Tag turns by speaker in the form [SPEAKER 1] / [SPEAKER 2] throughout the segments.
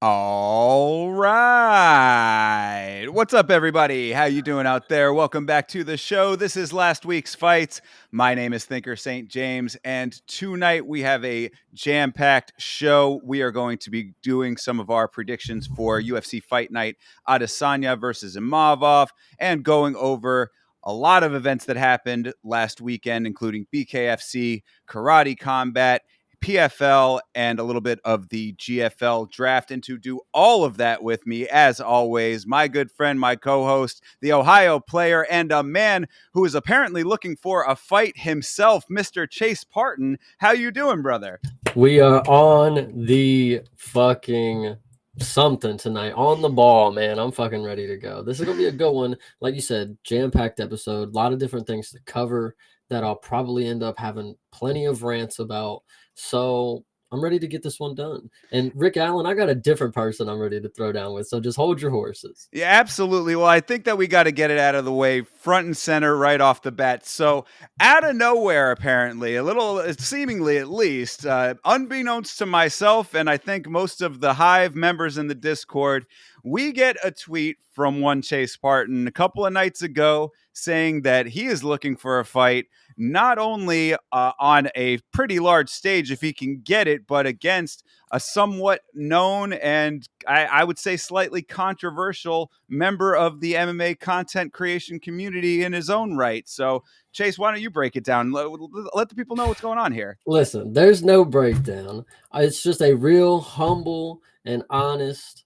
[SPEAKER 1] All right. What's up, everybody? How you doing out there? Welcome back to the show. This is last week's fights. My name is Thinker St. James, and tonight we have a jam-packed show. We are going to be doing some of our predictions for UFC Fight Night, Adesanya versus Imavov, and going over a lot of events that happened last weekend, including BKFC, Karate Combat, PFL, and a little bit of the GFL Draft. And to do all of that with me, as always, my good friend, my co-host, the Ohio player, and a man who is apparently looking for a fight himself, Mr. Chase Parton. How you doing, brother?
[SPEAKER 2] We are on the fucking something tonight. On the ball, man. I'm fucking ready to go. This is going to be a good one. Like you said, jam-packed episode. A lot of different things to cover that I'll probably end up having plenty of rants about. So I'm ready to get this one done. And Rick Allen, I got a different person I'm ready to throw down with. So just hold your horses.
[SPEAKER 1] Yeah, absolutely. Well, I think that we got to get it out of the way front and center right off the bat. So, out of nowhere, apparently, a little seemingly at least, unbeknownst to myself, and I think most of the Hive members in the Discord, we get a tweet from one Chase Parton a couple of nights ago saying that he is looking for a fight, not only on a pretty large stage if he can get it, but against a somewhat known and I would say slightly controversial member of the MMA content creation community in his own right. So, Chase, why don't you break it down? Let the people know what's going on here.
[SPEAKER 2] Listen, there's no breakdown. It's just a real humble and honest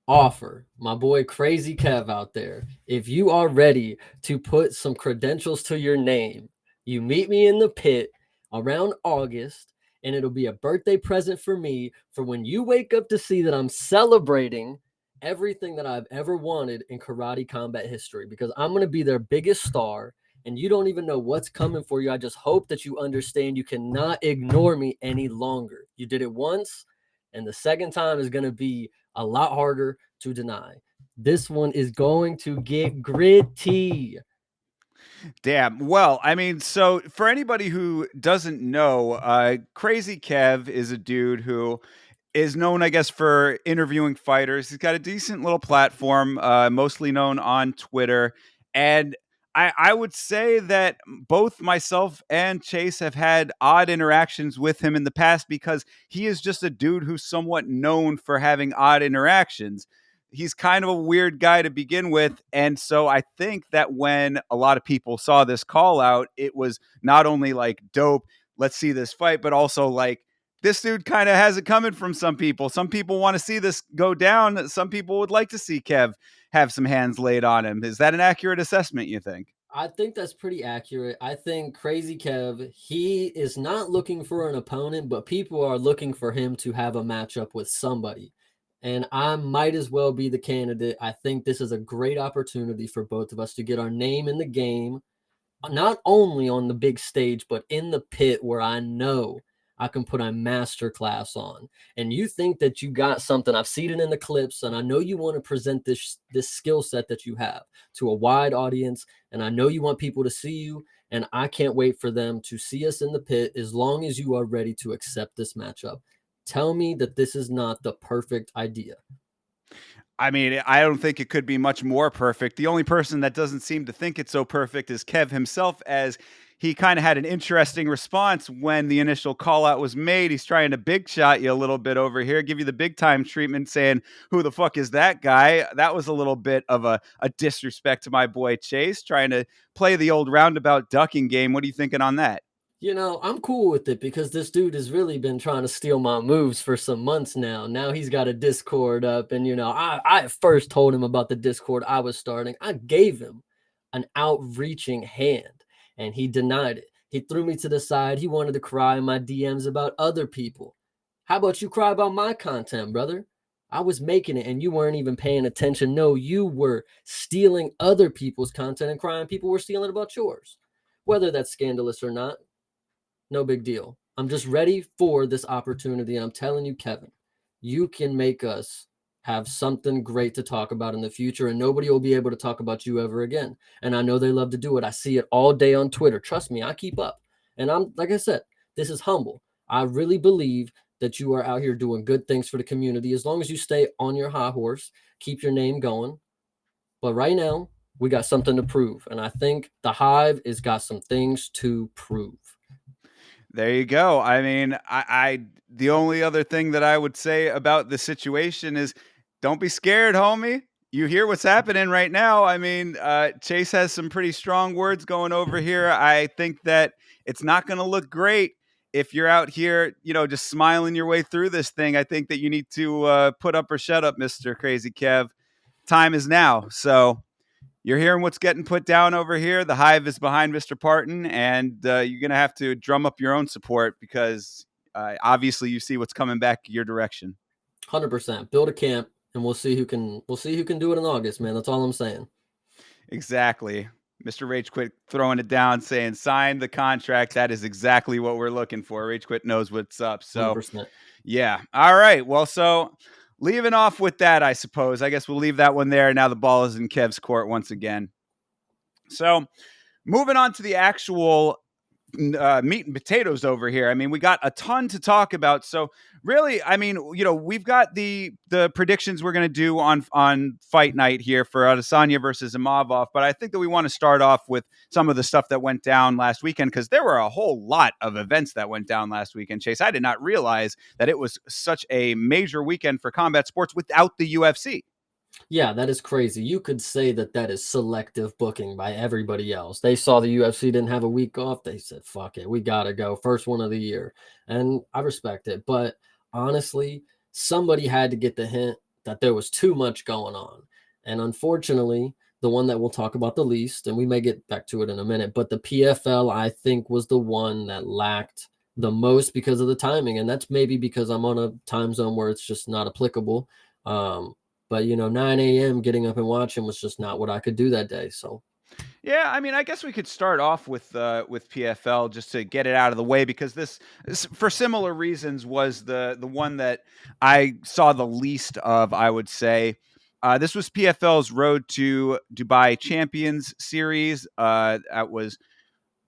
[SPEAKER 2] offer. My boy Crazy Kev out there. If you are ready to put some credentials to your name, you meet me in the pit around August, and it'll be a birthday present for me for when you wake up to see that I'm celebrating everything that I've ever wanted in karate combat history, because I'm going to be their biggest star. And you don't even know what's coming for you. I just hope that you understand you cannot ignore me any longer. You did it once, and the second time is going to be a lot harder to deny. This one is going to get gritty.
[SPEAKER 1] Damn. Well, I mean, so for anybody who doesn't know, Crazy Kev is a dude who is known, I guess, for interviewing fighters. He's got a decent little platform, mostly known on Twitter. And I would say that both myself and Chase have had odd interactions with him in the past because he is just a dude who's somewhat known for having odd interactions. He's kind of a weird guy to begin with. And so I think that when a lot of people saw this call out, it was not only like dope, let's see this fight, but also like, this dude kind of has it coming from some people. Some people want to see this go down. Some people would like to see Kev have some hands laid on him. Is that an accurate assessment, you think?
[SPEAKER 2] I think that's pretty accurate. I think Crazy Kev, he is not looking for an opponent, but people are looking for him to have a matchup with somebody. And I might as well be the candidate. I think this is a great opportunity for both of us to get our name in the game, not only on the big stage, but in the pit where I know I can put a master class on. And you think that you got something. I've seen it in the clips, and I know you want to present this skill set that you have to a wide audience, and I know you want people to see you, and I can't wait for them to see us in the pit as long as you are ready to accept this matchup. Tell me that this is not the perfect idea.
[SPEAKER 1] I mean, I don't think it could be much more perfect. The only person that doesn't seem to think it's so perfect is Kev himself, as he kind of had an interesting response when the initial call out was made. He's trying to big shot you a little bit over here, give you the big time treatment, saying, "Who the fuck is that guy?" That was a little bit of a disrespect to my boy Chase, trying to play the old roundabout ducking game. What are you thinking on that?
[SPEAKER 2] I'm cool with it because this dude has really been trying to steal my moves for some months now. Now he's got a Discord up, and I first told him about the Discord I was starting. I gave him an outreaching hand, and he denied it. He threw me to the side. He wanted to cry in my DMs about other people. How about you cry about my content, brother? I was making it, and you weren't even paying attention. No, you were stealing other people's content and crying people were stealing about yours. Whether that's scandalous or not, no big deal. I'm just ready for this opportunity. And I'm telling you, Kevin, you can make us have something great to talk about in the future, and nobody will be able to talk about you ever again. And I know they love to do it. I see it all day on Twitter. Trust me, I keep up. And I'm, like I said, this is humble. I really believe that you are out here doing good things for the community as long as you stay on your high horse, keep your name going. But right now, we got something to prove. And I think the Hive has got some things to prove.
[SPEAKER 1] There you go. I mean, the only other thing that I would say about the situation is don't be scared, homie. You hear what's happening right now. I mean, Chase has some pretty strong words going over here. I think that it's not going to look great if you're out here, just smiling your way through this thing. I think that you need to put up or shut up, Mr. Crazy Kev. Time is now. So you're hearing what's getting put down over here. The Hive is behind Mr. Parton, and you're going to have to drum up your own support because obviously you see what's coming back your direction.
[SPEAKER 2] 100%. Build a camp, and we'll see who can do it in August, man. That's all I'm saying.
[SPEAKER 1] Exactly. Mr. Rage Quit throwing it down, saying, sign the contract. That is exactly what we're looking for. Rage Quit knows what's up. So,
[SPEAKER 2] 100%.
[SPEAKER 1] yeah. All right. Well, so leaving off with that, I suppose. I guess we'll leave that one there. Now the ball is in Kev's court once again. So, moving on to the actual meat and potatoes over here. I mean, we got a ton to talk about. So really, I mean, we've got the predictions we're going to do on fight night here for Adesanya versus Imavov. But I think that we want to start off with some of the stuff that went down last weekend because there were a whole lot of events that went down last weekend. Chase, I did not realize that it was such a major weekend for combat sports without the UFC.
[SPEAKER 2] Yeah, that is crazy. You could say that that is selective booking by everybody else. They saw the UFC didn't have a week off. They said, fuck it, we got to go. First one of the year. And I respect it. But honestly, somebody had to get the hint that there was too much going on. And unfortunately, the one that we'll talk about the least, and we may get back to it in a minute, but the PFL, I think, was the one that lacked the most because of the timing. And that's maybe because I'm on a time zone where it's just not applicable. But 9 a.m. getting up and watching was just not what I could do that day. So
[SPEAKER 1] Yeah, I mean, I guess we could start off with PFL just to get it out of the way because this for similar reasons, was the one that I saw the least of. I would say this was PFL's Road to Dubai Champions Series. That was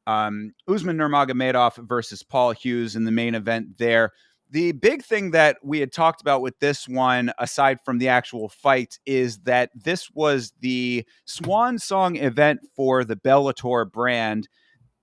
[SPEAKER 1] Usman Nurmagomedov versus Paul Hughes in the main event there. The big thing that we had talked about with this one, aside from the actual fight, is that this was the swan song event for the Bellator brand.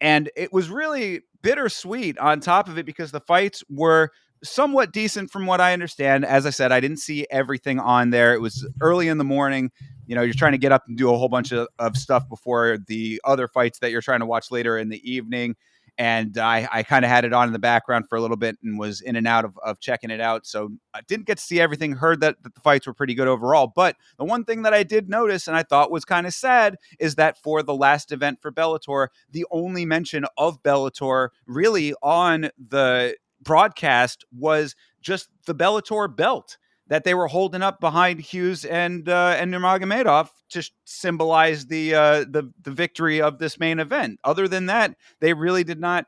[SPEAKER 1] And it was really bittersweet on top of it because the fights were somewhat decent from what I understand. As I said, I didn't see everything on there. It was early in the morning. You're trying to get up and do a whole bunch of stuff before the other fights that you're trying to watch later in the evening. And I kind of had it on in the background for a little bit and was in and out of checking it out. So I didn't get to see everything, heard that the fights were pretty good overall. But the one thing that I did notice and I thought was kind of sad is that for the last event for Bellator, the only mention of Bellator really on the broadcast was just the Bellator belt that they were holding up behind Hughes and Nurmagomedov to symbolize the victory of this main event. Other than that, they really did not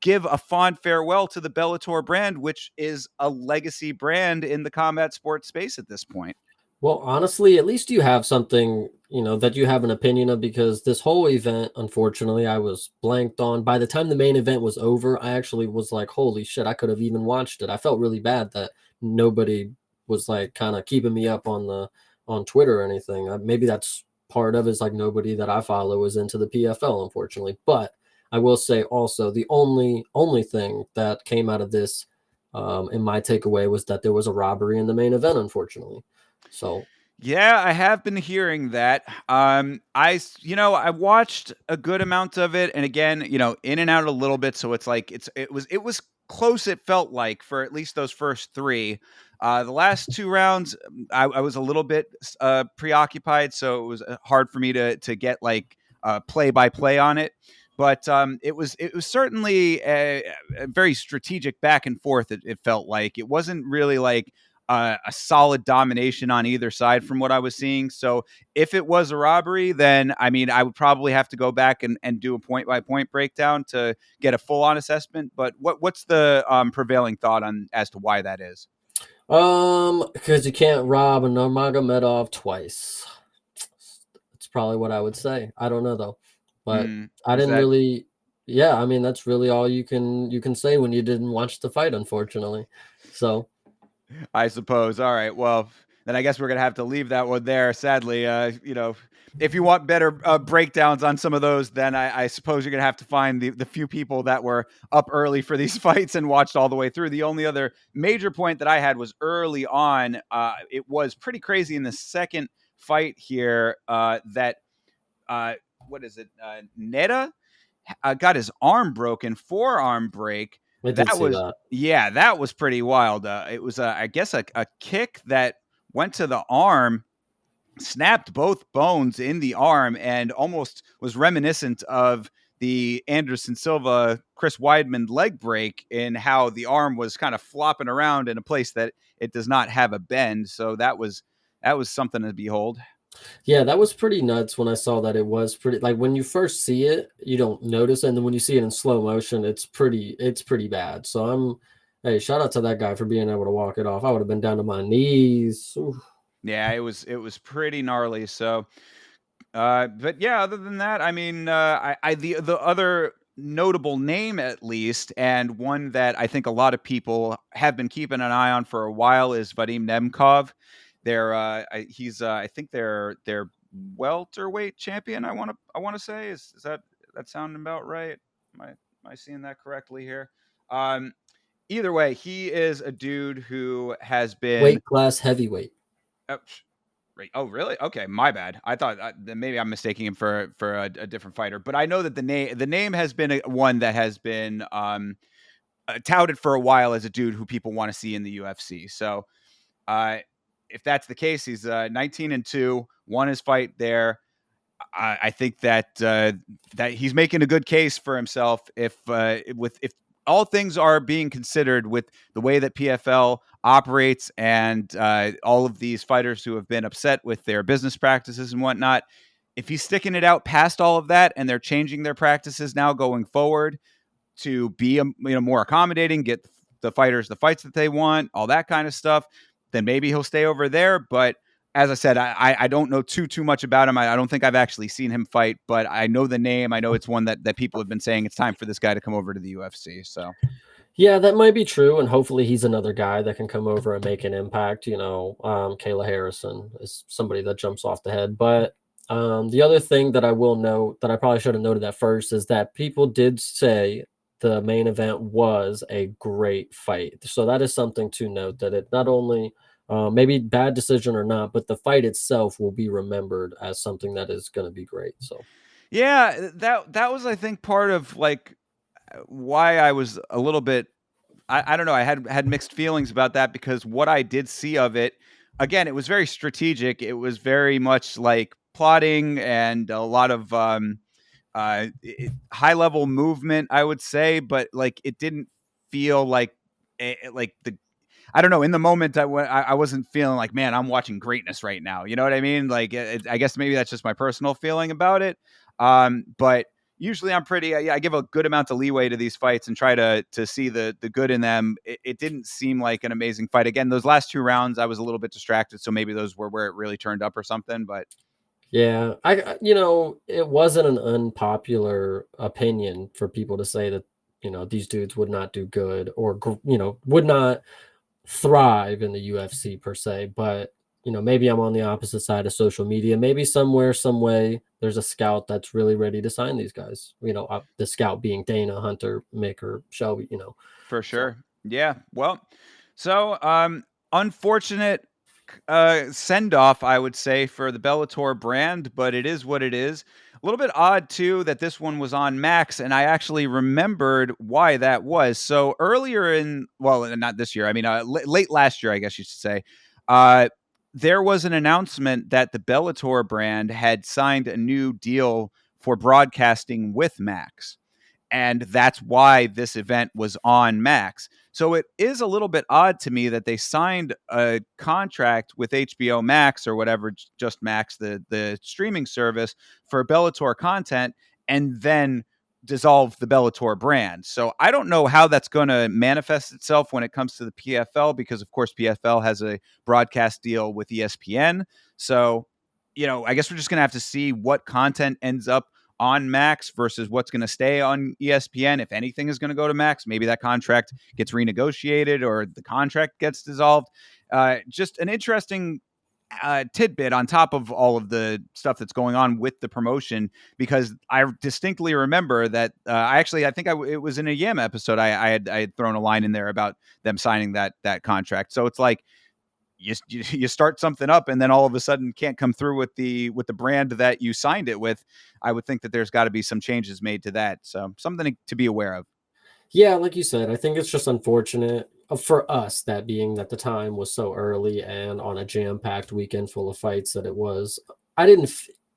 [SPEAKER 1] give a fond farewell to the Bellator brand, which is a legacy brand in the combat sports space at this point.
[SPEAKER 2] well, honestly, at least you have something, that you have an opinion of because this whole event, unfortunately, I was blanked on. By the time the main event was over, I actually was like, holy shit, I could have even watched it. I felt really bad that nobody was like kind of keeping me up on Twitter or anything. Maybe that's part of it, is like nobody that I follow is into the PFL, unfortunately. But I will say also the only thing that came out of this in my takeaway was that there was a robbery in the main event, unfortunately. So
[SPEAKER 1] Yeah, I have been hearing that. I watched a good amount of it, and again, in and out a little bit. So it's like it was close. It felt like for at least those first three. The last two rounds, I was a little bit preoccupied, so it was hard for me to get like play by play on it. But it was certainly a very strategic back and forth. It felt like it wasn't really like a solid domination on either side from what I was seeing. So if it was a robbery, then I mean, I would probably have to go back and do a point by point breakdown to get a full on assessment. But what's the prevailing thought on as to why that is?
[SPEAKER 2] because you can't rob a Nurmagomedov twice. That's probably what I would say. I don't know though, but I
[SPEAKER 1] Is
[SPEAKER 2] didn't
[SPEAKER 1] that
[SPEAKER 2] really. Yeah, I mean that's really all you can say when you didn't watch the fight, unfortunately. So
[SPEAKER 1] I suppose. All right. Well, then I guess we're gonna have to leave that one there. Sadly, if you want better breakdowns on some of those, then I suppose you're gonna have to find the few people that were up early for these fights and watched all the way through. The only other major point that I had was early on. It was pretty crazy in the second fight here that uh, what is it? Neda got his arm broken, forearm break.
[SPEAKER 2] I did
[SPEAKER 1] That
[SPEAKER 2] see
[SPEAKER 1] was
[SPEAKER 2] that.
[SPEAKER 1] Yeah, that was pretty wild. It was I guess a kick that went to the arm, snapped both bones in the arm, and almost was reminiscent of the Anderson Silva Chris Weidman leg break in how the arm was kind of flopping around in a place that it does not have a bend. So that was something to behold.
[SPEAKER 2] Yeah, that was pretty nuts when I saw that. It was pretty like when you first see it, you don't notice, and then when you see it in slow motion, it's pretty bad. So hey, shout out to that guy for being able to walk it off. I would have been down to my knees. Oof.
[SPEAKER 1] Yeah, it was pretty gnarly. So but yeah, other than that, I mean, the other notable name, at least, and one that I think a lot of people have been keeping an eye on for a while is Vadim Nemkov. He's I think they're welterweight champion. I want to say is that sounding about right? Am I seeing that correctly here? Um, Either way, he is a dude who has been.
[SPEAKER 2] Weight class heavyweight.
[SPEAKER 1] uh, Right. Oh, really? Okay, my bad. I thought that maybe I'm mistaking him for a different fighter, but I know that the name has been one that has been touted for a while as a dude who people want to see in the UFC. So, uh, if that's the case, he's 19-2, won his fight there. I think that he's making a good case for himself if all things are being considered with the way that PFL operates and all of these fighters who have been upset with their business practices and whatnot. If he's sticking it out past all of that and they're changing their practices now going forward to be more accommodating, get the fighters the fights that they want, all that kind of stuff, then maybe he'll stay over there. But as I said, I don't know too much about him. I don't think I've actually seen him fight, but I know the name. I know it's one that people have been saying it's time for this guy to come over to the UFC. So
[SPEAKER 2] Yeah, that might be true, and hopefully he's another guy that can come over and make an impact. Kayla Harrison is somebody that jumps off the head. But the other thing that I will note that I probably should have noted at first is that people did say the main event was a great fight. So that is something to note that it not only maybe bad decision or not, but the fight itself will be remembered as something that is going to be great. So
[SPEAKER 1] yeah, that was I think part of like why I was a little bit. I don't know. I had mixed feelings about that because what I did see of it, again, it was very strategic. It was very much like plotting and a lot of high level movement, I would say, but like it didn't feel like the. I don't know. In the moment, I wasn't feeling like, man, I'm watching greatness right now. You know what I mean? Like, I guess maybe that's just my personal feeling about it. But usually, I'm pretty. I give a good amount of leeway to these fights and try to see the good in them. It didn't seem like an amazing fight. Again, those last two rounds, I was a little bit distracted, so maybe those were where it really turned up or something. But
[SPEAKER 2] yeah, it wasn't an unpopular opinion for people to say that, these dudes would not do good or, would not thrive in the UFC per se. But, maybe I'm on the opposite side of social media. Maybe somewhere, some way, there's a scout that's really ready to sign these guys. The scout being Dana, Hunter, Mick, or Shelby.
[SPEAKER 1] for
[SPEAKER 2] So
[SPEAKER 1] sure, yeah. Well, so unfortunate send off, I would say, for the Bellator brand, but it is what it is. A little bit odd too that this one was on Max, and I actually remembered why that was. So earlier not this year. I mean, late last year, I guess you should say. Uh, there was an announcement that the Bellator brand had signed a new deal for broadcasting with Max, and that's why this event was on Max. So it is a little bit odd to me that they signed a contract with HBO Max or whatever, just Max, the streaming service for Bellator content, and then dissolve the Bellator brand. So I don't know how that's going to manifest itself when it comes to the PFL, because of course PFL has a broadcast deal with ESPN. So, I guess we're just going to have to see what content ends up on Max versus what's going to stay on ESPN. If anything is going to go to Max, maybe that contract gets renegotiated or the contract gets dissolved. Just an interesting tidbit on top of all of the stuff that's going on with the promotion, because I distinctly remember that I think it was in a Yam episode. I had thrown a line in there about them signing that contract. So it's like you start something up and then all of a sudden can't come through with the brand that you signed it with. I would think that there's got to be some changes made to that. So something to be aware of.
[SPEAKER 2] Yeah, like you said, I think it's just unfortunate for us that being that the time was so early and on a jam-packed weekend full of fights that it was. I didn't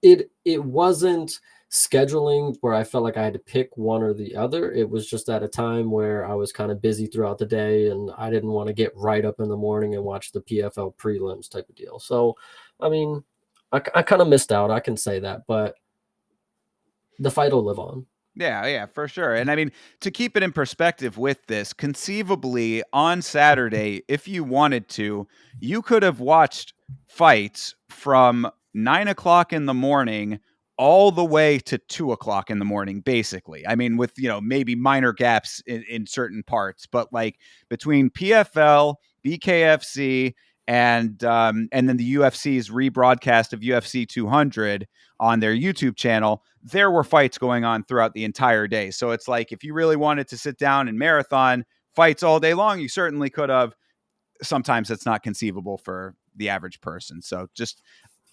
[SPEAKER 2] it wasn't scheduling where I felt like I had to pick one or the other. It was just at a time where I was kind of busy throughout the day and I didn't want to get right up in the morning and watch the PFL prelims type of deal. So, I mean, I kind of missed out. I can say that, but the fight will live on.
[SPEAKER 1] Yeah, for sure. And I mean, to keep it in perspective with this, conceivably on Saturday, if you wanted to, you could have watched fights from 9 o'clock in the morning all the way to 2 o'clock in the morning, basically. I mean, with, maybe minor gaps in certain parts, but like between PFL, BKFC, and then the UFC's rebroadcast of UFC 200 on their YouTube channel, there were fights going on throughout the entire day. So it's like if you really wanted to sit down and marathon fights all day long, you certainly could have. Sometimes it's not conceivable for the average person. So just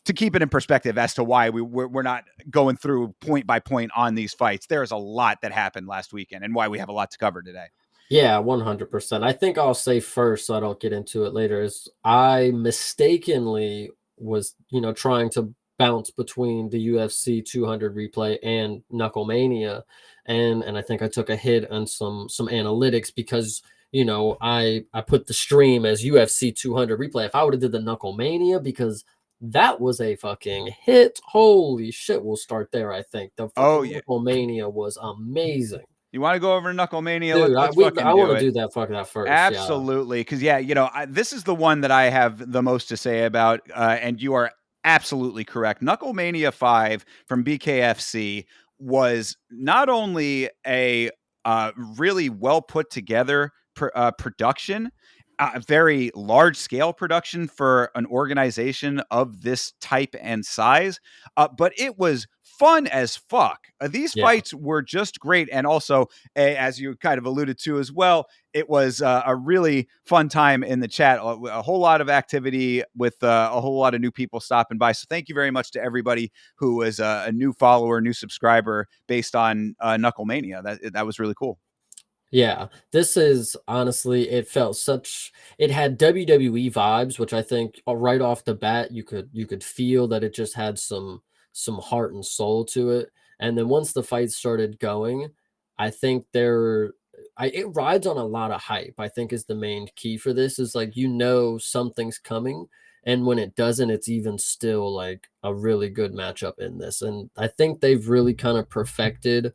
[SPEAKER 1] to keep it in perspective as to why we're not going through point by point on these fights, there's a lot that happened last weekend and why we have a lot to cover today.
[SPEAKER 2] Yeah, 100%. I think I'll say first, so I don't get into it later, is I mistakenly was, trying to bounce between the UFC 200 replay and Knucklemania, and I think I took a hit on some analytics because I put the stream as UFC 200 replay. If I would have did the Knucklemania, because that was a fucking hit. Holy shit! We'll start there. I think the
[SPEAKER 1] Oh,
[SPEAKER 2] fucking
[SPEAKER 1] yeah.
[SPEAKER 2] Knucklemania was amazing.
[SPEAKER 1] You want to go over to Knucklemania?
[SPEAKER 2] Dude,
[SPEAKER 1] Let's
[SPEAKER 2] I
[SPEAKER 1] fucking
[SPEAKER 2] want
[SPEAKER 1] do
[SPEAKER 2] to
[SPEAKER 1] it.
[SPEAKER 2] do that first. Yeah.
[SPEAKER 1] Absolutely. Because, yeah, this is the one that I have the most to say about. And you are absolutely correct. Knucklemania 5 from BKFC was not only a really well put together production, a very large scale production for an organization of this type and size, but it was fun as fuck. These
[SPEAKER 2] Yeah.
[SPEAKER 1] fights were just great. And also, as you kind of alluded to as well, it was a really fun time in the chat. A whole lot of activity with a whole lot of new people stopping by. So thank you very much to everybody who was a new follower, new subscriber based on Knucklemania. That was really cool.
[SPEAKER 2] Yeah. This is honestly, it had WWE vibes, which I think right off the bat you could feel that it just had some heart and soul to it. And then once the fight started going, I think it rides on a lot of hype. I think is the main key for this is like something's coming, and when it doesn't, it's even still like a really good matchup in this. And I think they've really kind of perfected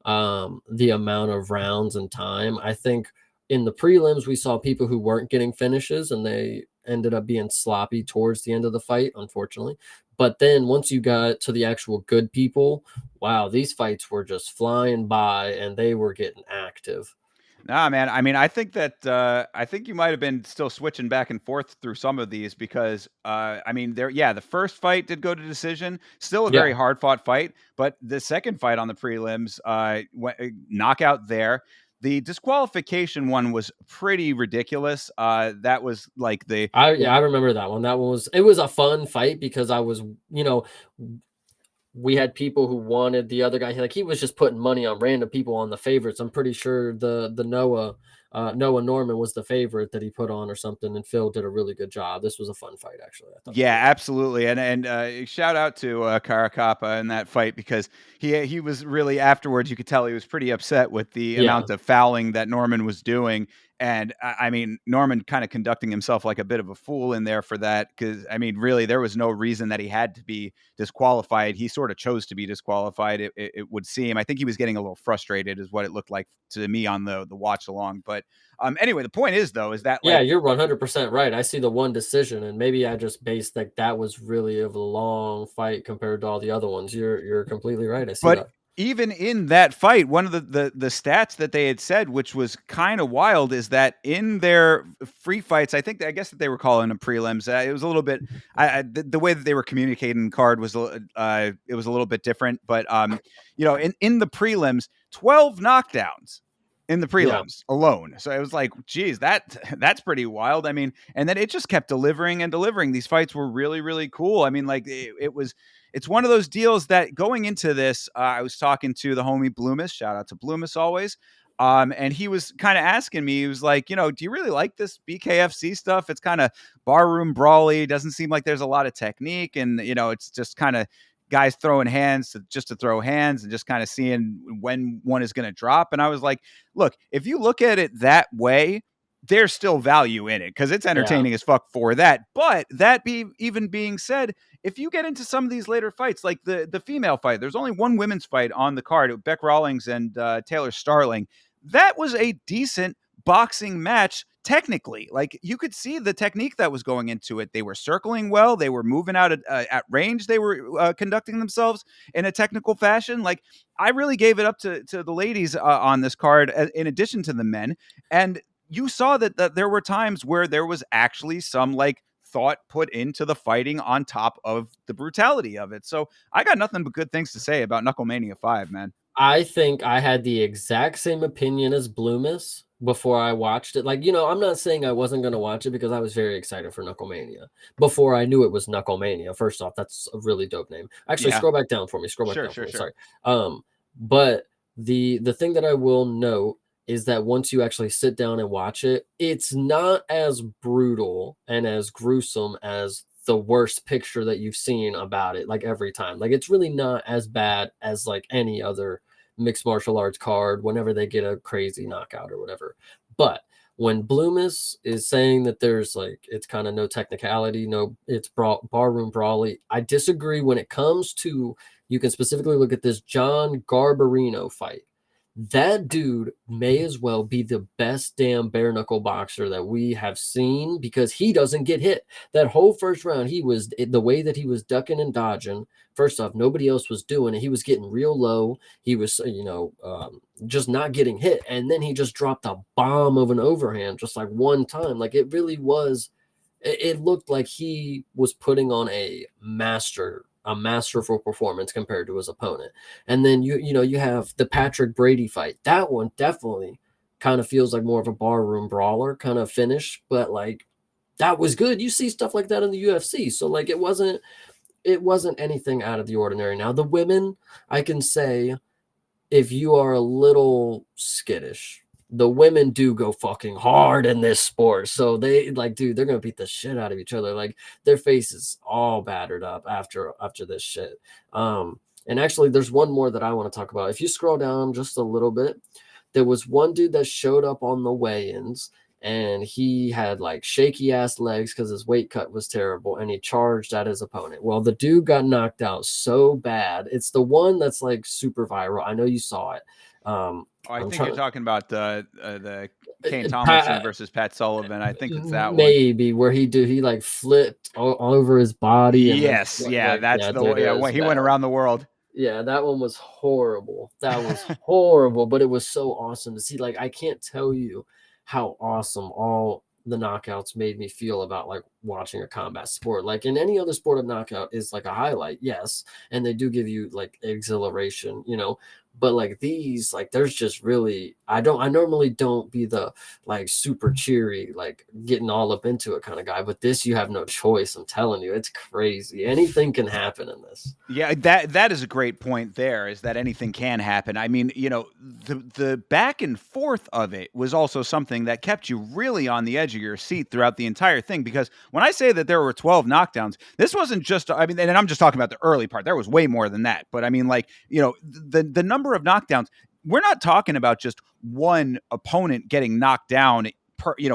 [SPEAKER 2] the amount of rounds and time. I think in the prelims we saw people who weren't getting finishes and they ended up being sloppy towards the end of the fight, unfortunately. But then once you got to the actual good people, wow, these fights were just flying by and they were getting active.
[SPEAKER 1] Nah, man. I mean, I think you might have been still switching back and forth through some of these because I mean, the first fight did go to decision, still a very
[SPEAKER 2] Yeah.
[SPEAKER 1] hard fought fight, but the second fight on the prelims, knockout there. The disqualification one was pretty ridiculous. That was like
[SPEAKER 2] I remember that one. It was a fun fight because you know, we had people who wanted the other guy. Like he was just putting money on random people on the favorites. I'm pretty sure the Noah Norman was the favorite that he put on or something, and Phil did a really good job. This was a fun fight, actually. I thought.
[SPEAKER 1] Yeah, absolutely, and shout out to Karakappa in that fight because he was really afterwards. You could tell he was pretty upset with the
[SPEAKER 2] Yeah,
[SPEAKER 1] amount of fouling that Norman was doing, and I mean Norman kind of conducting himself like a bit of a fool in there for that because I mean really there was no reason that he had to be disqualified. He sort of chose to be disqualified. It would seem. I think he was getting a little frustrated, is what it looked like to me on the watch along. But anyway, the point is though is that
[SPEAKER 2] yeah,
[SPEAKER 1] like.
[SPEAKER 2] you're 100% right. I see the one decision, and maybe I just based like that was really of a long fight compared to all the other ones. You're completely right. I see
[SPEAKER 1] But
[SPEAKER 2] that.
[SPEAKER 1] even in that fight, one of the stats that they had said, which was kind of wild, is that in their free fights, I guess that they were calling them prelims. It was a little bit, the way that they were communicating the card was, it was a little bit different. But in the prelims, 12 knockdowns in the
[SPEAKER 2] Yeah.
[SPEAKER 1] prelims alone. So it was like, geez, that's pretty wild. I mean, and then it just kept delivering and delivering. These fights were really, really cool. I mean, like it was. It's one of those deals that going into this, I was talking to the homie Bloomis. Shout out to Bloomis always. And he was kind of asking me, he was like, do you really like this BKFC stuff? It's kind of barroom brawly. Doesn't seem like there's a lot of technique. And, it's just kind of guys throwing hands just to throw hands and just kind of seeing when one is going to drop. And I was like, look, if you look at it that way, there's still value in it because it's
[SPEAKER 2] Yeah.
[SPEAKER 1] entertaining as fuck for that. But that even being said, if you get into some of these later fights, like the female fight, there's only one women's fight on the card, Beck Rawlings and Taylor Starling. That was a decent boxing match technically. Like you could see the technique that was going into it. They were circling well. They were moving out at range. They were conducting themselves in a technical fashion. Like I really gave it up to the ladies on this card, in addition to the men. And you saw that there were times where there was actually some like thought put into the fighting on top of the brutality of it. So I got nothing but good things to say about Knucklemania 5, man.
[SPEAKER 2] I think I had the exact same opinion as Bloomis before I watched it. Like, I'm not saying I wasn't going to watch it because I was very excited for Knucklemania before I knew it was Knucklemania. First off, that's a really dope name. Actually,
[SPEAKER 1] Yeah.
[SPEAKER 2] scroll back down for me. Scroll back
[SPEAKER 1] Sure,
[SPEAKER 2] down for
[SPEAKER 1] sure,
[SPEAKER 2] me.
[SPEAKER 1] sure.
[SPEAKER 2] Sorry. But the thing that I will note is that once you actually sit down and watch it, it's not as brutal and as gruesome as the worst picture that you've seen about it, like every time. Like it's really not as bad as like any other mixed martial arts card whenever they get a crazy knockout or whatever. But when Bloomis is saying that there's like it's kind of no technicality, no, it's barroom brawly, I disagree when it comes to, you can specifically look at this John Garbarino fight. That dude may as well be the best damn bare knuckle boxer that we have seen because he doesn't get hit. That whole first round, he was the way that he was ducking and dodging. First off, nobody else was doing it. He was getting real low. He was, just not getting hit. And then he just dropped a bomb of an overhand just like one time. Like it really was, it looked like he was putting on a masterful performance compared to his opponent. And then you have the Patrick Brady fight. That one definitely kind of feels like more of a barroom brawler kind of finish, but like that was good. You see stuff like that in the UFC. So like it wasn't anything out of the ordinary. Now the women, I can say if you are a little skittish, the women do go fucking hard in this sport. So they like, dude, they're gonna beat the shit out of each other. Like their faces all battered up after this shit. And actually, there's one more that I want to talk about. If you scroll down just a little bit, there was one dude that showed up on the weigh-ins and he had like shaky ass legs because his weight cut was terrible and he charged at his opponent. Well, the dude got knocked out so bad. It's the one that's like super viral. I know you saw it.
[SPEAKER 1] I
[SPEAKER 2] I'm
[SPEAKER 1] think you're
[SPEAKER 2] trying
[SPEAKER 1] talking about the Kane Tomlinson
[SPEAKER 2] Pat,
[SPEAKER 1] versus Pat Sullivan. I think it's that one.
[SPEAKER 2] maybe where he like flipped all over his body and then
[SPEAKER 1] Yes, yeah,
[SPEAKER 2] like
[SPEAKER 1] that's
[SPEAKER 2] yeah,
[SPEAKER 1] the
[SPEAKER 2] dude,
[SPEAKER 1] way.
[SPEAKER 2] it
[SPEAKER 1] Yeah,
[SPEAKER 2] was
[SPEAKER 1] he went
[SPEAKER 2] bad.
[SPEAKER 1] around the world.
[SPEAKER 2] Yeah, that one was horrible. That was horrible, but it was so awesome to see. Like, I can't tell you how awesome all the knockouts made me feel about like watching a combat sport. Like in any other sport, a knockout is like a highlight, yes, and they do give you like exhilaration, but like these, like there's just really I normally don't be the like super cheery, like getting all up into it kind of guy, but this you have no choice. I'm telling you, it's crazy. Anything can happen in this.
[SPEAKER 1] Yeah, that is a great point there, is that anything can happen. I mean, the back and forth of it was also something that kept you really on the edge of your seat throughout the entire thing, because when I say that there were 12 knockdowns, this wasn't just, I mean, and I'm just talking about the early part. There was way more than that. But I mean, like, the number of knockdowns, we're not talking about just one opponent getting knocked down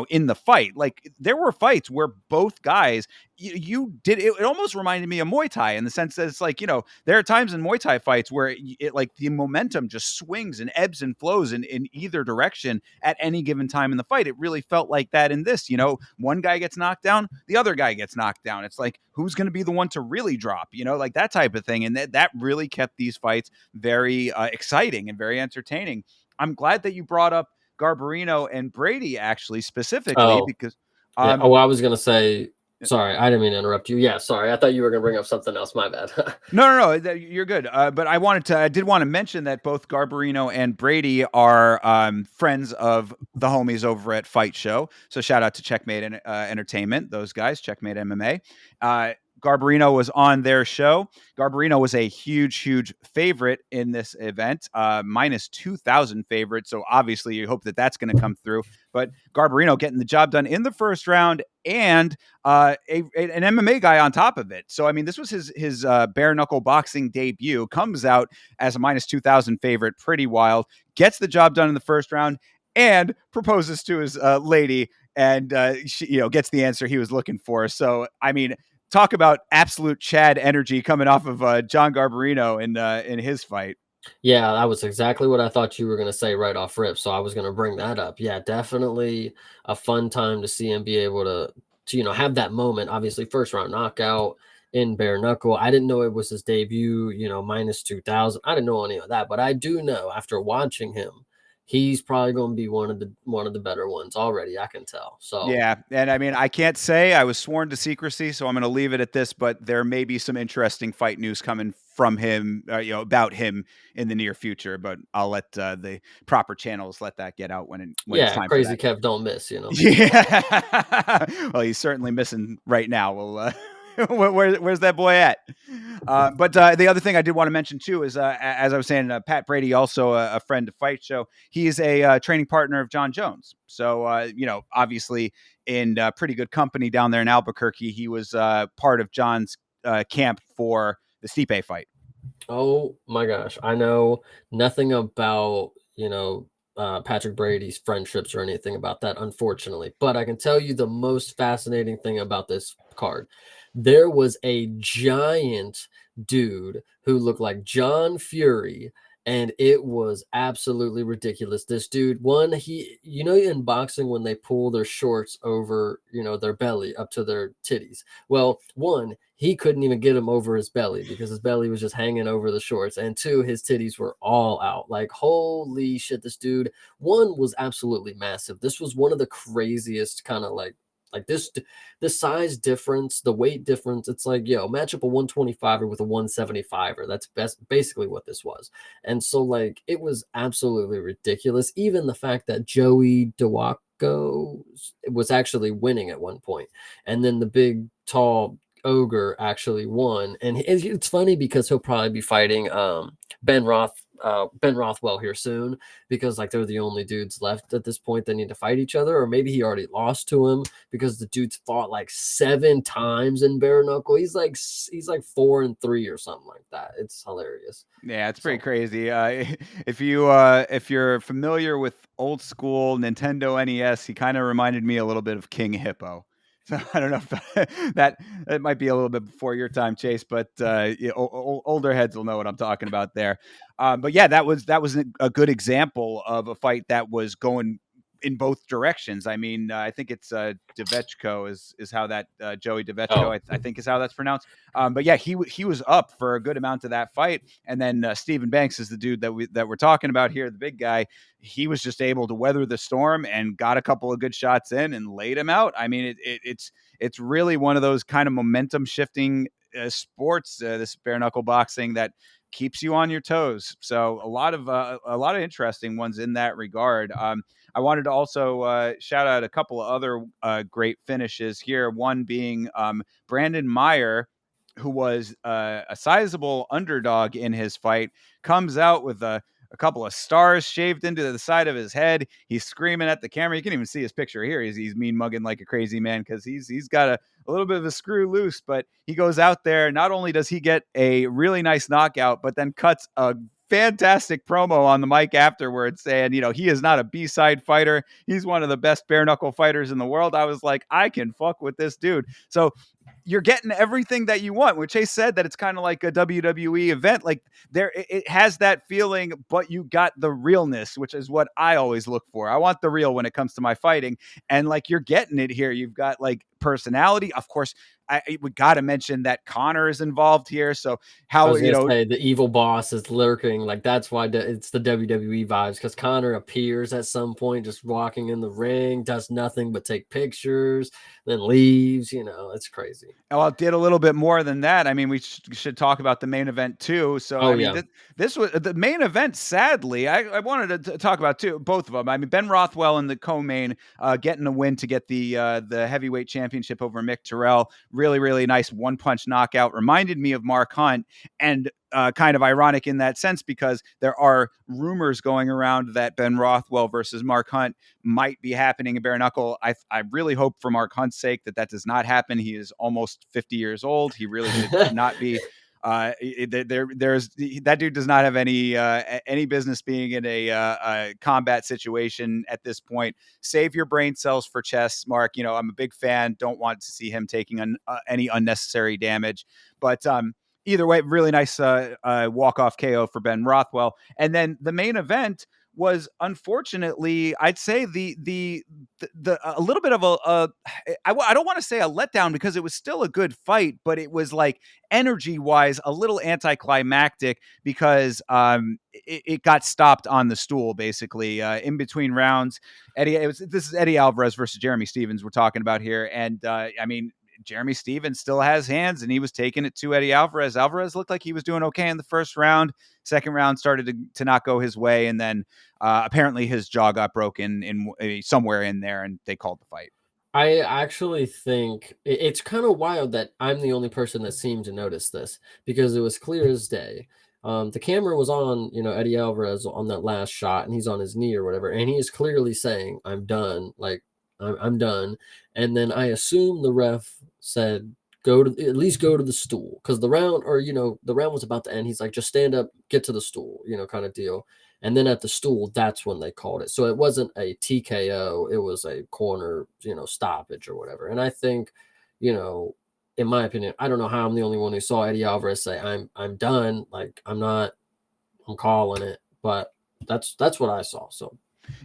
[SPEAKER 1] in the fight. Like there were fights where both guys, you did it almost reminded me of Muay Thai in the sense that it's like, there are times in Muay Thai fights where it like the momentum just swings and ebbs and flows in either direction at any given time in the fight. It really felt like that in this. One guy gets knocked down, the other guy gets knocked down. It's like, who's going to be the one to really drop, like that type of thing. And that really kept these fights very exciting and very entertaining. I'm glad that you brought up Garbarino and Brady actually specifically
[SPEAKER 2] Oh,
[SPEAKER 1] because
[SPEAKER 2] yeah.
[SPEAKER 1] um
[SPEAKER 2] Oh, I was gonna say, sorry, I didn't mean to interrupt you. Yeah, sorry. I thought you were gonna bring up something else. My bad.
[SPEAKER 1] no, you're good. But I did want to mention that both Garbarino and Brady are friends of the homies over at Fight Show. So shout out to Checkmate Entertainment, those guys, Checkmate MMA. Garbarino was on their show. Garbarino was a huge favorite in this event, minus 2,000 favorite. So obviously you hope that that's going to come through. But Garbarino getting the job done in the first round and an MMA guy on top of it. So, I mean, this was his bare knuckle boxing debut, comes out as a minus 2,000 favorite, pretty wild, gets the job done in the first round and proposes to his lady and, she, gets the answer he was looking for. So, I mean, talk about absolute Chad energy coming off of John Garbarino in his fight.
[SPEAKER 2] Yeah, that was exactly what I thought you were gonna say right off rip. So I was gonna bring that up. Yeah, definitely a fun time to see him be able to have that moment. Obviously, first round knockout in bare knuckle. I didn't know it was his debut. Minus 2,000. I didn't know any of that, but I do know after watching him, he's probably going to be one of the better ones already. I can tell. So
[SPEAKER 1] Yeah, and I mean, I can't say I was sworn to secrecy, so I'm going to leave it at this. But there may be some interesting fight news coming from him, about him in the near future. But I'll let the proper channels let that get out when it's
[SPEAKER 2] yeah,
[SPEAKER 1] time for
[SPEAKER 2] crazy
[SPEAKER 1] that.
[SPEAKER 2] Kev don't miss.
[SPEAKER 1] Yeah. Well, he's certainly missing right now. Well, where's that boy at? But the other thing I did want to mention too is, as I was saying, Pat Brady, also a friend of Fight Show. He's a training partner of John Jones. So, obviously in pretty good company down there in Albuquerque. He was part of John's camp for the Stipe fight.
[SPEAKER 2] Oh my gosh. I know nothing about, Patrick Brady's friendships or anything about that, unfortunately. But I can tell you the most fascinating thing about this card. There was a giant dude who looked like John Fury, and it was absolutely ridiculous. This dude, one, in boxing when they pull their shorts over, their belly up to their titties. Well, one, he couldn't even get him over his belly because his belly was just hanging over the shorts. And two, his titties were all out. Like, holy shit, this dude, one, was absolutely massive. This was one of the craziest kind of like the size difference, the weight difference. It's like, match up a 125er with a 175er. That's basically what this was. And so, like, it was absolutely ridiculous. Even the fact that Joey DeWaco was actually winning at one point, and then the big, tall ogre actually won. And it's funny because he'll probably be fighting Ben Rothwell here soon, because like they're the only dudes left at this point that need to fight each other, or maybe he already lost to him because the dude's fought like 7 times in bare knuckle. He's like 4-3 or something like that. It's hilarious.
[SPEAKER 1] Yeah, it's pretty
[SPEAKER 2] So
[SPEAKER 1] crazy. If you're familiar with old school Nintendo NES, he kind of reminded me a little bit of King Hippo. So I don't know if that might be a little bit before your time, Chase, but older heads will know what I'm talking about there. But yeah, that was a good example of a fight that was going in both directions. I mean, I think it's Devechko is how that Joey Devechko,
[SPEAKER 2] oh
[SPEAKER 1] I think is how that's pronounced. But yeah, he was up for a good amount of that fight, and then Stephen Banks is the dude that we're talking about here, the big guy. He was just able to weather the storm and got a couple of good shots in and laid him out. I mean, it's really one of those kind of momentum shifting sports, this bare knuckle boxing that keeps you on your toes. So a lot of interesting ones in that regard. I wanted to also shout out a couple of other great finishes here. One being Brandon Meyer, who was a sizable underdog in his fight, comes out with a couple of stars shaved into the side of his head. He's screaming at the camera. You can even see his picture here. He's mean mugging like a crazy man because he's got a little bit of a screw loose, but he goes out there. Not only does he get a really nice knockout, but then cuts a fantastic promo on the mic afterwards saying, he is not a B-side fighter. He's one of the best bare knuckle fighters in the world. I was like, I can fuck with this dude. So you're getting everything that you want. When Chase said that it's kind of like a WWE event, like it has that feeling, but you got the realness, which is what I always look for. I want the real when it comes to my fighting, and like you're getting it here. You've got like personality, of course. We got to mention that Connor is involved here. So
[SPEAKER 2] I
[SPEAKER 1] how
[SPEAKER 2] was gonna say the evil boss is lurking. Like that's why it's the WWE vibes, because Connor appears at some point, just walking in the ring, does nothing but take pictures, then leaves. It's crazy.
[SPEAKER 1] Well, it did a little bit more than that. I mean, we should talk about the main event too. So,
[SPEAKER 2] Oh
[SPEAKER 1] I mean,
[SPEAKER 2] yeah,
[SPEAKER 1] this was the main event. Sadly, I wanted to talk about both of them. I mean, Ben Rothwell in the co-main, getting a win to get the heavyweight championship over Mick Terrell. Really, really nice one punch knockout. Reminded me of Mark Hunt, and kind of ironic in that sense because there are rumors going around that Ben Rothwell versus Mark Hunt might be happening in bare knuckle. I really hope for Mark Hunt's sake that does not happen. He is almost 50 years old. He really should not be. There's that dude does not have any business being in a combat situation at this point. Save your brain cells for chess, Mark. I'm a big fan. Don't want to see him taking any unnecessary damage. But either way, really nice walk-off KO for Ben Rothwell. And then the main event was, unfortunately, I'd say the a little bit of I don't want to say a letdown because it was still a good fight, but it was like energy wise a little anticlimactic because it got stopped on the stool basically in between rounds. This is Eddie Alvarez versus Jeremy Stevens we're talking about here, and I mean, Jeremy Stevens still has hands, and he was taking it to Eddie Alvarez. Alvarez looked like he was doing okay in the first round. Second round started to not go his way, and then apparently his jaw got broken in somewhere in there, and they called the fight.
[SPEAKER 2] I actually think it's kind of wild that I'm the only person that seemed to notice this, because it was clear as day. The camera was on, Eddie Alvarez on that last shot, and he's on his knee or whatever, and he is clearly saying, "I'm done." Like, I'm done. And then I assume the ref said, at least go to the stool, because the round was about to end. He's like, just stand up, get to the stool, kind of deal. And then at the stool, that's when they called it. So it wasn't a TKO, it was a corner, stoppage or whatever. And I think, in my opinion, I don't know how I'm the only one who saw Eddie Alvarez say, I'm done. Like, I'm calling it. But that's what I saw. So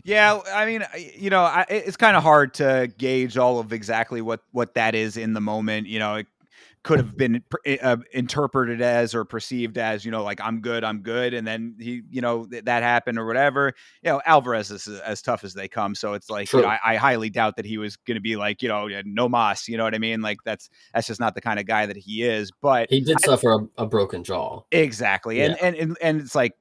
[SPEAKER 1] Yeah, I mean, it's kind of hard to gauge all of exactly what that is in the moment. It could have been interpreted as or perceived as, like, I'm good, and then that happened or whatever. Alvarez is as tough as they come, so it's like,
[SPEAKER 2] true.
[SPEAKER 1] I highly doubt that he was going to be like, no mas, you know what I mean? Like that's just not the kind of guy that he is. But
[SPEAKER 2] He did suffer a broken jaw.
[SPEAKER 1] exactly.
[SPEAKER 2] Yeah.
[SPEAKER 1] And it's like,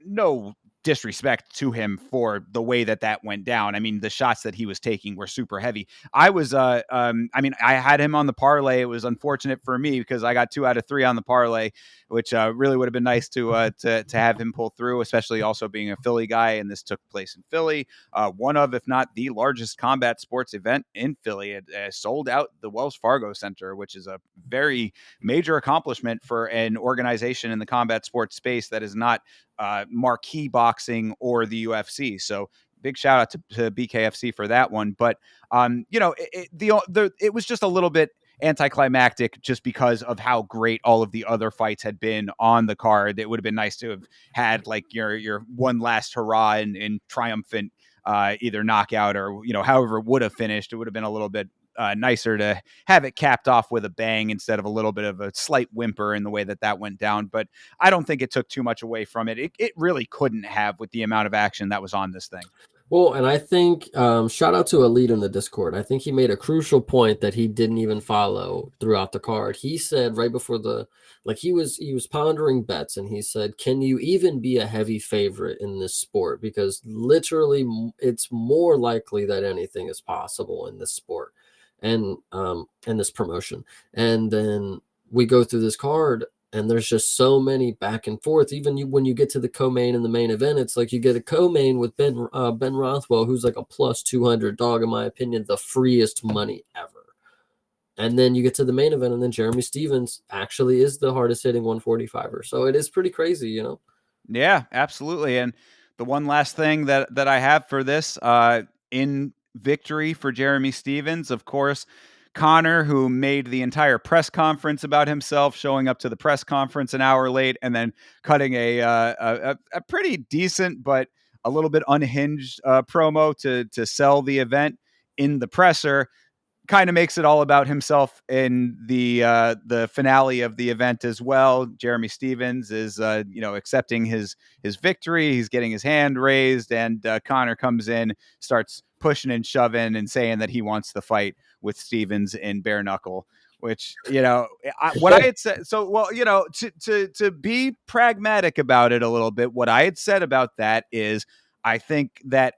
[SPEAKER 1] no disrespect to him for the way that went down. I mean, the shots that he was taking were super heavy. I mean, I had him on the parlay. It was unfortunate for me because I got 2 out of 3 on the parlay, which really would have been nice to have him pull through, especially also being a Philly guy. And this took place in Philly, one of, if not the largest combat sports event in Philly. It sold out the Wells Fargo Center, which is a very major accomplishment for an organization in the combat sports space that is not marquee boxing or the UFC. So big shout out to BKFC for that one. But it was just a little bit anticlimactic just because of how great all of the other fights had been on the card. It would have been nice to have had like your one last hurrah in triumphant either knockout or however it would have finished. It would have been a little bit nicer to have it capped off with a bang instead of a little bit of a slight whimper in the way that went down. But I don't think it took too much away from it. It really couldn't have with the amount of action that was on this thing.
[SPEAKER 2] Well, and I think shout out to Elite in the Discord. I think he made a crucial point that he didn't even follow throughout the card. He said right before he was pondering bets, and he said, "Can you even be a heavy favorite in this sport? Because literally, it's more likely that anything is possible in this sport, and this promotion." And then we go through this card, and there's just so many back and forth. Even when you get to the co-main and the main event, it's like you get a co-main with Ben Rothwell, who's like a plus 200 dog, in my opinion, the freest money ever. And then you get to the main event, and then Jeremy Stevens actually is the hardest hitting 145er. So it is pretty crazy,
[SPEAKER 1] Yeah, absolutely. And the one last thing that I have for this, in victory for Jeremy Stevens, of course, Connor, who made the entire press conference about himself, showing up to the press conference an hour late, and then cutting a pretty decent but a little bit unhinged promo to sell the event in the presser, kind of makes it all about himself in the finale of the event as well. Jeremy Stevens is accepting his victory. He's getting his hand raised, and Connor comes in, starts pushing and shoving, and saying that he wants the fight with Stevens in bare knuckle. Which what I had said. So well, to be pragmatic about it a little bit, what I had said about that is I think that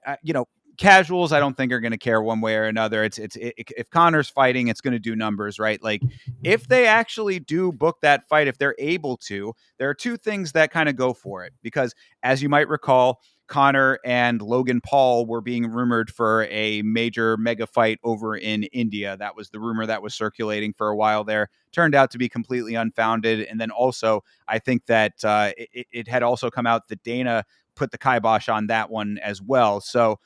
[SPEAKER 1] casuals I don't think are going to care one way or another. If Connor's fighting, it's going to do numbers, right? Like if they actually do book that fight, if they're able to, there are two things that kind of go for it, because as you might recall, Connor and Logan Paul were being rumored for a major mega fight over in India. That was the rumor that was circulating for a while there. Turned out to be completely unfounded. And then also, I think that it had also come out that Dana put the kibosh on that one as well. So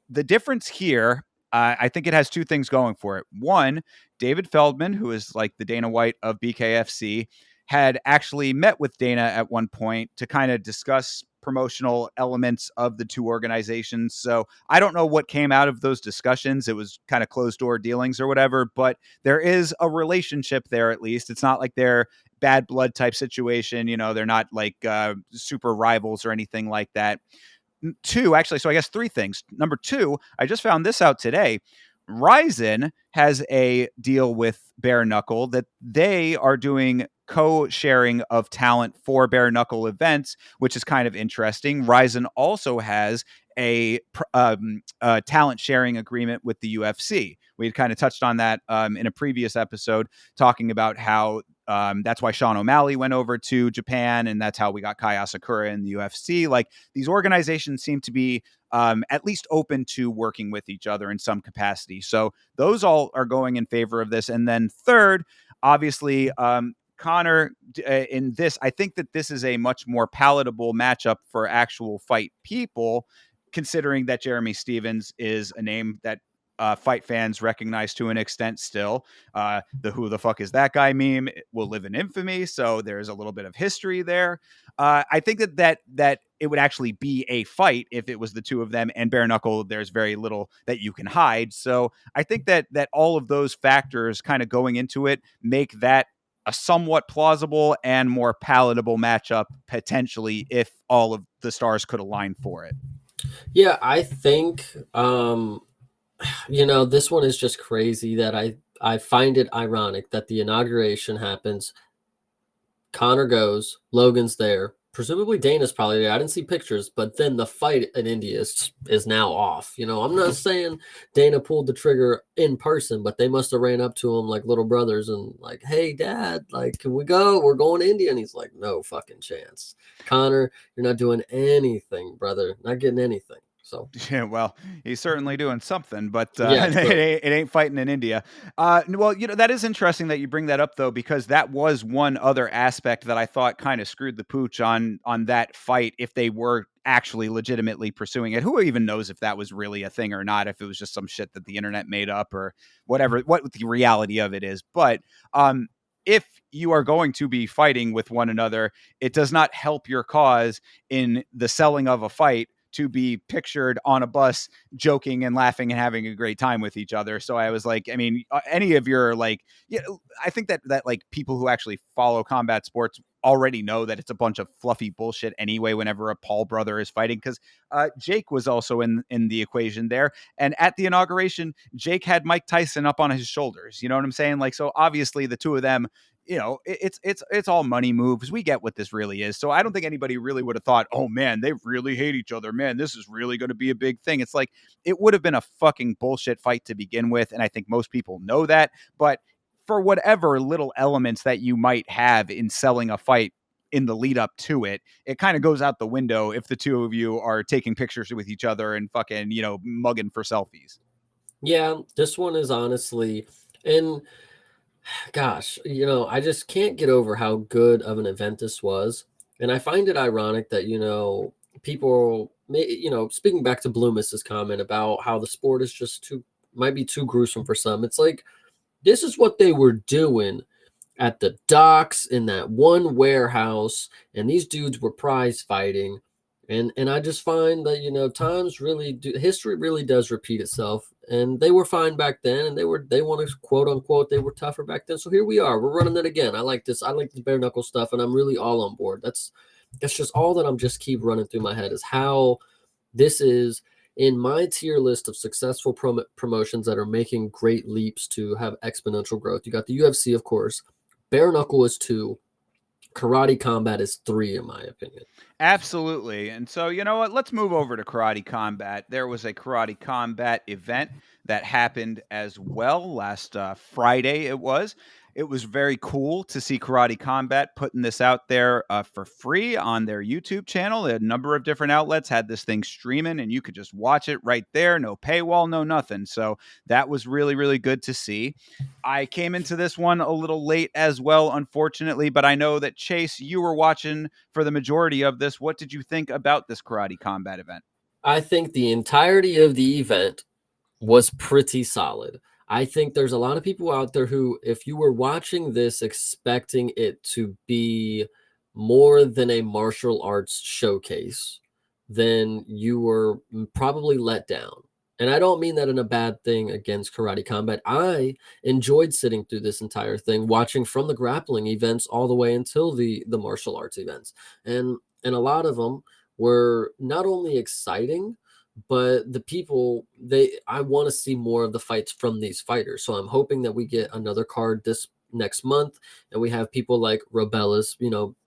[SPEAKER 1] the difference here, I think it has two things going for it. One, David Feldman, who is like the Dana White of BKFC, had actually met with Dana at one point to kind of discuss promotional elements of the two organizations. So I don't know what came out of those discussions. It was kind of closed door dealings or whatever, but there is a relationship there at least. It's not like they're bad blood type situation. They're not like super rivals or anything like that. Two, actually, so I guess three things. Number two, I just found this out today. Ryzen has a deal with Bare Knuckle that they are doing co-sharing of talent for Bare Knuckle events, which is kind of interesting. Ryzen also has a talent sharing agreement with the UFC. We had kind of touched on that in a previous episode, talking about how that's why Sean O'Malley went over to Japan, and that's how we got Kai Asakura in the UFC. Like these organizations seem to be at least open to working with each other in some capacity. So those all are going in favor of this. And then third, obviously, Connor in this, I think that this is a much more palatable matchup for actual fight people, considering that Jeremy Stevens is a name that fight fans recognize to an extent still. The who the fuck is that guy meme will live in infamy. So there's a little bit of history there. I think that it would actually be a fight if it was the two of them, and bare knuckle, there's very little that you can hide. So I think that all of those factors kind of going into it make that a somewhat plausible and more palatable matchup potentially if all of the stars could align for it.
[SPEAKER 2] Yeah, I think this one is just crazy that I find it ironic that the inauguration happens. Connor goes, Logan's there. Presumably Dana's probably there. I didn't see pictures, but then the fight in India is now off. I'm not saying Dana pulled the trigger in person, but they must have ran up to him like little brothers and like, "Hey, Dad, like, can we go? We're going to India." And he's like, "No fucking chance, Connor. You're not doing anything, brother. Not getting anything." So
[SPEAKER 1] Yeah, well, he's certainly doing something, but
[SPEAKER 2] yeah, true.
[SPEAKER 1] it ain't fighting in India. Well, that is interesting that you bring that up, though, because that was one other aspect that I thought kind of screwed the pooch on that fight. If they were actually legitimately pursuing it, who even knows if that was really a thing or not? If it was just some shit that the internet made up or whatever, what the reality of it is. But if you are going to be fighting with one another, it does not help your cause in the selling of a fight to be pictured on a bus joking and laughing and having a great time with each other. So I was like, I mean, any of your like, yeah, I think that like people who actually follow combat sports already know that it's a bunch of fluffy bullshit anyway whenever a Paul brother is fighting, because Jake was also in the equation there, and at the inauguration Jake had Mike Tyson up on his shoulders, you know what I'm saying? Like, so obviously the two of them, it's all money moves. We get what this really is. So I don't think anybody really would have thought, oh man, they really hate each other, man, this is really going to be a big thing. It's like, it would have been a fucking bullshit fight to begin with, and I think most people know that. But for whatever little elements that you might have in selling a fight in the lead up to it, it kind of goes out the window if the two of you are taking pictures with each other and fucking, mugging for selfies.
[SPEAKER 2] Yeah, this one is honestly, and gosh, I just can't get over how good of an event this was. And I find it ironic that, people may, speaking back to Bloomis's comment about how the sport is just might be too gruesome for some. It's like, this is what they were doing at the docks in that one warehouse, and these dudes were prize fighting. And I just find that, times really do, history really does repeat itself. And they were fine back then, and they want to quote unquote, they were tougher back then. So here we are, we're running it again. I like this. I like the bare knuckle stuff, and I'm really all on board. That's just all that I'm just keep running through my head, is how this is in my tier list of successful promotions that are making great leaps to have exponential growth. You got the UFC, of course. Bare knuckle is 2. Karate combat is 3, in my opinion.
[SPEAKER 1] Absolutely. And so, you know what? Let's move over to Karate Combat. There was a Karate Combat event that happened as well last Friday. It was very cool to see Karate Combat putting this out there for free on their YouTube channel. A number of different outlets had this thing streaming, and you could just watch it right there. No paywall, no nothing. So that was really, really good to see. I came into this one a little late as well, unfortunately, but I know that Chase, you were watching for the majority of this. What did you think about this Karate Combat event?
[SPEAKER 2] I think the entirety of the event was pretty solid. I think there's a lot of people out there who, if you were watching this expecting it to be more than a martial arts showcase, then you were probably let down. And I don't mean that in a bad thing against Karate Combat. I enjoyed sitting through this entire thing, watching from the grappling events all the way until the martial arts events. And a lot of them were not only exciting, but the people, I want to see more of the fights from these fighters. So I'm hoping that we get another card this next month, and we have people like Robellis,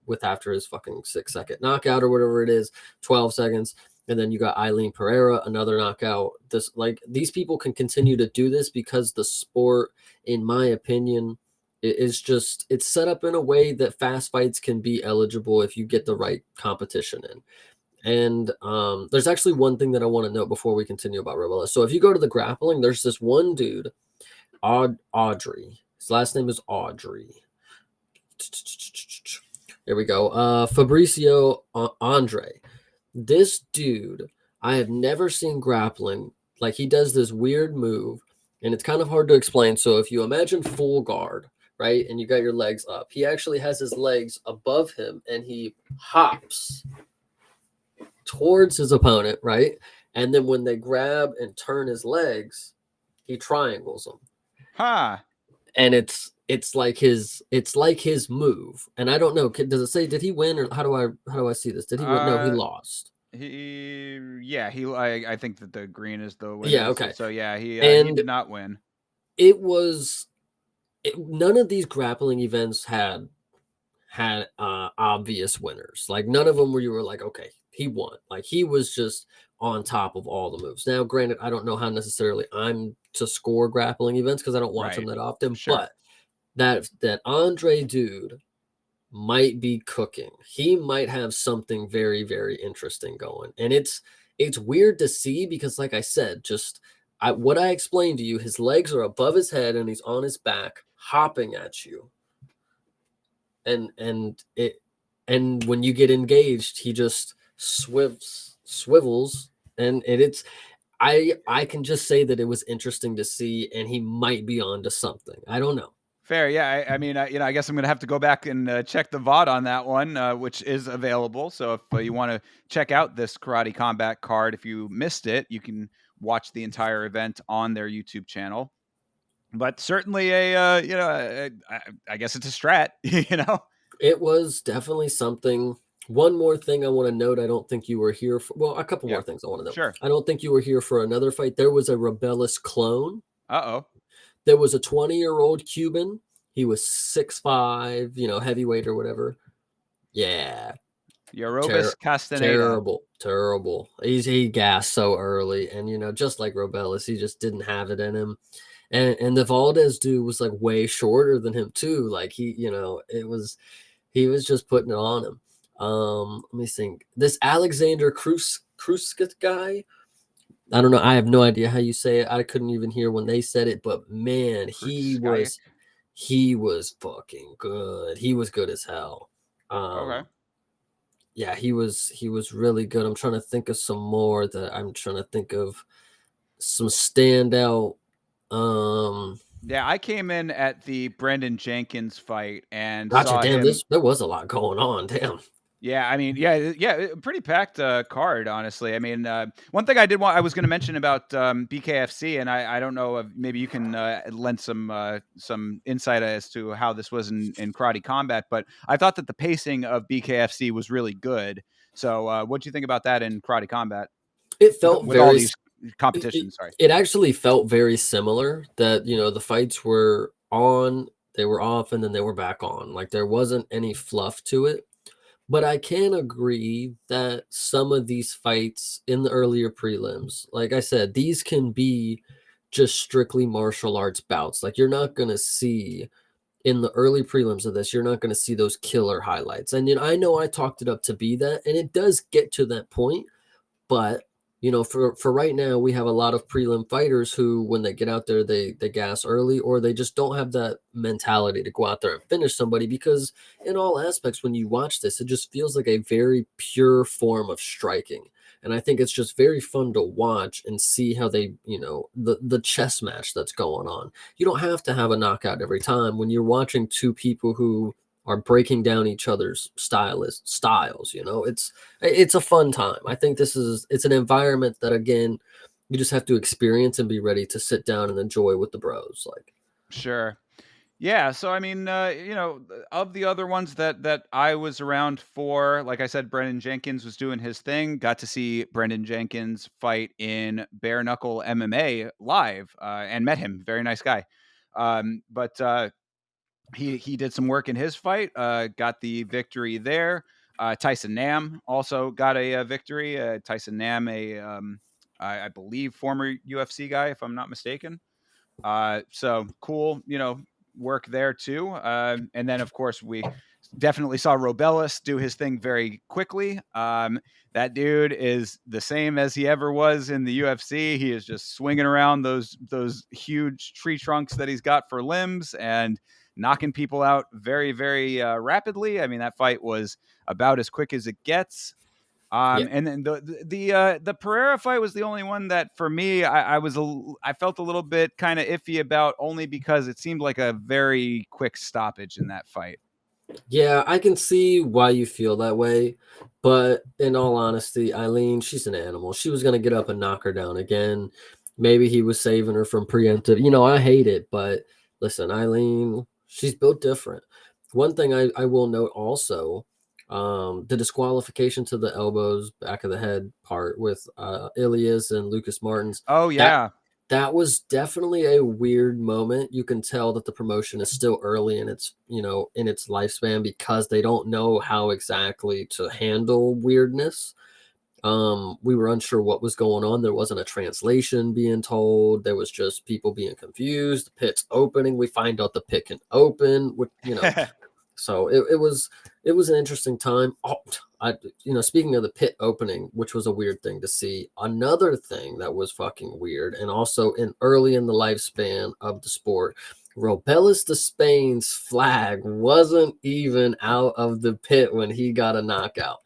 [SPEAKER 2] with after his fucking 6-second knockout or whatever it is, 12 seconds. And then you got Eileen Pereira, another knockout. These people can continue to do this because the sport, in my opinion, is just, it's set up in a way that fast fights can be eligible if you get the right competition in. And there's actually one thing that I want to note before we continue about Robella. So if you go to the grappling, there's this one dude, Audrey. His last name is Audrey. There we go. Fabricio Andre. This dude, I have never seen grappling. Like, he does this weird move, and it's kind of hard to explain. So if you imagine full guard, right, and you got your legs up, he actually has his legs above him, and he hops towards his opponent, right? And then when they grab and turn his legs, he triangles them.
[SPEAKER 1] Huh.
[SPEAKER 2] And it's like his move. And I don't know, does it say did he win, or how do I see this? Did he win? No, he
[SPEAKER 1] Uh,
[SPEAKER 2] lost.
[SPEAKER 1] I think that the green is the
[SPEAKER 2] Yeah,
[SPEAKER 1] winner.
[SPEAKER 2] okay.
[SPEAKER 1] So yeah, he
[SPEAKER 2] And
[SPEAKER 1] did not win.
[SPEAKER 2] it was none of these grappling events had obvious winners. Like, none of them where you were like, okay, he won. Like, he was just on top of all the moves. Now, granted, I don't know how necessarily I'm to score grappling events because I don't watch them
[SPEAKER 1] Right.
[SPEAKER 2] that often,
[SPEAKER 1] Sure.
[SPEAKER 2] but that Andre dude might be cooking. He might have something very, very interesting going. And it's weird to see because, like I said, what I explained to you, his legs are above his head and he's on his back hopping at you. And when you get engaged, he just swivels, and it's I can just say that it was interesting to see, and he might be onto something. I don't know.
[SPEAKER 1] Fair. Yeah. I mean, I guess I'm going to have to go back and check the VOD on that one, which is available. So if you want to check out this Karate Combat card, if you missed it, you can watch the entire event on their YouTube channel. But certainly I guess it's a strat, you know?
[SPEAKER 2] It was definitely something. One more thing I want to note. I don't think you were here for, well, a couple
[SPEAKER 1] Yeah.
[SPEAKER 2] more things I want to know.
[SPEAKER 1] Sure.
[SPEAKER 2] I don't think you were here for another fight. There was a Rebellis clone.
[SPEAKER 1] Uh-oh.
[SPEAKER 2] There was a 20-year-old Cuban. He was 6'5", heavyweight or whatever. Yeah.
[SPEAKER 1] Yorobis Castaneda.
[SPEAKER 2] Terrible, terrible. He gassed so early, and just like Robellis, he just didn't have it in him. And the Valdez dude was like way shorter than him too. Like, he was just putting it on him. Let me think. This Alexander Kruskit guy. I don't know. I have no idea how you say it. I couldn't even hear when they said it, but man,
[SPEAKER 1] Krutskaya.
[SPEAKER 2] he was fucking good. He was good as hell.
[SPEAKER 1] Okay.
[SPEAKER 2] Yeah, he was really good. I'm trying to think of some more that I'm trying to think of some standout. Um,
[SPEAKER 1] Yeah, I came in at the Brendan Jenkins fight and
[SPEAKER 2] Gotcha.
[SPEAKER 1] saw
[SPEAKER 2] Damn,
[SPEAKER 1] him.
[SPEAKER 2] there was a lot going on. Damn.
[SPEAKER 1] Yeah, I mean, pretty packed card, honestly. I mean, one thing I was going to mention about BKFC, and I don't know if maybe you can lend some insight as to how this was in karate combat, but I thought that the pacing of BKFC was really good. So, what do you think about that in karate combat
[SPEAKER 2] It felt
[SPEAKER 1] with all
[SPEAKER 2] very
[SPEAKER 1] these
[SPEAKER 2] it,
[SPEAKER 1] competitions? Sorry.
[SPEAKER 2] it actually felt very similar that, the fights were on, they were off, and then they were back on. Like there wasn't any fluff to it. But I can agree that some of these fights in the earlier prelims, like I said, these can be just strictly martial arts bouts. Like you're not going to see in the early prelims of this, you're not going to see those killer highlights. And I know I talked it up to be that, and it does get to that point, but for right now, we have a lot of prelim fighters who, when they get out there, they gas early, or they just don't have that mentality to go out there and finish somebody. Because in all aspects, when you watch this, it just feels like a very pure form of striking. And I think it's just very fun to watch and see how they, the chess match that's going on. You don't have to have a knockout every time when you're watching two people who are breaking down each other's styles. It's a fun time. I think it's an environment that, again, you just have to experience and be ready to sit down and enjoy with the bros. Like,
[SPEAKER 1] Sure. Yeah, so I mean, of the other ones that I was around for, like I said, Brendan Jenkins was doing his thing. Got to see Brendan Jenkins fight in bare knuckle MMA live, and met him. Very nice guy. But he did some work in his fight. Got the victory there. Tyson Nam also got a victory. Tyson Nam, I believe former UFC guy, if I'm not mistaken. So cool, work there too. And then of course we definitely saw Robellis do his thing very quickly. That dude is the same as he ever was in the UFC. He is just swinging around those huge tree trunks that he's got for limbs and knocking people out very, very rapidly. I mean, that fight was about as quick as it gets.
[SPEAKER 2] yeah,
[SPEAKER 1] And then the Pereira fight was the only one that for me I felt a little bit kind of iffy about, only because it seemed like a very quick stoppage in that fight.
[SPEAKER 2] yeah, I can see why you feel that way. But in all honesty, Eileen, she's an animal. She was gonna get up and knock her down again. Maybe he was saving her from preemptive. I hate it, but listen, Eileen, she's built different. One thing I will note also, the disqualification to the elbows, back of the head part with Ilias and Lucas Martins.
[SPEAKER 1] Oh
[SPEAKER 2] That
[SPEAKER 1] yeah.
[SPEAKER 2] that was definitely a weird moment. You can tell that the promotion is still early in its lifespan, because they don't know how exactly to handle weirdness. We were unsure what was going on. There wasn't a translation being told. There was just people being confused. The pit's opening. We find out the pit can open, so it was an interesting time. Speaking of the pit opening, which was a weird thing to see, another thing that was fucking weird, and also early in the lifespan of the sport, Robelis de Spain's flag wasn't even out of the pit when he got a knockout.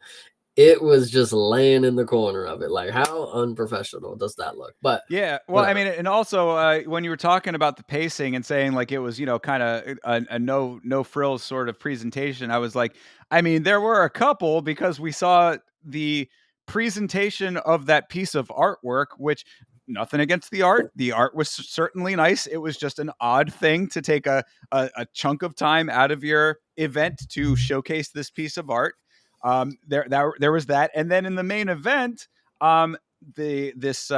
[SPEAKER 2] It was just laying in the corner of it. Like, how unprofessional does that look? But
[SPEAKER 1] Yeah, well, I
[SPEAKER 2] whatever.
[SPEAKER 1] mean, and also when you were talking about the pacing and saying like it was, kind of a no frills sort of presentation, I was like, I mean, there were a couple, because we saw the presentation of that piece of artwork, which nothing against the art. The art was certainly nice. It was just an odd thing to take a chunk of time out of your event to showcase this piece of art. There was that, and then in the main event. This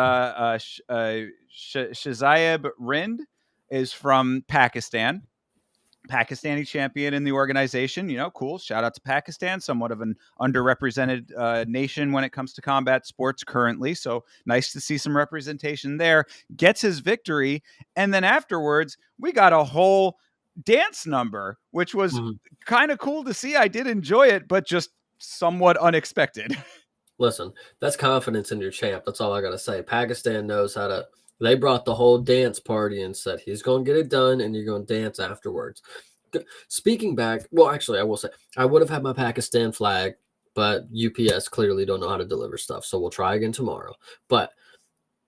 [SPEAKER 1] Shazayeb Rind is from Pakistan, Pakistani champion in the organization. Cool. Shout out to Pakistan, somewhat of an underrepresented nation when it comes to combat sports currently. So nice to see some representation there. Gets his victory, and then afterwards we got a whole dance number, which was
[SPEAKER 2] Mhm.
[SPEAKER 1] kind of cool to see. I did enjoy it, but just somewhat unexpected.
[SPEAKER 2] Listen, that's confidence in your champ. That's all I gotta say. Pakistan knows how to. They brought the whole dance party and said he's gonna get it done, and you're gonna dance afterwards. Speaking back, well, actually, I will say I would have had my Pakistan flag but UPS clearly don't know how to deliver stuff. So we'll try again tomorrow. But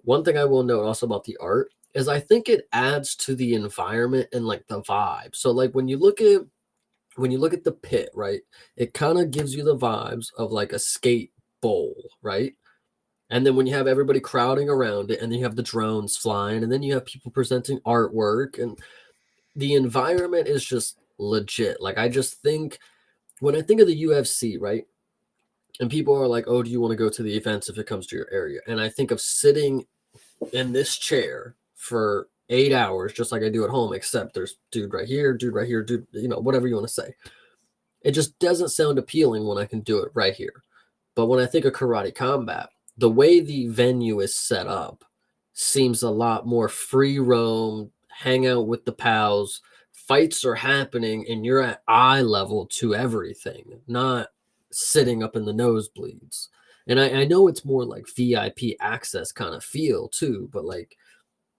[SPEAKER 2] one thing I will note also about the art is I think it adds to the environment and like the vibe. So like when you look at the pit, right? It kind of gives you the vibes of like a skate bowl, right? And then when you have everybody crowding around it, and then you have the drones flying, and then you have people presenting artwork, and the environment is just legit. Like I just think when I think of the UFC, right? And people are like, "Oh, do you want to go to the events if it comes to your area?" And I think of sitting in this chair for 8 hours, just like I do at home, except there's dude right here, dude, whatever you want to say. It just doesn't sound appealing when I can do it right here. But when I think of karate combat, the way the venue is set up seems a lot more free roam, hang out with the pals, fights are happening, and you're at eye level to everything, not sitting up in the nosebleeds. And I know it's more like VIP access kind of feel too, but like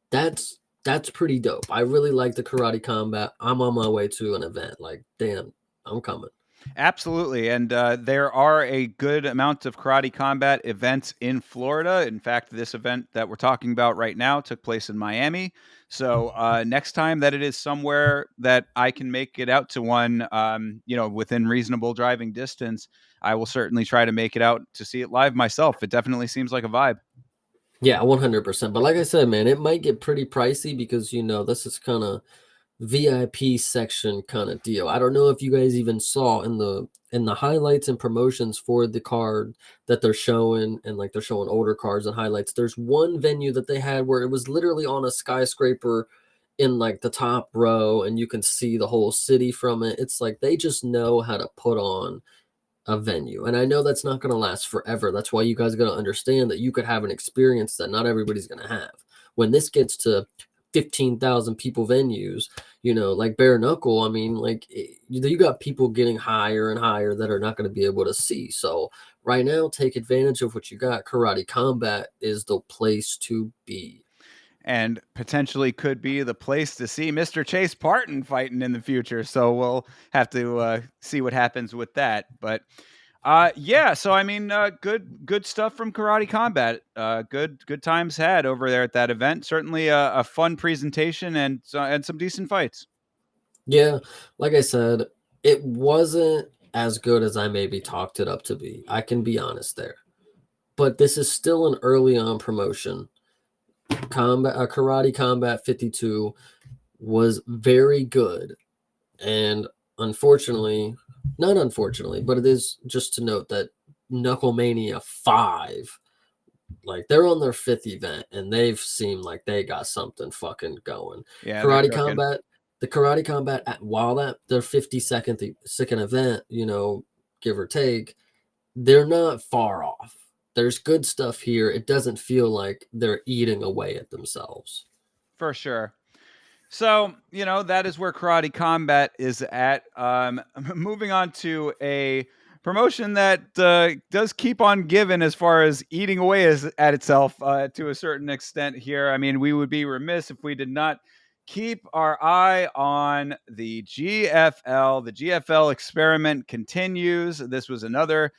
[SPEAKER 2] that's pretty dope. I really like the karate combat. I'm on my way to an event. Like, damn, I'm coming.
[SPEAKER 1] Absolutely. And there are a good amount of karate combat events in Florida. In fact, this event that we're talking about right now took place in Miami. So next time that it is somewhere that I can make it out to one, within reasonable driving distance, I will certainly try to make it out to see it live myself. It definitely seems like a vibe.
[SPEAKER 2] Yeah, 100%. But like I said, man, it might get pretty pricey because, this is kind of VIP section kind of deal. I don't know if you guys even saw in the highlights and promotions for the card that they're showing, and like they're showing older cards and highlights. There's one venue that they had where it was literally on a skyscraper in like the top row, and you can see the whole city from it. It's like they just know how to put on a venue. And I know that's not going to last forever. That's why you guys got to understand that you could have an experience that not everybody's going to have. When this gets to 15,000 people venues, like bare knuckle, I mean, like you got people getting higher and higher that are not going to be able to see. So right now, take advantage of what you got. Karate Combat is the place to be.
[SPEAKER 1] And potentially could be the place to see Mr. Chase Parton fighting in the future. So we'll have to see what happens with that. But yeah, so I mean, good stuff from Karate Combat. Good times had over there at that event. Certainly a fun presentation and some decent fights.
[SPEAKER 2] Yeah, like I said, it wasn't as good as I maybe talked it up to be. I can be honest there. But this is still an early on promotion. Karate Combat 52 was very good, and unfortunately, not unfortunately, but it is just to note that Knucklemania 5, like they're on their fifth event and they've seemed like they got something fucking going.
[SPEAKER 1] Yeah, they're
[SPEAKER 2] Karate
[SPEAKER 1] cooking.
[SPEAKER 2] Combat, the Karate Combat, while that their 52nd event, give or take, they're not far off. There's good stuff here. It doesn't feel like they're eating away at themselves.
[SPEAKER 1] For sure. So, that is where Karate Combat is at. Moving on to a promotion that does keep on giving as far as eating away at itself to a certain extent here. I mean, we would be remiss if we did not keep our eye on the GFL. The GFL experiment continues. This was another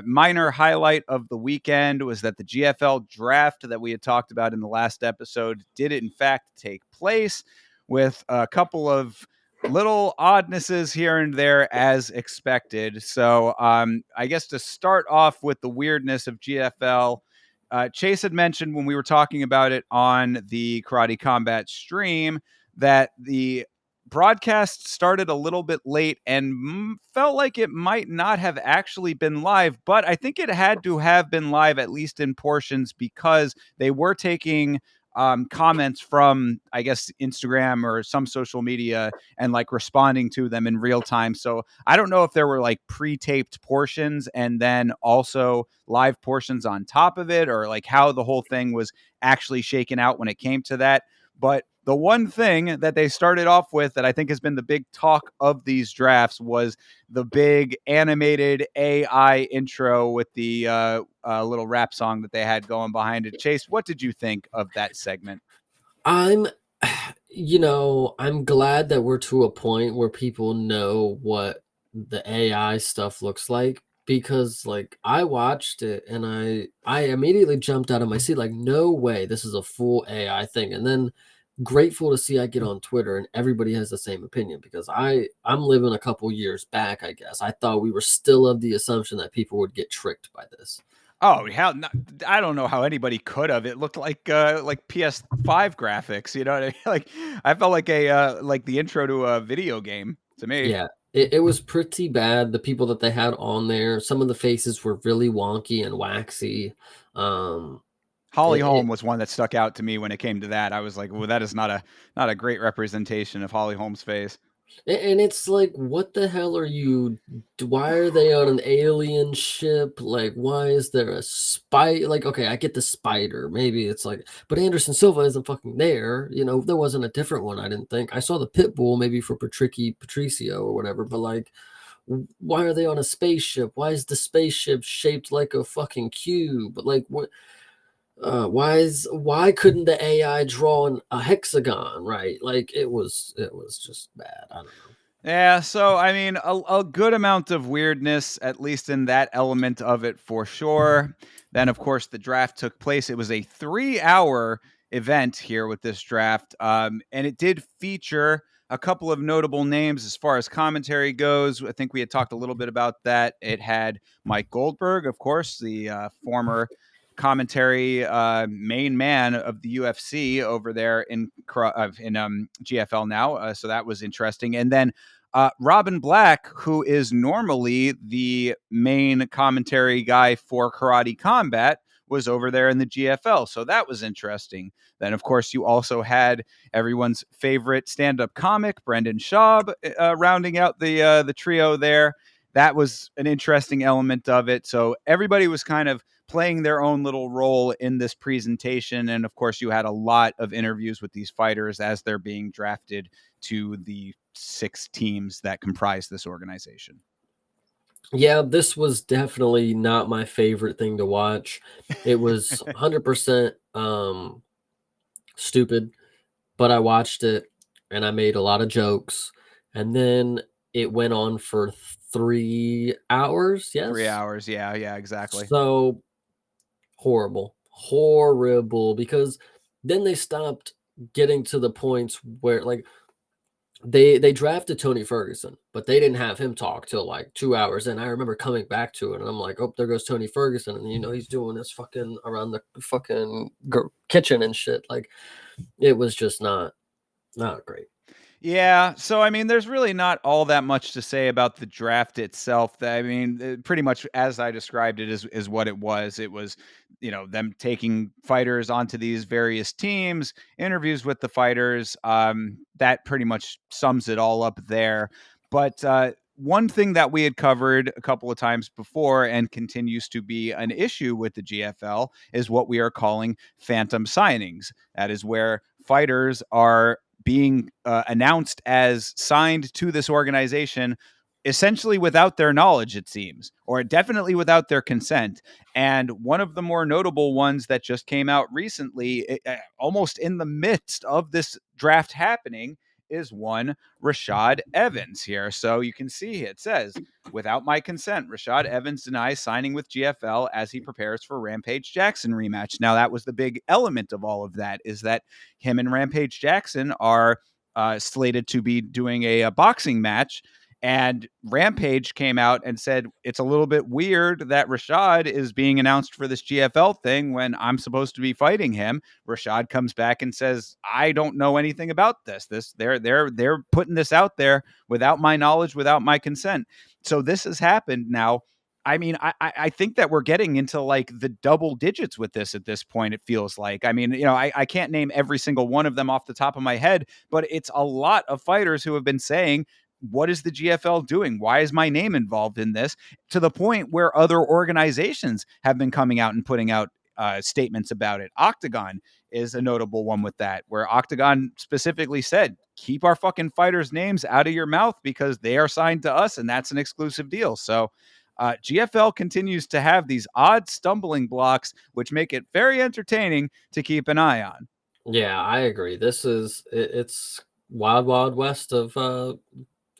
[SPEAKER 1] minor highlight of the weekend was that the GFL draft that we had talked about in the last episode did in fact take place with a couple of little oddnesses here and there as expected. So I guess to start off with the weirdness of GFL, Chase had mentioned when we were talking about it on the Karate Combat stream that the broadcast started a little bit late and felt like it might not have actually been live, but I think it had to have been live at least in portions because they were taking comments from, I guess, Instagram or some social media and like responding to them in real time. So I don't know if there were like pre-taped portions and then also live portions on top of it, or like how the whole thing was actually shaken out when it came to that. But the one thing that they started off with that I think has been the big talk of these drafts was the big animated AI intro with the little rap song that they had going behind it. Chase, what did you think of that segment?
[SPEAKER 2] I'm, I'm glad that we're to a point where people know what the AI stuff looks like. because like I watched it and I immediately jumped out of my seat like no way this is a full AI thing. And then grateful to see I get on Twitter and everybody has the same opinion because I'm living a couple years back, I guess. I thought we were still of the assumption that people would get tricked by this.
[SPEAKER 1] Oh, hell, I don't know how anybody could have. It looked like PS5 graphics. You know what I mean? Like I felt like like the intro to a video game to me.
[SPEAKER 2] Yeah, it was pretty bad. The people that they had on there, some of the faces were really wonky and waxy. Um,
[SPEAKER 1] Holly
[SPEAKER 2] it,
[SPEAKER 1] Holm was one that stuck out to me when it came to that. I was like, well, that is not a great representation of Holly Holm's face.
[SPEAKER 2] And it's like, what the hell are you? Why are they on an alien ship? Like, why is there a spider? Like, okay, I get the spider. Maybe it's like, but Anderson Silva isn't fucking there. You know, there wasn't a different one. I didn't think I saw the pit bull maybe for Patricio or whatever. But like, why are they on a spaceship? Why is the spaceship shaped like a fucking cube? Like, what? Why couldn't the AI draw a hexagon, right? Like it was just bad. I don't know.
[SPEAKER 1] Yeah, so I mean, a good amount of weirdness, at least in that element of it, for sure. Then, of course, the draft took place. It was a 3-hour event here with this draft, and it did feature a couple of notable names as far as commentary goes. I think we had talked a little bit about that. It had Mike Goldberg, of course, the former commentary main man of the UFC over there in GFL now. So that was interesting. And then Robin Black, who is normally the main commentary guy for Karate Combat, was over there in the GFL. So that was interesting. Then, of course, you also had everyone's favorite stand-up comic, Brendan Schaub, rounding out the trio there. That was an interesting element of it. So everybody was kind of playing their own little role in this presentation. And of course, you had a lot of interviews with these fighters as they're being drafted to the 6 teams that comprise this organization.
[SPEAKER 2] Yeah, this was definitely not my favorite thing to watch. It was 100% stupid, but I watched it and I made a lot of jokes. And then it went on for 3 hours,
[SPEAKER 1] 3
[SPEAKER 2] yes?
[SPEAKER 1] hours. Yeah, yeah, exactly.
[SPEAKER 2] So horrible, horrible because then they stopped getting to the points where like they drafted Tony Ferguson, but they didn't have him talk till like 2 hours, and I remember coming back to it, and I'm like, "Oh, there goes Tony Ferguson," and, you know, he's doing this fucking around the fucking kitchen and shit, like, it was just not great.
[SPEAKER 1] Yeah, so I mean, there's really not all that much to say about the draft itself. I mean, pretty much as I described it is what it was. It was, them taking fighters onto these various teams, interviews with the fighters. That pretty much sums it all up there. But one thing that we had covered a couple of times before and continues to be an issue with the GFL is what we are calling phantom signings. That is where fighters are being announced as signed to this organization essentially without their knowledge, it seems, or definitely without their consent. And one of the more notable ones that just came out recently, almost in the midst of this draft happening, is one Rashad Evans here. So you can see it says, without my consent, Rashad Evans denies signing with GFL as he prepares for Rampage Jackson rematch. Now, that was the big element of all of that, is that him and Rampage Jackson are slated to be doing a boxing match. And Rampage came out and said, it's a little bit weird that Rashad is being announced for this GFL thing when I'm supposed to be fighting him. Rashad comes back and says, I don't know anything about this. They're putting this out there without my knowledge, without my consent. So this has happened now. I mean, I think that we're getting into like the double digits with this at this point, it feels like. I mean, I can't name every single one of them off the top of my head, but it's a lot of fighters who have been saying, what is the GFL doing? Why is my name involved in this? To the point where other organizations have been coming out and putting out statements about it. Octagon is a notable one with that, where Octagon specifically said, keep our fucking fighters' names out of your mouth because they are signed to us and that's an exclusive deal. So GFL continues to have these odd stumbling blocks, which make it very entertaining to keep an eye on.
[SPEAKER 2] Yeah, I agree. It's wild, wild west of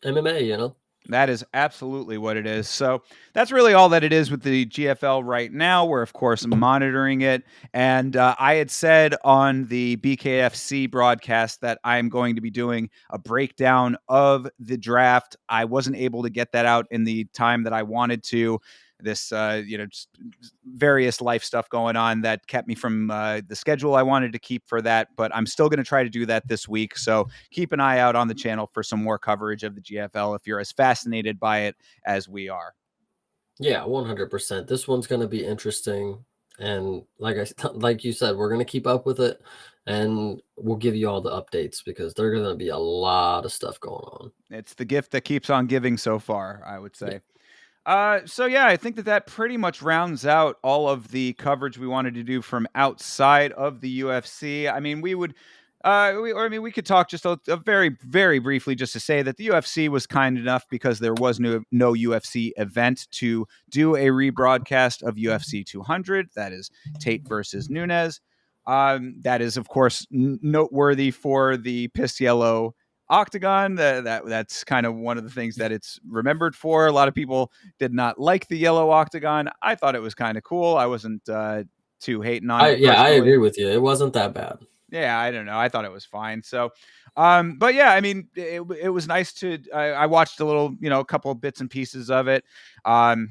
[SPEAKER 2] MMA, you know?
[SPEAKER 1] That is absolutely what it is. So that's really all that it is with the GFL right now. We're, of course, monitoring it. And I had said on the BKFC broadcast that I'm going to be doing a breakdown of the draft. I wasn't able to get that out in the time that I wanted to. This, just various life stuff going on that kept me from the schedule I wanted to keep for that. But I'm still going to try to do that this week. So keep an eye out on the channel for some more coverage of the GFL if you're as fascinated by it as we are.
[SPEAKER 2] Yeah, 100%. This one's going to be interesting. And like you said, we're going to keep up with it and we'll give you all the updates because there's going to be a lot of stuff going on.
[SPEAKER 1] It's the gift that keeps on giving so far, I would
[SPEAKER 2] Yeah.
[SPEAKER 1] say. So yeah, I think that pretty much rounds out all of the coverage we wanted to do from outside of the UFC. I mean, we could talk just a very, very briefly, just to say that the UFC was kind enough because there was no UFC event to do a rebroadcast of UFC 200. That is Tate versus Nunes. That is, of course, noteworthy for the piss yellow octagon. That's kind of one of the things that it's remembered for. A lot of people did not like the yellow octagon. I thought it was kind of cool. I wasn't too hating on it
[SPEAKER 2] I
[SPEAKER 1] personally.
[SPEAKER 2] agree with you. It wasn't that bad.
[SPEAKER 1] Yeah, I don't know. I thought it was fine. So, but yeah, I mean, it was nice to. I watched a little, a couple of bits and pieces of it. Um,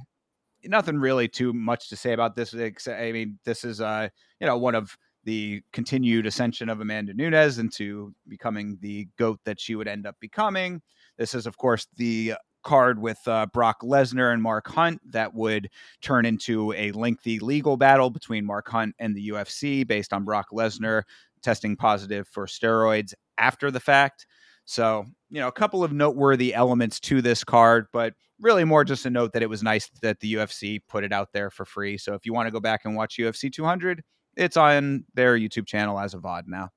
[SPEAKER 1] Nothing really too much to say about this. I mean, this is one of the continued ascension of Amanda Nunes into becoming the GOAT that she would end up becoming. This is, of course, the card with Brock Lesnar and Mark Hunt that would turn into a lengthy legal battle between Mark Hunt and the UFC based on Brock Lesnar testing positive for steroids after the fact. So, a couple of noteworthy elements to this card, but really more just a note that it was nice that the UFC put it out there for free. So if you want to go back and watch UFC 200, it's on their YouTube channel as a VOD now.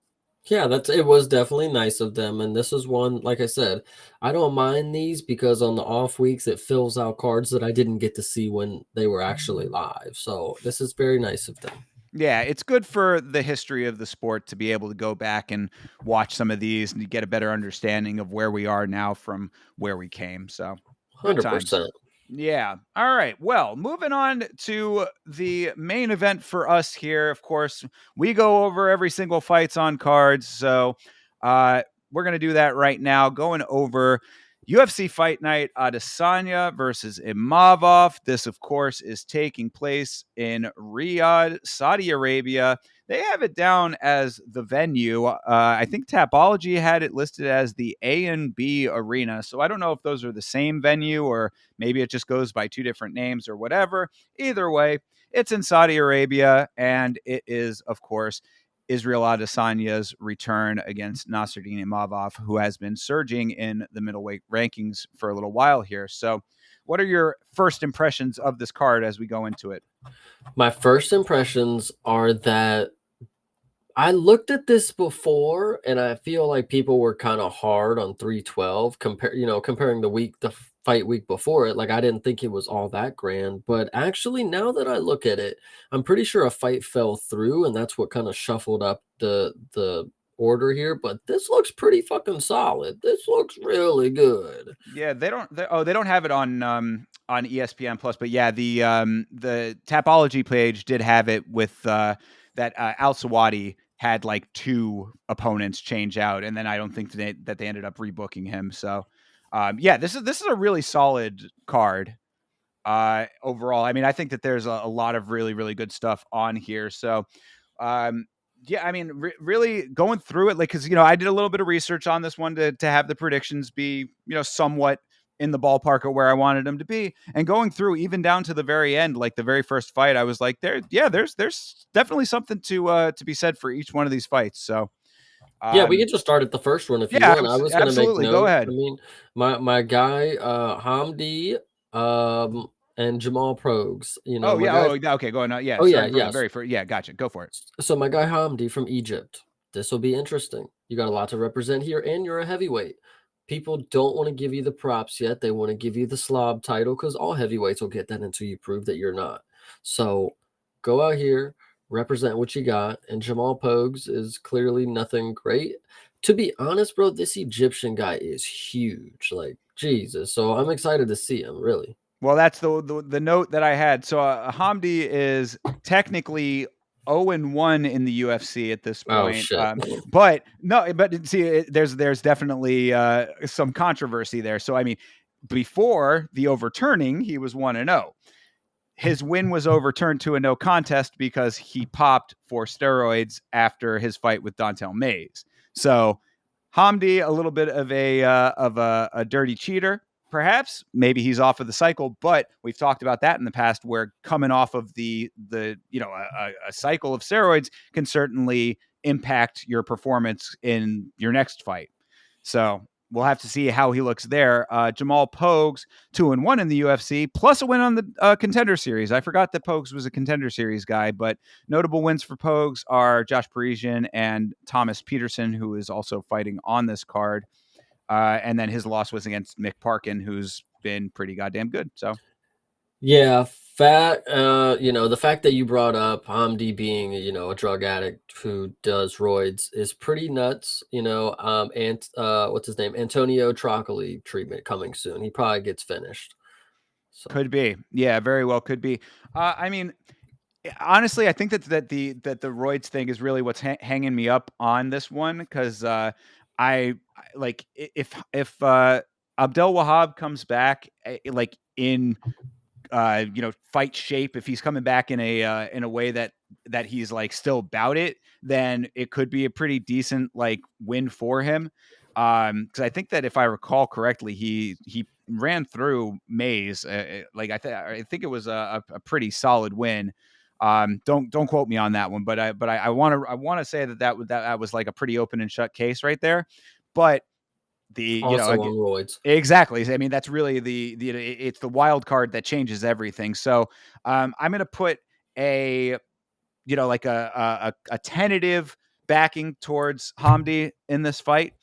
[SPEAKER 2] Yeah, it was definitely nice of them. And this is one, like I said, I don't mind these because on the off weeks it fills out cards that I didn't get to see when they were actually live. So this is very nice of them.
[SPEAKER 1] Yeah, it's good for the history of the sport to be able to go back and watch some of these and get a better understanding of where we are now from where we came. So good times.
[SPEAKER 2] 100%.
[SPEAKER 1] Yeah. All right. Well, moving on to the main event for us here. Of course, we go over every single fights on cards. So we're going to do that right now, going over UFC Fight Night, Adesanya versus Imavov. This, of course, is taking place in Riyadh, Saudi Arabia. They have it down as the venue. I think Tapology had it listed as the A and B Arena. So I don't know if those are the same venue or maybe it just goes by two different names or whatever. Either way, it's in Saudi Arabia, and it is, of course, Israel Adesanya's return against Nasruddin Imavov, who has been surging in the middleweight rankings for a little while here. So, what are your first impressions of this card as we go into it?
[SPEAKER 2] My first impressions are that I looked at this before and I feel like people were kind of hard on 312 comparing the fight week before it. Like I didn't think it was all that grand, but actually now that I look at it, I'm pretty sure a fight fell through and that's what kind of shuffled up the order here, but this looks pretty fucking solid. This looks really good.
[SPEAKER 1] Yeah, they don't have it on ESPN Plus, but yeah, the Tapology page did have it with that Al Sawadi had like two opponents change out, and then I don't think that they ended up rebooking him. So, yeah, this is a really solid card overall. I mean, I think that there's a lot of really really good stuff on here. So, um, yeah, I mean, really going through it, like, because I did a little bit of research on this one to have the predictions be somewhat in the ballpark of where I wanted them to be, and going through even down to the very end, like the very first fight, I was like, there's definitely something to be said for each one of these fights. So,
[SPEAKER 2] Yeah, we
[SPEAKER 1] um,
[SPEAKER 2] can just start at the first one if you
[SPEAKER 1] yeah,
[SPEAKER 2] want. I was gonna make
[SPEAKER 1] absolutely, go
[SPEAKER 2] notes. I
[SPEAKER 1] ahead.
[SPEAKER 2] mean, my guy Hamdi and Jamal Progs,
[SPEAKER 1] Oh
[SPEAKER 2] my
[SPEAKER 1] yeah,
[SPEAKER 2] guy.
[SPEAKER 1] oh yeah, okay, going on. Yeah,
[SPEAKER 2] Oh yeah,
[SPEAKER 1] starting from the
[SPEAKER 2] yes.
[SPEAKER 1] very first. Yeah, gotcha. Go for it.
[SPEAKER 2] So my guy Hamdi from Egypt. This will be interesting. You got a lot to represent here, and you're a heavyweight. People don't want to give you the props yet. They want to give you the slob title because all heavyweights will get that until you prove that you're not. So go out here, represent what you got. And Jamal Pogues is clearly nothing great. To be honest, bro, this Egyptian guy is huge. Like Jesus. So I'm excited to see him, really.
[SPEAKER 1] Well, that's the note that I had. So Hamdi is technically 0-1 in the UFC at this
[SPEAKER 2] Oh
[SPEAKER 1] point.
[SPEAKER 2] shit.
[SPEAKER 1] But no, but see, there's definitely some controversy there. So I mean, before the overturning, he was 1-0. His win was overturned to a no contest because he popped for steroids after his fight with Dontel Mays. So Hamdi, a little bit of a dirty cheater, perhaps. Maybe he's off of the cycle, but we've talked about that in the past, where coming off of the a cycle of steroids can certainly impact your performance in your next fight. So we'll have to see how he looks there. Jamal Pogues, 2-1 in the UFC, plus a win on the Contender Series. I forgot that Pogues was a Contender Series guy, but notable wins for Pogues are Josh Parisian and Thomas Peterson, who is also fighting on this card. And then his loss was against Mick Parkin, who's been pretty goddamn good. So
[SPEAKER 2] Yeah, the fact that you brought up Hamdi being, a drug addict who does roids is pretty nuts. And what's his name? Antonio Trocoli treatment coming soon. He probably gets finished. So
[SPEAKER 1] could be. Yeah, very well could be. I mean, honestly, I think that the roids thing is really what's hanging me up on this one, because like if Abdel Wahab comes back like in fight shape, if he's coming back in a way that he's like still about it, then it could be a pretty decent like win for him. Because I think that if I recall correctly, he ran through Mays. Like I think it was a pretty solid win. Don't quote me on that one, but I want to say that was like a pretty open and shut case right there. But the
[SPEAKER 2] also on roids.
[SPEAKER 1] exactly. I mean, that's really it's the wild card that changes everything. So I'm going to put a like a tentative backing towards Hamdi in this fight.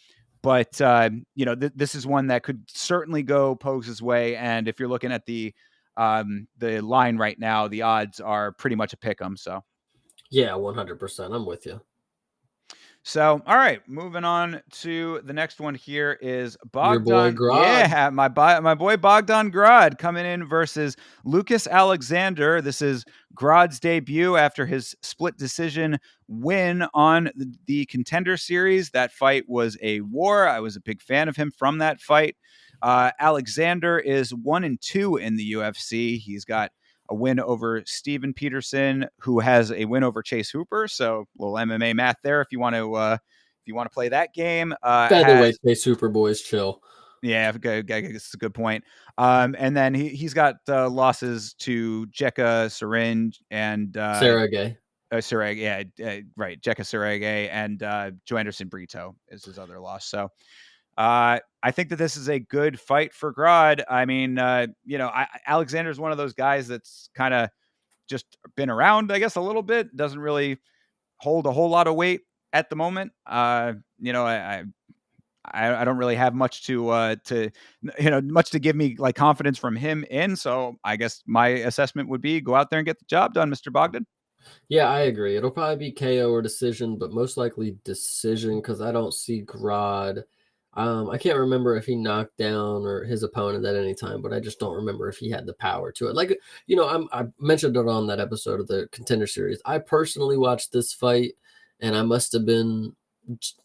[SPEAKER 1] But this is one that could certainly go Pogues' way. And if you're looking at the line right now, the odds are pretty much a pick 'em. So.
[SPEAKER 2] Yeah, 100%. I'm with you.
[SPEAKER 1] So, all right, moving on to the next one here is
[SPEAKER 2] Your boy
[SPEAKER 1] Bogdan.
[SPEAKER 2] Grod.
[SPEAKER 1] Yeah, my boy Bogdan Grad coming in versus Lucas Alexander. This is Grad's debut after his split decision win on the Contender Series. That fight was a war. I was a big fan of him from that fight. Alexander is 1-2 in the UFC. He's got a win over Steven Peterson, who has a win over Chase Hooper. So a little MMA math there if you want to play that game.
[SPEAKER 2] Featherweight
[SPEAKER 1] Has
[SPEAKER 2] pay Superboys chill.
[SPEAKER 1] Yeah, it's a good point. And then he's got losses to Jekka Syringe and
[SPEAKER 2] Sarah Gay.
[SPEAKER 1] Sarag, yeah, right, Jekka Sarage and Joe Anderson Brito is his other loss. So I think that this is a good fight for Grod. I mean, Alexander's one of those guys that's kind of just been around, I guess, a little bit. Doesn't really hold a whole lot of weight at the moment. I don't really have much much to give me like confidence from him in. So I guess my assessment would be go out there and get the job done, Mr. Bogdan.
[SPEAKER 2] Yeah, I agree. It'll probably be KO or decision, but most likely decision because I don't see Grod. I can't remember if he knocked down or his opponent at any time, but I just don't remember if he had the power to it. Like, I mentioned it on that episode of the Contender Series. I personally watched this fight, and I must have been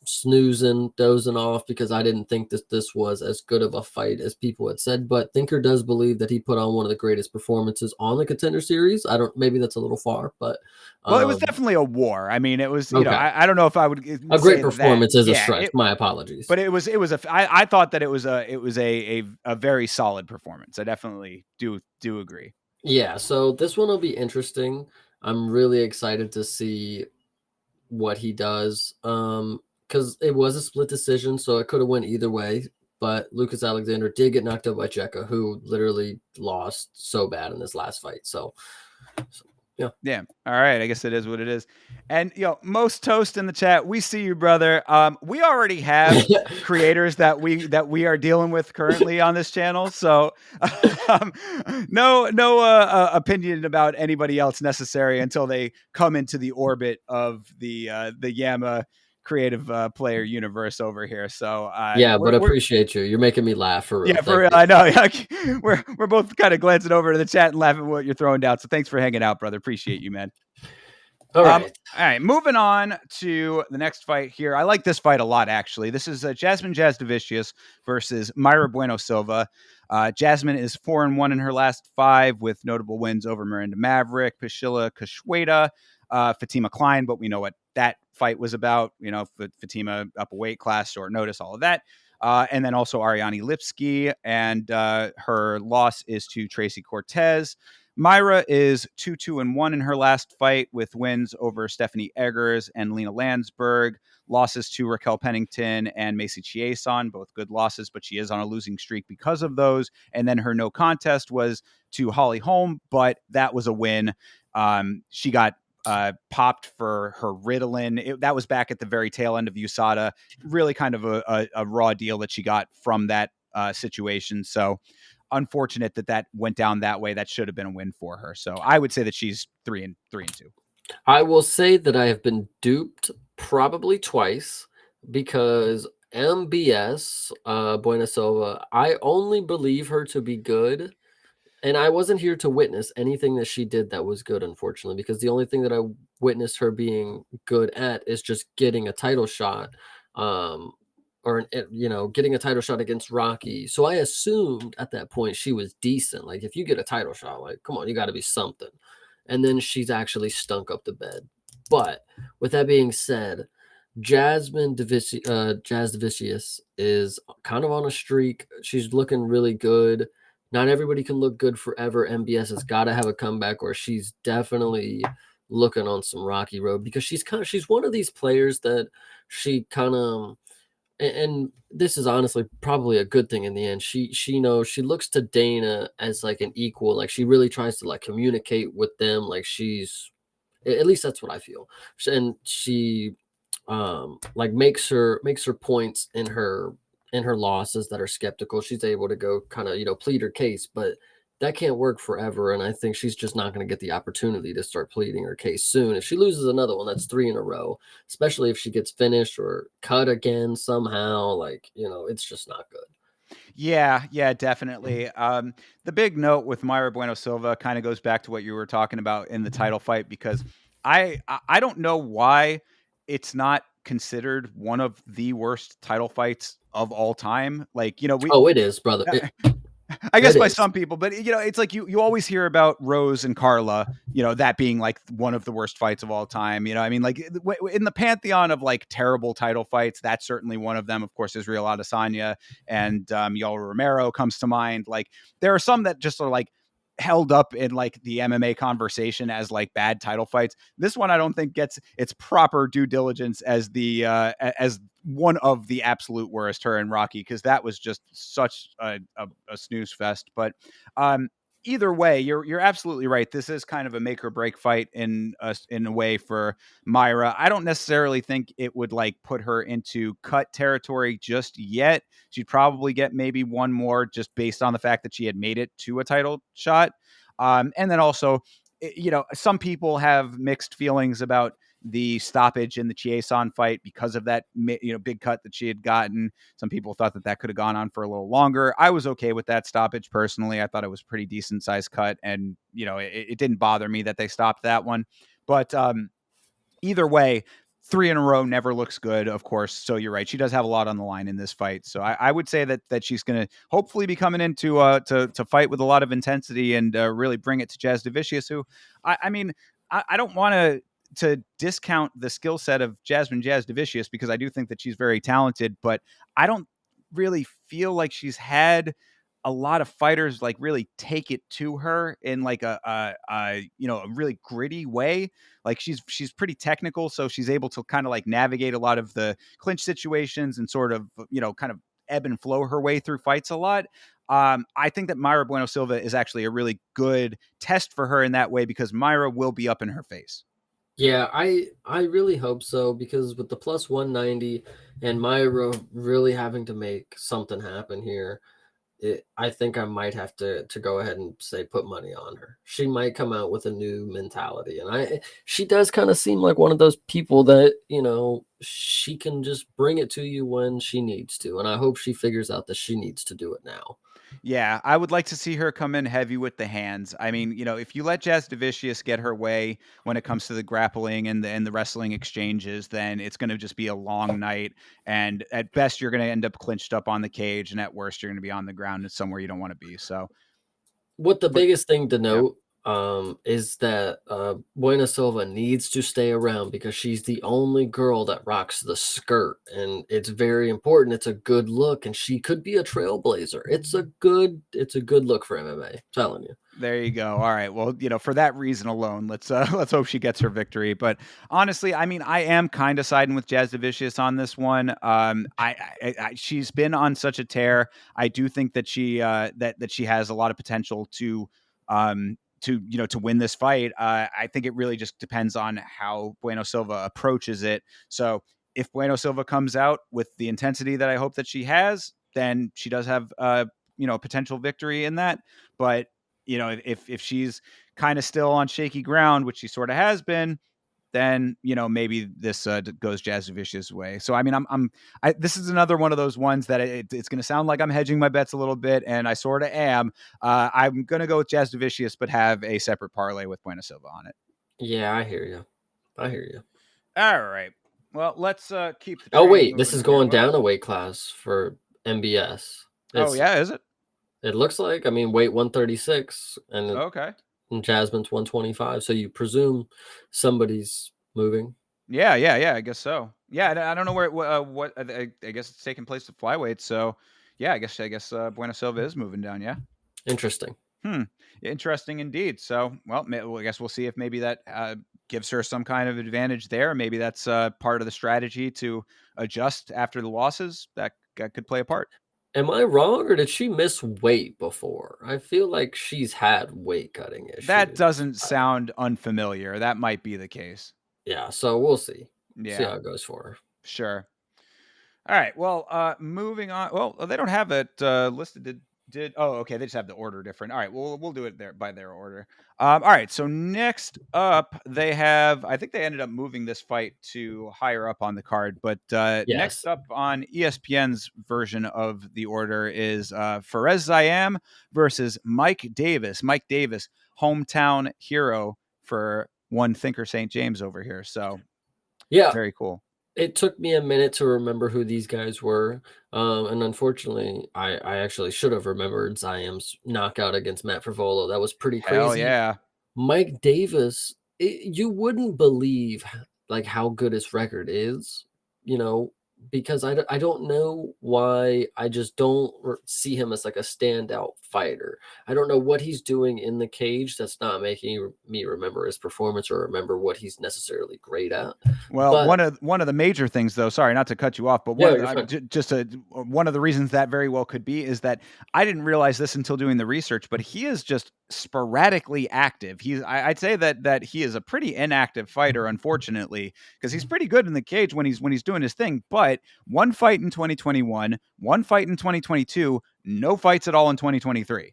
[SPEAKER 2] snoozing, dozing off because I didn't think that this was as good of a fight as people had said. But Thinker does believe that he put on one of the greatest performances on the Contender Series. I don't, maybe that's a little far, but
[SPEAKER 1] Well, it was definitely a war. I mean, it was,
[SPEAKER 2] okay.
[SPEAKER 1] I don't know if I would
[SPEAKER 2] A great
[SPEAKER 1] say that.
[SPEAKER 2] performance is a
[SPEAKER 1] Yeah,
[SPEAKER 2] stretch. My apologies.
[SPEAKER 1] but I thought that it was a very solid performance. I definitely do agree.
[SPEAKER 2] Yeah, so this one will be interesting. I'm really excited to see what he does. Because it was a split decision, so it could have went either way. But Lucas Alexander did get knocked out by Jekka, who literally lost so bad in this last fight. So yeah.
[SPEAKER 1] Yeah. All right. I guess it is what it is. And most toast in the chat. We see you, brother. We already have creators that we are dealing with currently on this channel. So no opinion about anybody else necessary until they come into the orbit of the Yama creative player universe over here. So
[SPEAKER 2] Yeah, but
[SPEAKER 1] we're
[SPEAKER 2] appreciate you. You're making me laugh for real.
[SPEAKER 1] yeah, for
[SPEAKER 2] Thank
[SPEAKER 1] real.
[SPEAKER 2] you.
[SPEAKER 1] I know. We're both kind of glancing over to the chat and laughing at what you're throwing down. So thanks for hanging out, brother. Appreciate you, man.
[SPEAKER 2] All right.
[SPEAKER 1] All right, moving on to the next fight here. I like this fight a lot, actually. This is Jasmine Jasdavicius versus Mayra Bueno Silva. Jasmine is 4-1 in her last 5 with notable wins over Miranda Maverick, Priscilla Kashweda, Fatima Klein, but we know what that fight was about. You know, Fatima up a weight class, short notice, all of that. And then also Ariane Lipsky, and her loss is to Tracy Cortez. Myra is 2-2-1 in her last fight with wins over Stephanie Eggers and Lena Landsberg, losses to Raquel Pennington and Macy Chiasson, both good losses, but she is on a losing streak because of those. And then her no contest was to Holly Holm, but that was a win. She got popped for her Ritalin. That was back at the very tail end of USADA. Really kind of a raw deal that she got from that situation. So unfortunate that went down that way. That should have been a win for her. So I would say that she's 3-2.
[SPEAKER 2] I will say that I have been duped probably twice because MBS, Buenasova, I only believe her to be good. And I wasn't here to witness anything that she did that was good, unfortunately, because the only thing that I witnessed her being good at is just getting a title shot, getting a title shot against Rocky. So I assumed at that point she was decent. Like, if you get a title shot, like, come on, you got to be something. And then she's actually stunk up the bed. But with that being said, Jazz Davicius is kind of on a streak. She's looking really good. Not everybody can look good forever. MBS has got to have a comeback, or she's definitely looking on some rocky road, because she's one of these players that she kind of, and this is honestly probably a good thing in the end. She knows, she looks to Dana as like an equal. Like, she really tries to like communicate with them. Like, at least that's what I feel. And she like makes her points in her losses that are skeptical. She's able to go kind of, plead her case, but that can't work forever. And I think she's just not going to get the opportunity to start pleading her case soon. If she loses another one, that's 3 in a row, especially if she gets finished or cut again somehow. Like, it's just not good.
[SPEAKER 1] Yeah, definitely. The big note with Mayra Bueno Silva kind of goes back to what you were talking about in the title fight, because I don't know why it's not considered one of the worst title fights of all time. Like,
[SPEAKER 2] Oh, it is, brother.
[SPEAKER 1] I guess
[SPEAKER 2] It
[SPEAKER 1] by
[SPEAKER 2] is.
[SPEAKER 1] some people, but it's like you always hear about Rose and Carla, that being like one of the worst fights of all time. I mean, like in the pantheon of like terrible title fights, that's certainly one of them. Of course, Israel Adesanya and Yoel Romero comes to mind. Like, there are some that just are like held up in like the MMA conversation as like bad title fights. This one I don't think gets its proper due diligence as as one of the absolute worst, her and Rocky, because that was just such a snooze fest. But either way, you're absolutely right. This is kind of a make or break fight in a way for Myra. I don't necessarily think it would like put her into cut territory just yet. She'd probably get maybe one more just based on the fact that she had made it to a title shot. And then also, some people have mixed feelings about the stoppage in the Chiasson fight because of that, big cut that she had gotten. Some people thought that could have gone on for a little longer. I was okay with that stoppage personally. I thought it was a pretty decent sized cut, and it didn't bother me that they stopped that one. But either way, 3 in a row never looks good, of course. So you're right. She does have a lot on the line in this fight. So I would say that she's going to hopefully be coming into to fight with a lot of intensity and really bring it to Jasdavicius, who I mean, I don't want to discount the skill set of Jasmine Jasdavicius, because I do think that she's very talented, but I don't really feel like she's had a lot of fighters like really take it to her in like a really gritty way. Like, she's pretty technical, so she's able to kind of like navigate a lot of the clinch situations and sort of kind of ebb and flow her way through fights a lot. I think that Myra Bueno Silva is actually a really good test for her in that way, because Myra will be up in her face.
[SPEAKER 2] Yeah, I really hope so, because with the plus 190 and Myra really having to make something happen here, I think I might have to go ahead and say put money on her. She might come out with a new mentality, and she does kind of seem like one of those people that, she can just bring it to you when she needs to, and I hope she figures out that she needs to do it now.
[SPEAKER 1] Yeah, I would like to see her come in heavy with the hands. I mean, if you let Jazz Devicius get her way when it comes to the grappling and the wrestling exchanges, then it's going to just be a long night. And at best, you're going to end up clinched up on the cage, and at worst, you're going to be on the ground and somewhere you don't want to be. So,
[SPEAKER 2] What the
[SPEAKER 1] but
[SPEAKER 2] biggest thing to
[SPEAKER 1] yeah.
[SPEAKER 2] note, is that, Buena Silva needs to stay around because she's the only girl that rocks the skirt, and it's very important. It's a good look, and she could be a trailblazer. It's a good look for MMA, telling you.
[SPEAKER 1] There you go. All right. Well, for that reason alone, let's let's hope she gets her victory. But honestly, I mean, I am kind of siding with Jazz Vicious on this one. She's been on such a tear. I do think that that she has a lot of potential to win this fight. I think it really just depends on how Bueno Silva approaches it. So if Bueno Silva comes out with the intensity that I hope that she has, then she does have potential victory in that. But if she's kind of still on shaky ground, which she sort of has been, then maybe this goes Jazovici's way. So I mean, this is another one of those ones that it's going to sound like I'm hedging my bets a little bit, and I sort of am. I'm going to go with Jazovicius, but have a separate parlay with Buena Silva on it.
[SPEAKER 2] Yeah, I hear you. I hear you.
[SPEAKER 1] All right. Well, let's keep the
[SPEAKER 2] Oh,
[SPEAKER 1] train
[SPEAKER 2] wait, this
[SPEAKER 1] moving
[SPEAKER 2] is
[SPEAKER 1] here.
[SPEAKER 2] going
[SPEAKER 1] What?
[SPEAKER 2] down a weight class for MBS.
[SPEAKER 1] Oh
[SPEAKER 2] It's
[SPEAKER 1] yeah, is it?
[SPEAKER 2] it looks like, I mean, weight 136
[SPEAKER 1] Okay.
[SPEAKER 2] and Jasmine's 125, so you presume somebody's moving.
[SPEAKER 1] Yeah. I guess so. Yeah, I don't know where what I guess it's taking place at flyweight. So yeah, I guess Buena Silva is moving down. Yeah.
[SPEAKER 2] Interesting.
[SPEAKER 1] Hmm. Interesting indeed. So well, I guess we'll see if maybe that gives her some kind of advantage there. Maybe that's part of the strategy to adjust after the losses. That could play a part.
[SPEAKER 2] Am I wrong, or did she miss weight before? I feel like she's had weight cutting
[SPEAKER 1] That
[SPEAKER 2] issues.
[SPEAKER 1] doesn't sound unfamiliar. That might be the case.
[SPEAKER 2] Yeah, so we'll see. See
[SPEAKER 1] Yeah.
[SPEAKER 2] how it goes for her.
[SPEAKER 1] Sure. All right. Well, moving on. Well, they don't have it listed. Did oh okay? They just have the order different. All right. Well, we'll do it there by their order. All right. So next up, they have. I think they ended up moving this fight to higher up on the card. But next
[SPEAKER 2] Yes.
[SPEAKER 1] up on ESPN's version of the order is Fares Zayam versus Mike Davis. Mike Davis, hometown hero for one Thinker St. James over here. So
[SPEAKER 2] Yeah,
[SPEAKER 1] very cool.
[SPEAKER 2] it took me a minute to remember who these guys were, and unfortunately, I actually should have remembered Ziam's knockout against Matt Frivola. That was pretty
[SPEAKER 1] Hell
[SPEAKER 2] crazy.
[SPEAKER 1] yeah.
[SPEAKER 2] Mike Davis, you wouldn't believe like how good his record is, you know, because I don't know why I just don't see him as like a standout fighter. I don't know what he's doing in the cage that's not making me remember his performance or remember what he's necessarily great at.
[SPEAKER 1] Well,
[SPEAKER 2] But
[SPEAKER 1] one of the major things, though, sorry not to cut you off, but one
[SPEAKER 2] yeah,
[SPEAKER 1] of
[SPEAKER 2] you're
[SPEAKER 1] the
[SPEAKER 2] fine.
[SPEAKER 1] one of the reasons that very well could be is that I didn't realize this until doing the research, but he is just sporadically active. I'd say that he is a pretty inactive fighter, unfortunately, because he's pretty good in the cage when he's doing his thing. But one fight in 2021, one fight in 2022, no fights at all in 2023.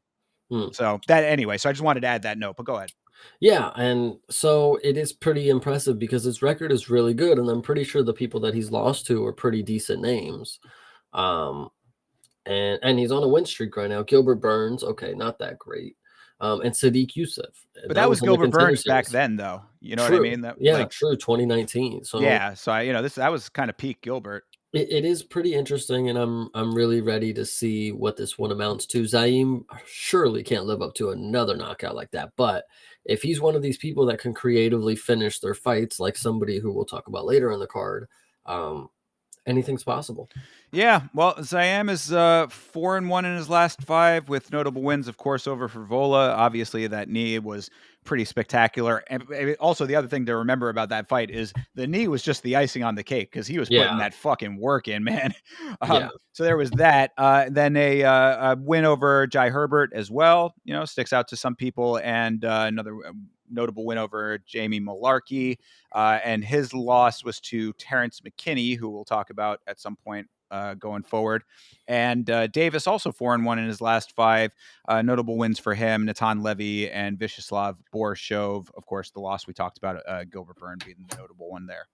[SPEAKER 2] Hmm.
[SPEAKER 1] So that anyway. So I just wanted to add that note. But go ahead.
[SPEAKER 2] Yeah, and so it is pretty impressive because his record is really good, and I'm pretty sure the people that he's lost to are pretty decent names. Um, and he's on a win streak right now. Gilbert Burns, okay, not that great. And Sadiq Youssef,
[SPEAKER 1] But
[SPEAKER 2] that
[SPEAKER 1] that
[SPEAKER 2] was
[SPEAKER 1] was
[SPEAKER 2] in the
[SPEAKER 1] Gilbert
[SPEAKER 2] contender
[SPEAKER 1] Burns back
[SPEAKER 2] series.
[SPEAKER 1] then, though. You know what I
[SPEAKER 2] True,
[SPEAKER 1] mean? That
[SPEAKER 2] yeah,
[SPEAKER 1] like
[SPEAKER 2] true. 2019. So
[SPEAKER 1] Yeah, so that was kind of peak Gilbert.
[SPEAKER 2] it is pretty interesting, and I'm really ready to see what this one amounts to. Zaim surely can't live up to another knockout like that, but if he's one of these people that can creatively finish their fights, like somebody who we'll talk about later in the card, um, anything's possible.
[SPEAKER 1] Yeah, well, Siam is 4-1 in his last five, with notable wins, of course, over Frivola. Obviously, that knee was pretty spectacular. And also, the other thing to remember about that fight is the knee was just the icing on the cake because he was putting
[SPEAKER 2] Yeah,
[SPEAKER 1] that fucking work in, man.
[SPEAKER 2] yeah.
[SPEAKER 1] So there was that. Then a win over Jai Herbert as well. Sticks out to some people, and another notable win over Jamie Malarkey. And his loss was to Terrence McKinney, who we'll talk about at some point going forward. And Davis also 4-1 in his last 5. Notable wins for him: Natan Levy and Vyacheslav Borshov. Of course, the loss we talked about, Gilbert Byrne being the notable one there.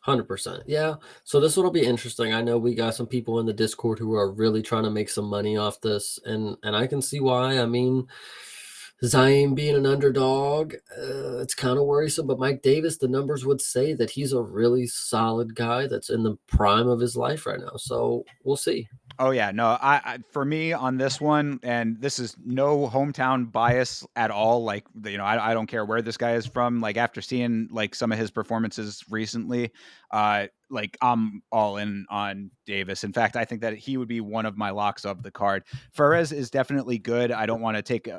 [SPEAKER 2] 100%. Yeah. So this will be interesting. I know we got some people in the Discord who are really trying to make some money off this, and I can see why. I mean, Zion being an underdog, it's kind of worrisome. But Mike Davis, the numbers would say that he's a really solid guy that's in the prime of his life right now. So we'll see.
[SPEAKER 1] Oh yeah, no. For me on this one, and this is no hometown bias at all. Like I don't care where this guy is from. Like after seeing like some of his performances recently, like I'm all in on Davis. In fact, I think that he would be one of my locks of the card. Ferrez is definitely good. I don't want to take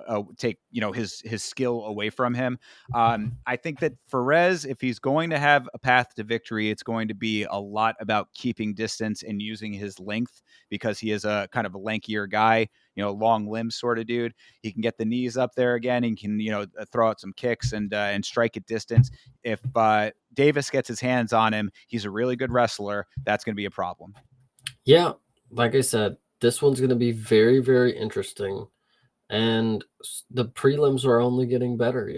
[SPEAKER 1] his skill away from him. I think that Ferrez, if he's going to have a path to victory, it's going to be a lot about keeping distance and using his length, because he is a kind of a lankier guy, long limbs sort of dude. He can get the knees up there again. He can, throw out some kicks and strike at distance. If Davis gets his hands on him, he's a really good wrestler. That's going to be a problem.
[SPEAKER 2] Yeah, like I said, this one's going to be very, very interesting, and the prelims are only getting better.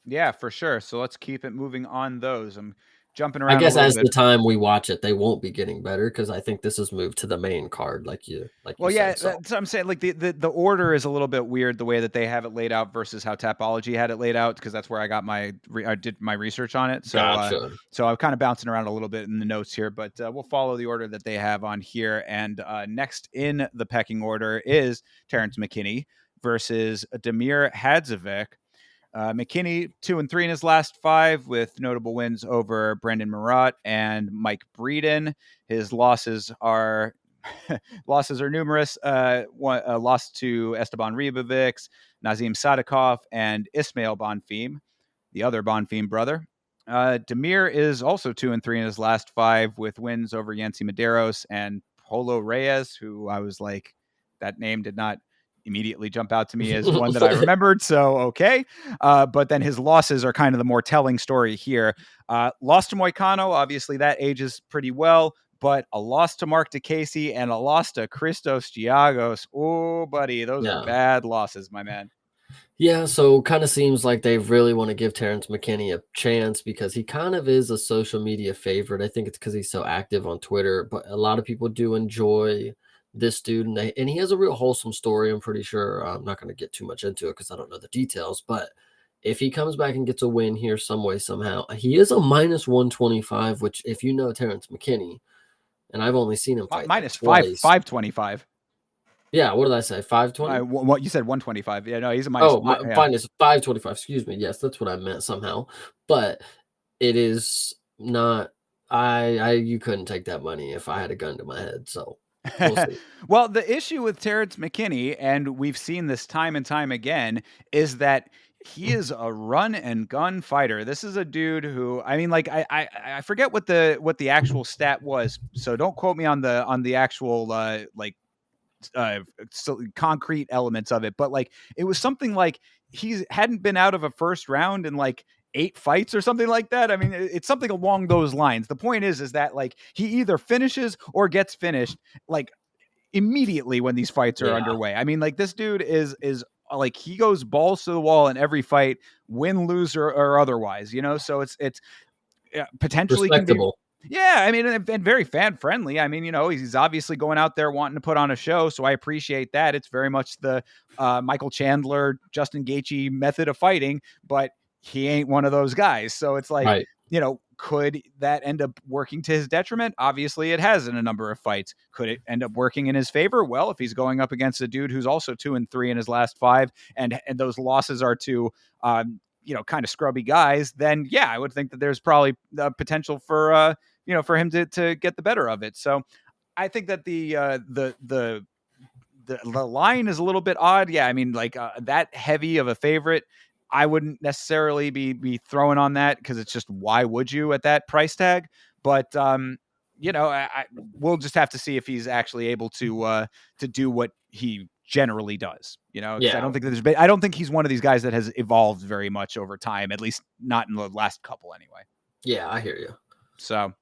[SPEAKER 1] Yeah, for sure. So let's keep it moving on those. I'm jumping
[SPEAKER 2] I
[SPEAKER 1] around a
[SPEAKER 2] guess
[SPEAKER 1] little
[SPEAKER 2] as
[SPEAKER 1] bit.
[SPEAKER 2] the time we watch it, they won't be getting better because I think this is moved to the main card, like you
[SPEAKER 1] Well, yeah,
[SPEAKER 2] said. So
[SPEAKER 1] that's what I'm saying. Like the order is a little bit weird, the way that they have it laid out versus how Tapology had it laid out, because that's where I got I did my research on it.
[SPEAKER 2] gotcha.
[SPEAKER 1] So I'm kind of bouncing around a little bit in the notes here, but we'll follow the order that they have on here. And next in the pecking order is Terrence McKinney versus Damir Hadzovic. McKinney 2-3 in his last 5, with notable wins over Brendan Murat and Mike Breeden. His losses are numerous. One loss to Esteban Ribovics, Nazim Sadikov, and Ismail Bonfim, the other Bonfim brother. Demir is also 2-3 in his last 5, with wins over Yancy Medeiros and Polo Reyes, who I was like, that name did not immediately jump out to me as one that I remembered. So, okay. But then his losses are kind of the more telling story here. Lost to Moicano, obviously that ages pretty well, but a loss to Mark DeCasey and a loss to Christos Giagos. Oh, buddy, those are
[SPEAKER 2] Yeah.
[SPEAKER 1] bad losses, my man.
[SPEAKER 2] Yeah, so kind of seems like they really want to give Terrence McKinney a chance because he kind of is a social media favorite. I think it's because he's so active on Twitter, but a lot of people do enjoy this dude, and he has a real wholesome story. I'm pretty sure. I'm not going to get too much into it because I don't know the details, but if he comes back and gets a win here some way, somehow, he is a minus 125, which if you know Terrence McKinney, and I've only seen him fight like
[SPEAKER 1] Minus
[SPEAKER 2] twice.
[SPEAKER 1] 525.
[SPEAKER 2] Yeah, what did I say? 520?
[SPEAKER 1] What you said 125. Yeah, no, he's a minus.
[SPEAKER 2] Oh,
[SPEAKER 1] Yeah.
[SPEAKER 2] minus 525. Excuse me. Yes, that's what I meant somehow. But it is not. You couldn't take that money if I had a gun to my head. So we'll see.
[SPEAKER 1] Well, the issue with Terrence McKinney, and we've seen this time and time again, is that he is a run and gun fighter. This is a dude who, I mean, like I forget what the actual stat was, so don't quote me on the actual concrete elements of it, but like it was something like he hadn't been out of a first round in like 8 fights or something like that. I mean, it's something along those lines. The point is that like he either finishes or gets finished like immediately when these fights are
[SPEAKER 2] Yeah,
[SPEAKER 1] underway. I mean, like this dude is like he goes balls to the wall in every fight, win, lose, or otherwise. So it's potentially can be.
[SPEAKER 2] respectable.
[SPEAKER 1] Yeah, I mean, and very fan friendly. I mean, he's obviously going out there wanting to put on a show, so I appreciate that. It's very much the Michael Chandler, Justin Gaethje method of fighting, but he ain't one of those guys. So it's like,
[SPEAKER 2] Right.
[SPEAKER 1] Could that end up working to his detriment? Obviously, it has in a number of fights. Could it end up working in his favor? Well, if he's going up against a dude who's also 2-3 in his last 5, and those losses are to kind of scrubby guys, then yeah, I would think that there's probably potential for for him to get the better of it. So I think that the line is a little bit odd. Yeah, I mean, like that heavy of a favorite, I wouldn't necessarily be throwing on that, because it's just, why would you at that price tag? But we'll just have to see if he's actually able to do what he generally does. Because
[SPEAKER 2] Yeah.
[SPEAKER 1] I don't think he's one of these guys that has evolved very much over time, at least not in the last couple anyway.
[SPEAKER 2] Yeah, I hear you.
[SPEAKER 1] So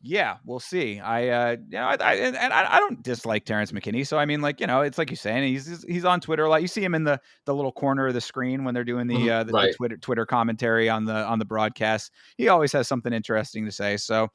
[SPEAKER 1] Yeah, we'll see. I don't dislike Terrence McKinney. So I mean, like, it's like you're saying, he's on Twitter a lot. You see him in the little corner of the screen when they're doing the
[SPEAKER 2] Mhm.
[SPEAKER 1] the
[SPEAKER 2] Right.
[SPEAKER 1] Twitter commentary on the broadcast. He always has something interesting to say. So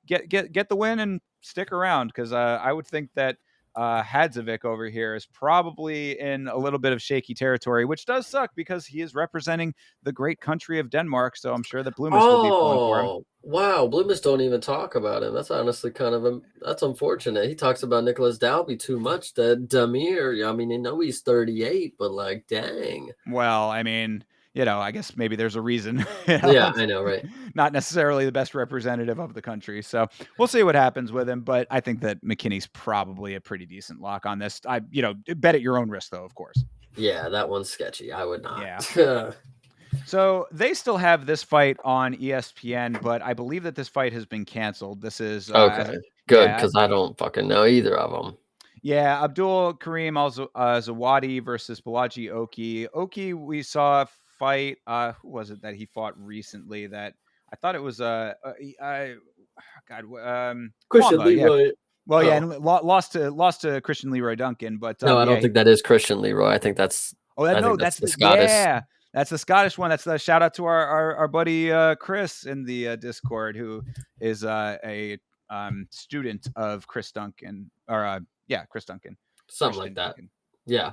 [SPEAKER 1] get the win and stick around, because I would think that Hadzovic over here is probably in a little bit of shaky territory, which does suck because he is representing the great country of Denmark. So I'm sure that Bloomis will be pulling for him.
[SPEAKER 2] Oh, wow, Bloomis don't even talk about him. That's honestly kind of that's unfortunate. He talks about Nicholas Dalby too much. That Damir, I mean, I know he's 38, but like, dang.
[SPEAKER 1] Well, I mean, I guess maybe there's a reason.
[SPEAKER 2] Yeah,
[SPEAKER 1] It's
[SPEAKER 2] I know, right?
[SPEAKER 1] not necessarily the best representative of the country. So we'll see what happens with him. But I think that McKinney's probably a pretty decent lock on this. Bet at your own risk, though, of course.
[SPEAKER 2] Yeah, that one's sketchy. I would not.
[SPEAKER 1] Yeah. So they still have this fight on ESPN, but I believe that this fight has been canceled. This is,
[SPEAKER 2] Okay, good,
[SPEAKER 1] yeah,
[SPEAKER 2] because I don't fucking know either of them.
[SPEAKER 1] yeah, Abdul Karim Zawadi versus Balaji Oki. Oki, we saw fight. Who was it that he fought recently? That I thought it was God,
[SPEAKER 2] Christian
[SPEAKER 1] Kwamba. Yeah.
[SPEAKER 2] Leroy.
[SPEAKER 1] Well, yeah,
[SPEAKER 2] Oh,
[SPEAKER 1] and lost to Christian Leroy Duncan, but
[SPEAKER 2] no, I don't
[SPEAKER 1] yeah.
[SPEAKER 2] think that is Christian Leroy.
[SPEAKER 1] Oh, that,
[SPEAKER 2] I
[SPEAKER 1] no,
[SPEAKER 2] think that's
[SPEAKER 1] that's
[SPEAKER 2] the
[SPEAKER 1] the
[SPEAKER 2] Scottish.
[SPEAKER 1] yeah, that's the Scottish one. That's the shout out to our buddy Chris in the Discord, who is a student of Chris Duncan, or yeah, Chris Duncan,
[SPEAKER 2] Something like
[SPEAKER 1] Christian
[SPEAKER 2] that.
[SPEAKER 1] Duncan.
[SPEAKER 2] Yeah,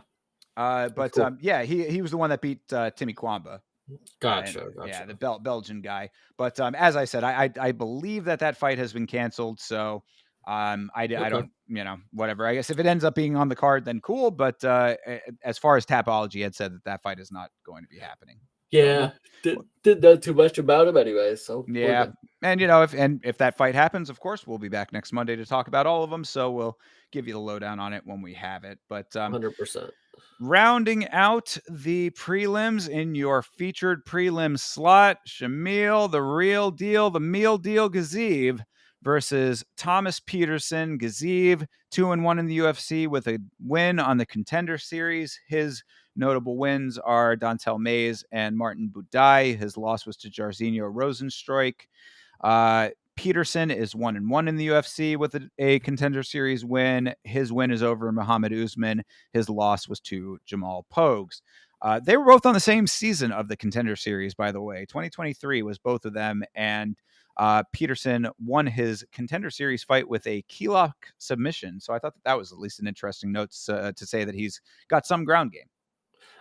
[SPEAKER 2] that's
[SPEAKER 1] But
[SPEAKER 2] cool.
[SPEAKER 1] yeah, he was the one that beat Timmy Kwamba. And
[SPEAKER 2] Gotcha,
[SPEAKER 1] yeah, the
[SPEAKER 2] gotcha.
[SPEAKER 1] Belgian guy. But as I said, I believe that fight has been canceled. So I
[SPEAKER 2] Okay.
[SPEAKER 1] don't, whatever. I guess if it ends up being on the card, then cool. But as far as Tapology had said, that fight is not going to be happening. So
[SPEAKER 2] Yeah, didn't know too much about him anyway, so we're
[SPEAKER 1] yeah.
[SPEAKER 2] good.
[SPEAKER 1] And if that fight happens, of course, we'll be back next Monday to talk about all of them. So we'll give you the lowdown on it when we have it. But
[SPEAKER 2] 100%.
[SPEAKER 1] rounding out the prelims in your featured prelim slot, Shamil, the real deal, the meal deal, Gaziv versus Thomas Peterson. Gaziv, 2-1 in the UFC with a win on the Contender Series. His notable wins are Dontel Mays and Martin Budai. His loss was to Jairzinho Rosenstreich. Peterson is 1-1 in the UFC with a Contender Series win. His win is over Muhammad Usman. His loss was to Jamal Pogues. They were both on the same season of the Contender Series, by the way. 2023 was both of them, and Peterson won his Contender Series fight with a key lock submission. So I thought that was at least an interesting note to say that he's got some ground game.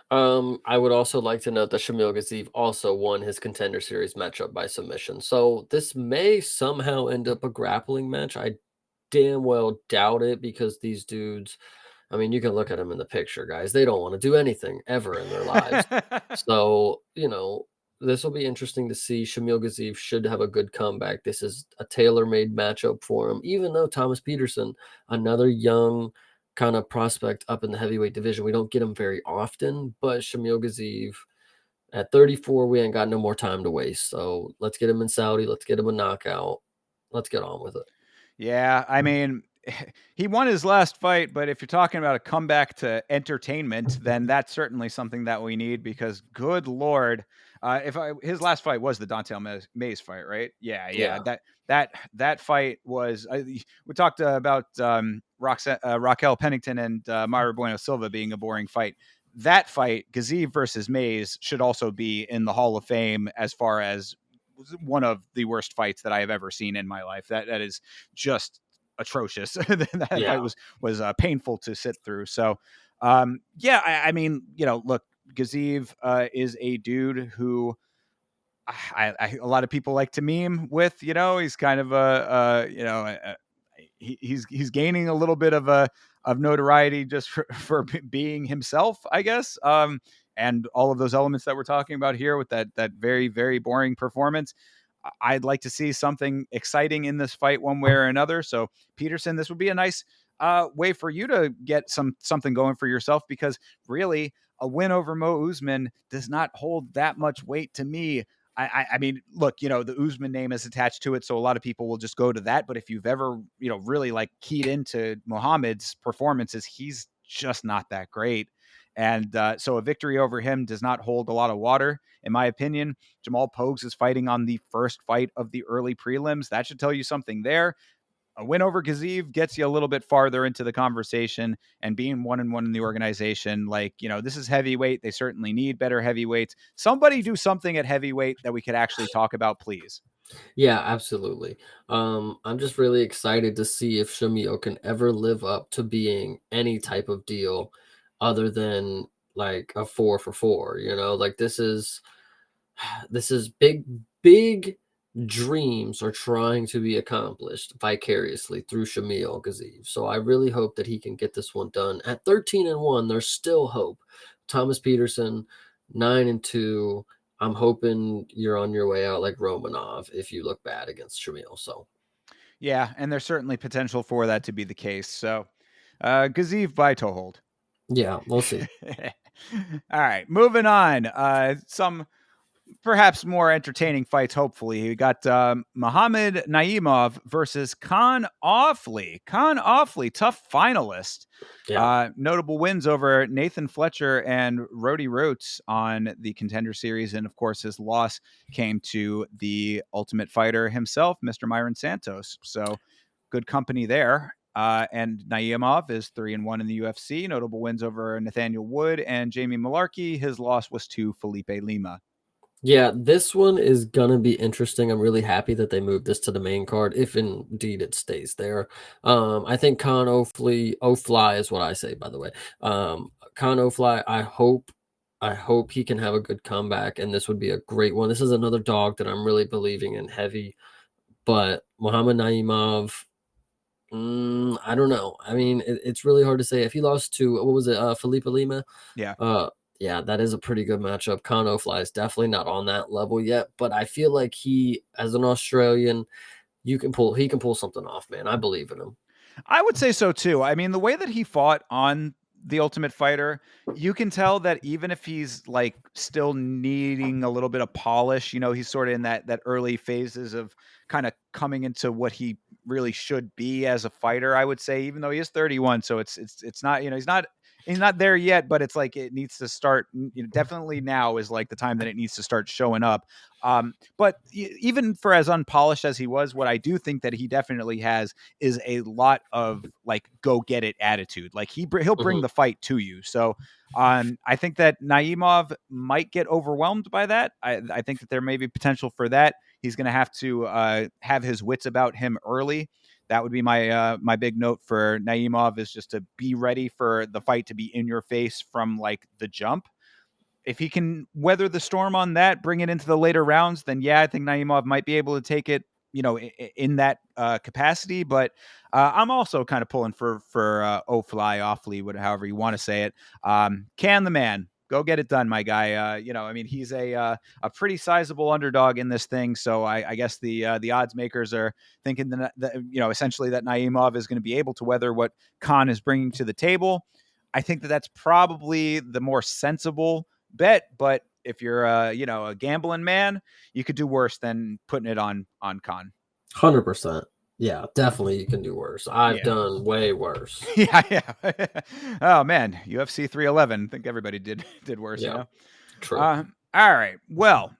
[SPEAKER 2] I would also like to note that Shamil Gaziv also won his Contender Series matchup by submission, so this may somehow end up a grappling match. I damn well doubt it because these dudes, I mean, you can look at them in the picture, guys. They don't want to do anything ever in their lives. So, this will be interesting to see. Shamil Gaziv should have a good comeback. This is a tailor-made matchup for him, even though Thomas Peterson, another young kind of prospect up in the heavyweight division, we don't get him very often, but Shamil Gaziv at 34, we ain't got no more time to waste. So let's get him in Saudi. Let's get him a knockout. Let's get on with it.
[SPEAKER 1] Yeah, I mean, he won his last fight, but if you're talking about a comeback to entertainment, then that's certainly something that we need because, good lord, his last fight was the Dontel Mays fight, right? Yeah, yeah.
[SPEAKER 2] Yeah.
[SPEAKER 1] That fight was. We talked about Raquel Pennington and Myra Bueno Silva being a boring fight. That fight, Gaziv versus Mays, should also be in the Hall of Fame as far as one of the worst fights that I have ever seen in my life. That is just atrocious. That
[SPEAKER 2] Yeah.
[SPEAKER 1] fight was painful to sit through. So, yeah, I mean, look, Gaziv is a dude who a lot of people like to meme with. He's kind of he's gaining a little bit of notoriety just for being himself, I guess. And all of those elements that we're talking about here with that very, very boring performance. I'd like to see something exciting in this fight one way or another. So Peterson, this would be a nice way for you to get something going for yourself, because really a win over Mo Usman does not hold that much weight to me. I mean, look, the Usman name is attached to it, so a lot of people will just go to that. But if you've ever, really like keyed into Muhammad's performances, he's just not that great. And so a victory over him does not hold a lot of water, in my opinion. Jamal Pogues is fighting on the first fight of the early prelims. That should tell you something there. A win over Gaziv gets you a little bit farther into the conversation, and being 1-1 in the organization, like, this is heavyweight. They certainly need better heavyweights. Somebody do something at heavyweight that we could actually talk about, please.
[SPEAKER 2] Yeah, absolutely. I'm just really excited to see if Shamil can ever live up to being any type of deal other than like a 4 for 4. Like this is big dreams are trying to be accomplished vicariously through Shamil Gaziv. So I really hope that he can get this one done. At 13-1, there's still hope. Thomas Peterson, 9-2. I'm hoping you're on your way out like Romanov if you look bad against Shamil. So
[SPEAKER 1] Yeah, and there's certainly potential for that to be the case. So, Gaziv by Tohold.
[SPEAKER 2] yeah, we'll see.
[SPEAKER 1] All right, moving on. Some perhaps more entertaining fights, hopefully. We got Muhammad Naimov versus Khan Offley. Khan Offley, tough finalist.
[SPEAKER 2] Yeah.
[SPEAKER 1] Notable wins over Nathan Fletcher and Rody Rhodes on the Contender Series. And of course, his loss came to the Ultimate Fighter himself, Mr. Myron Santos. So good company there. And Naimov is 3-1 in the UFC. Notable wins over Nathaniel Wood and Jamie Malarkey. His loss was to Felipe Lima.
[SPEAKER 2] Yeah, this one is gonna be interesting. I'm really happy that they moved this to the main card, if indeed it stays there. I think Khan O'Fly is what I say, by the way. Khan O'Fly, I hope he can have a good comeback, and this would be a great one. This is another dog that I'm really believing in heavy, but Muhammad Naimov, I don't know. I mean, it's really hard to say. If he lost to what was it, Felipe Lima?
[SPEAKER 1] Yeah.
[SPEAKER 2] Yeah, that is a pretty good matchup. Kano Fly is definitely not on that level yet, but I feel like he, as an Australian, he can pull something off, man. I believe in him.
[SPEAKER 1] I would say so too. I mean, the way that he fought on The Ultimate Fighter, you can tell that even if he's like still needing a little bit of polish, he's sort of in that early phases of kind of coming into what he really should be as a fighter, I would say, even though he is 31. So it's not, he's not there yet, but it's like it needs to start. Definitely now is like the time that it needs to start showing up. But even for as unpolished as he was, what I do think that he definitely has is a lot of like go get it attitude. Like he'll bring
[SPEAKER 2] Mhm.
[SPEAKER 1] the fight to you. So I think that Naimov might get overwhelmed by that. I think that there may be potential for that. He's going to have to have his wits about him early. That would be my big note for Naimov, is just to be ready for the fight to be in your face from like the jump. If he can weather the storm on that, bring it into the later rounds, then yeah, I think Naimov might be able to take it, in that capacity. But I'm also kind of pulling for O'Fly, however you want to say it. Can the man go get it done, my guy? I mean, he's a pretty sizable underdog in this thing, so I guess the odds makers are thinking that essentially that Naimov is going to be able to weather what Khan is bringing to the table. I think that that's probably the more sensible bet, but if you're a gambling man, you could do worse than putting it on Khan.
[SPEAKER 2] 100%. Yeah, definitely you can do worse. I've
[SPEAKER 1] Yeah.
[SPEAKER 2] done way worse.
[SPEAKER 1] Yeah, yeah. Oh man, UFC 311. I think everybody did worse.
[SPEAKER 2] Yeah, true.
[SPEAKER 1] All right. Well,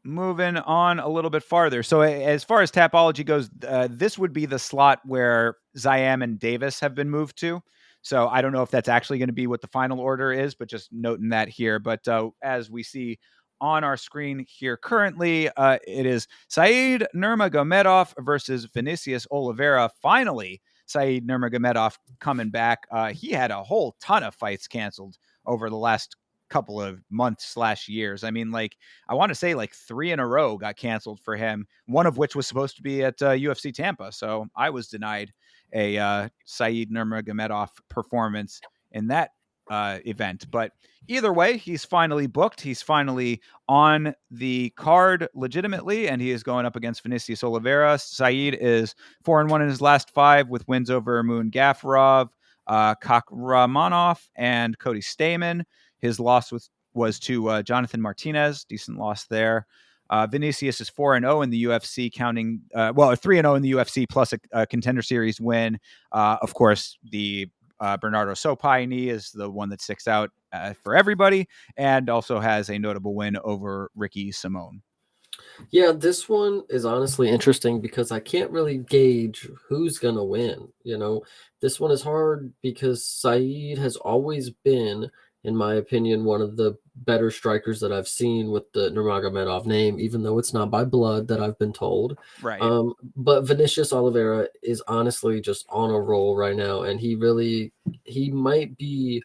[SPEAKER 1] moving on a little bit farther. So as far as Tapology goes, this would be the slot where Zayam and Davis have been moved to. So I don't know if that's actually going to be what the final order is, but just noting that here. But as we see on our screen here currently, it is Said Nurmagomedov versus Vinicius Oliveira. Finally, Said Nurmagomedov coming back. He had a whole ton of fights canceled over the last couple of months/years. I mean, like, I want to say like 3 in a row got canceled for him, one of which was supposed to be at UFC Tampa. So I was denied a Said Nurmagomedov performance in that event. But either way, he's finally booked. He's finally on the card legitimately, and he is going up against Vinicius Oliveira. Said is 4-1 in his last 5 with wins over Moon Gafarov, Kakramanov, and Cody Stamen. His loss was to Jonathan Martinez. Decent loss there. Vinicius is 4-0 in the UFC, counting 3-0 in the UFC plus a Contender Series win. Of course, the Bernardo Sopai knee is the one that sticks out for everybody, and also has a notable win over Ricky Simone.
[SPEAKER 2] Yeah, this one is honestly interesting because I can't really gauge who's going to win. This one is hard because Saeed has always been, in my opinion, one of the better strikers that I've seen with the Nurmagomedov name, even though it's not by blood that I've been told.
[SPEAKER 1] Right.
[SPEAKER 2] But Vinicius Oliveira is honestly just on a roll right now, and he might be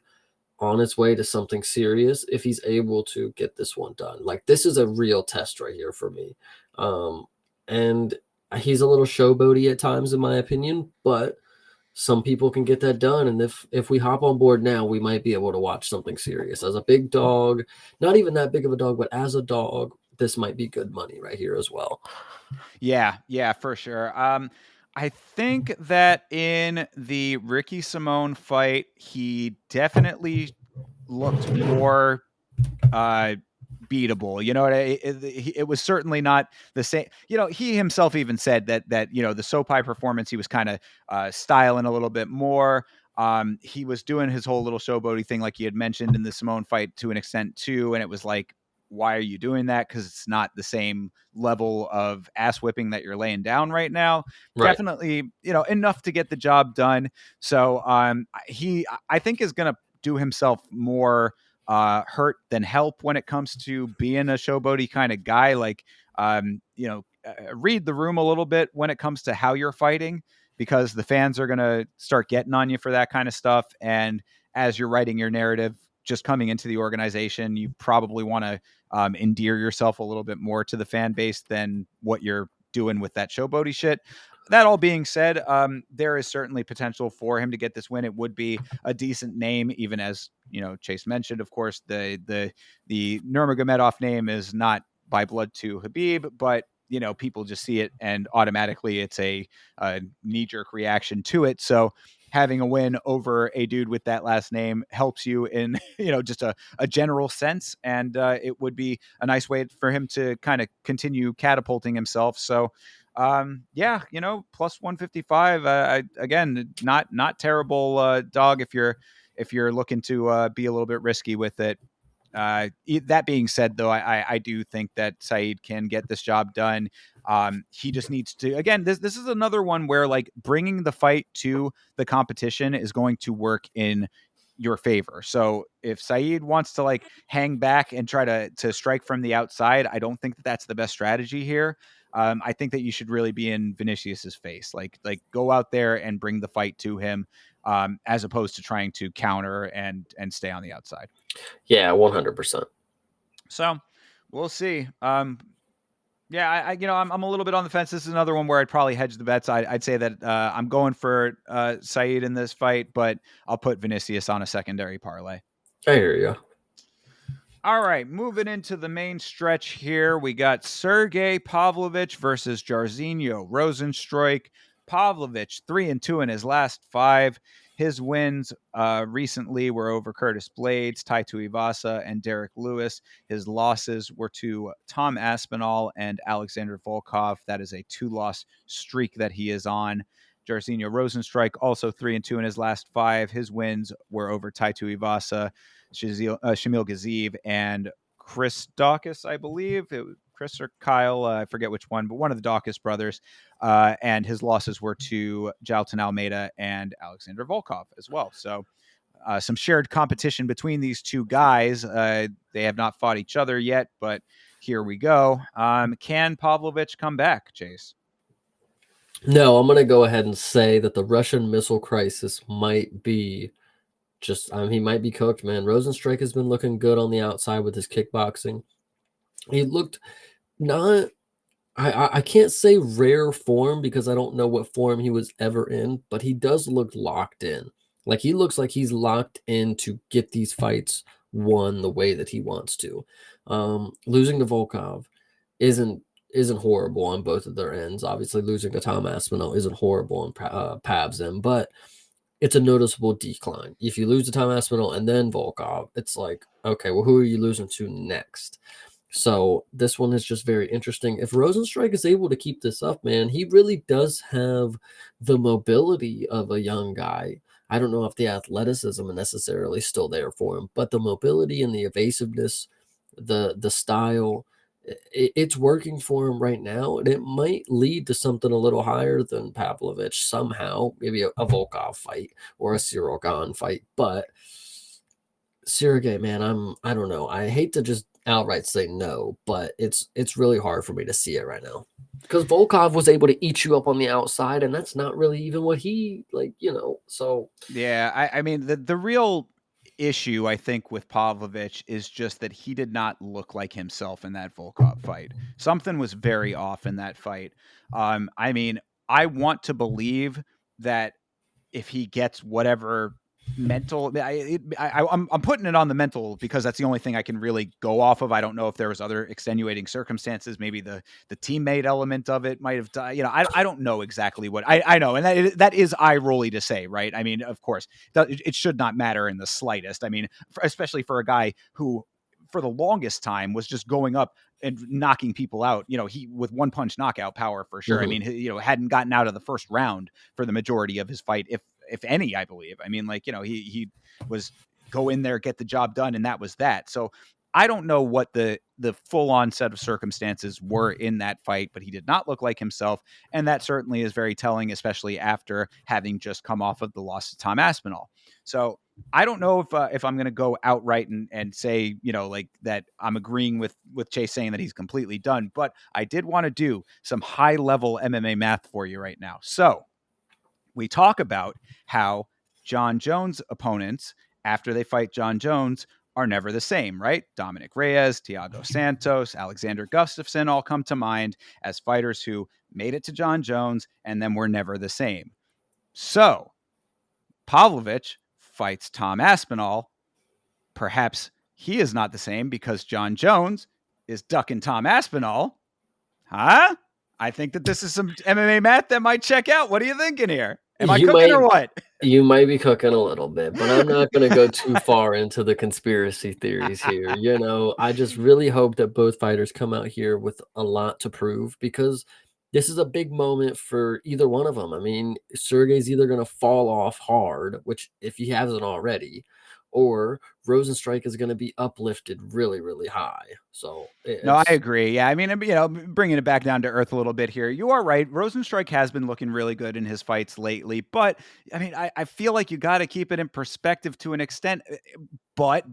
[SPEAKER 2] on its way to something serious if he's able to get this one done. Like, this is a real test right here for me. And he's a little showboaty at times, in my opinion, but some people can get that done. And if we hop on board now, we might be able to watch something serious. As a big dog, not even that big of a dog, but as a dog, this might be good money right here as well.
[SPEAKER 1] Yeah, for sure. I think that in the Ricky Simone fight, he definitely looked more uh beatable. It was certainly not the same. He himself even said that the SoPi performance, he was kind of styling a little bit more. He was doing his whole little showboaty thing, like he had mentioned in the Simone fight to an extent too, and it was like, why are you doing that? Because it's not the same level of ass whipping that you're laying down right now.
[SPEAKER 2] Right.
[SPEAKER 1] Definitely, enough to get the job done. So I think is going to do himself more hurt than help when it comes to being a showboaty kind of guy. Like, read the room a little bit when it comes to how you're fighting, because the fans are going to start getting on you for that kind of stuff. And as you're writing your narrative, just coming into the organization, you probably want to endear yourself a little bit more to the fan base than what you're doing with that showboaty shit. That all being said, there is certainly potential for him to get this win. It would be a decent name, even as Chase mentioned. Of course, the Nurmagomedov name is not by blood to Khabib, but people just see it and automatically it's a knee-jerk reaction to it. So having a win over a dude with that last name helps you in just a general sense, and it would be a nice way for him to kind of continue catapulting himself. So yeah, plus 155, again, not terrible dog if you're looking to be a little bit risky with it. That being said, though, I do think that Saeed can get this job done. He just needs to, again, this is another one where like bringing the fight to the competition is going to work in your favor. So if Saeed wants to like hang back and try to strike from the outside, I don't think that that's the best strategy here. I think that you should really be in Vinicius's face, like go out there and bring the fight to him, as opposed to trying to counter and stay on the outside.
[SPEAKER 2] Yeah, 100%.
[SPEAKER 1] So we'll see. Yeah, I'm a little bit on the fence. This is another one where I'd probably hedge the bets. I'd say that I'm going for Saeed in this fight, but I'll put Vinicius on a secondary parlay.
[SPEAKER 2] I hear you.
[SPEAKER 1] All right, moving into the main stretch here, we got Sergey Pavlovich versus Jairzinho Rozenstruik. Pavlovich 3-2 in his last 5. His wins recently were over Curtis Blades, Tai Tuivasa, and Derek Lewis. His losses were to Tom Aspinall and Alexander Volkov. That is a 2-loss streak that he is on. Jairzinho Rozenstruik also 3-2 in his last 5. His wins were over Tai Tuivasa, Shamil Gaziev, and Chris Dawkins, I believe. It was Chris or Kyle, I forget which one, but one of the Dawkins brothers. And his losses were to Jalton Almeida and Alexander Volkov as well. So some shared competition between these two guys. They have not fought each other yet, but here we go. Can Pavlovich come back, Chase?
[SPEAKER 2] No, I'm going to go ahead and say that the Russian missile crisis might be he might be cooked, man. Rozenstruik has been looking good on the outside with his kickboxing. He looked not, I can't say rare form because I don't know what form he was ever in, but he does look locked in. Like, he looks like he's locked in to get these fights won the way that he wants to. Losing to Volkov isn't horrible on both of their ends. Obviously, losing to Tom Aspinall isn't horrible on Pav's end, but it's a noticeable decline. If you lose to Tom Aspinall and then Volkov, it's like, okay, well, who are you losing to next? So this one is just very interesting. If Rozenstruik is able to keep this up, man, he really does have the mobility of a young guy. I don't know if the athleticism is necessarily still there for him, but the mobility and the evasiveness, the style, it's working for him right now, and it might lead to something a little higher than Pavlovich somehow, maybe a Volkov fight or a Cyril Gane fight. But Sergey, man, I don't know. I hate to just outright say no, but it's really hard for me to see it right now. Because Volkov was able to eat you up on the outside, and that's not really even what he like, so
[SPEAKER 1] Yeah, I mean the real issue I think with Pavlovich is just that he did not look like himself in that Volkov fight. Something was very off in that fight. I mean, I want to believe that if he gets whatever mental, I'm putting it on the mental because that's the only thing I can really go off of. I don't know if there was other extenuating circumstances. Maybe the teammate element of it might have died. I don't know exactly what I know, and that is eye rolly to say, right? I mean, of course, it should not matter in the slightest. I mean, especially for a guy who, for the longest time, was just going up and knocking people out. He with one punch knockout power for sure. I
[SPEAKER 2] mhm.
[SPEAKER 1] mean, hadn't gotten out of the first round for the majority of his fight, if any, I believe. I mean, like, he was go in there, get the job done, and that was that. So I don't know what the full on set of circumstances were in that fight, but he did not look like himself, and that certainly is very telling, especially after having just come off of the loss to Tom Aspinall. So I don't know if I'm going to go outright and say, like, that I'm agreeing with Chase saying that he's completely done, but I did want to do some high level MMA math for you right now. So we talk about how John Jones opponents, after they fight John Jones, are never the same, right? Dominic Reyes, Thiago Santos, Alexander Gustafsson all come to mind as fighters who made it to John Jones and then were never the same. So Pavlovich fights Tom Aspinall. Perhaps he is not the same because John Jones is ducking Tom Aspinall. Huh? I think that this is some MMA math that might check out. What are you thinking here? Am I
[SPEAKER 2] You
[SPEAKER 1] cooking or
[SPEAKER 2] might
[SPEAKER 1] what?
[SPEAKER 2] you might be cooking a little bit, but I'm not gonna go too far into the conspiracy theories here. I just really hope that both fighters come out here with a lot to prove because this is a big moment for either one of them. I mean, Sergey's either gonna fall off hard, which if he hasn't already, or Rosenstrike is gonna be uplifted really, really high. So
[SPEAKER 1] No, I
[SPEAKER 2] it's
[SPEAKER 1] agree. Yeah, I mean, bringing it back down to earth a little bit here. You are right. Rosenstrike has been looking really good in his fights lately, but I mean, I feel like you got to keep it in perspective to an extent. But,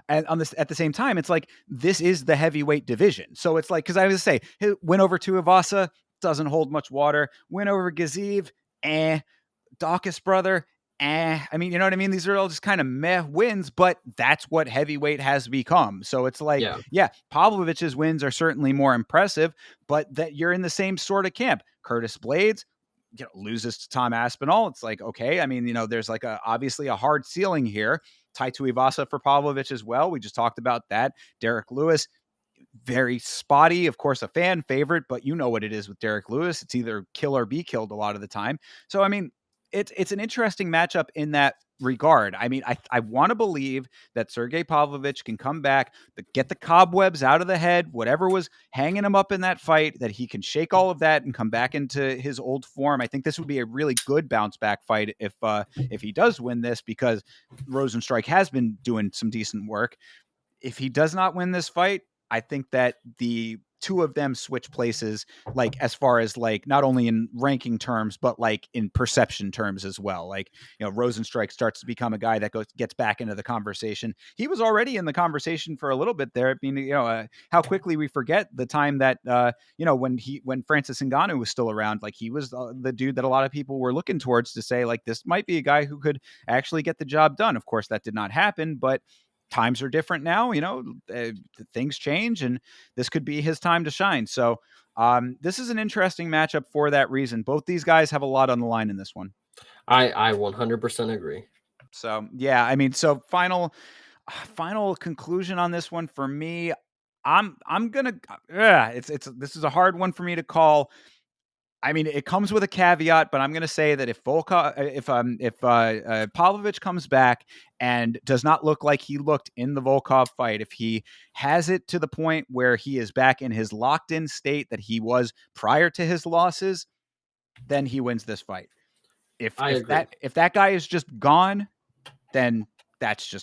[SPEAKER 1] and on this at the same time, it's like this is the heavyweight division. So it's like because I was say win over Tuivasa doesn't hold much water. Win over Gaziv, eh. Dawkins brother, I mean, you know what I mean? These are all just kind of meh wins, but that's what heavyweight has become. So it's like,
[SPEAKER 2] yeah.
[SPEAKER 1] yeah, Pavlovich's wins are certainly more impressive, but that you're in the same sort of camp. Curtis Blades, loses to Tom Aspinall. It's like, okay, I mean, there's like obviously a hard ceiling here. Tai Tuivasa for Pavlovich as well. We just talked about that. Derek Lewis, very spotty. Of course, a fan favorite, but you know what it is with Derek Lewis. It's either kill or be killed a lot of the time. So, I mean, it's an interesting matchup in that regard. I mean, I want to believe that Sergey Pavlovich can come back, get the cobwebs out of the head, whatever was hanging him up in that fight, that he can shake all of that and come back into his old form. I think this would be a really good bounce back fight if he does win this, because Rosenstrike has been doing some decent work. If he does not win this fight, I think that the two of them switch places, like as far as like not only in ranking terms, but like in perception terms as well. Like, Rosenstrike starts to become a guy that gets back into the conversation. He was already in the conversation for a little bit there. I mean, how quickly we forget the time that when Francis Ngannou was still around, like he was the dude that a lot of people were looking towards to say like this might be a guy who could actually get the job done. Of course, that did not happen, but times are different now. Things change, and this could be his time to shine. So this is an interesting matchup for that reason. Both these guys have a lot on the line in this one.
[SPEAKER 2] I 100% agree.
[SPEAKER 1] So yeah, I mean, so final conclusion on this one for me. I'm gonna. It's this is a hard one for me to call. I mean, it comes with a caveat, but I'm going to say that if Pavlovich comes back and does not look like he looked in the Volkov fight, if he has it to the point where he is back in his locked in state that he was prior to his losses, then he wins this fight. If
[SPEAKER 2] I
[SPEAKER 1] if
[SPEAKER 2] agree.
[SPEAKER 1] that if that guy is just gone, then that's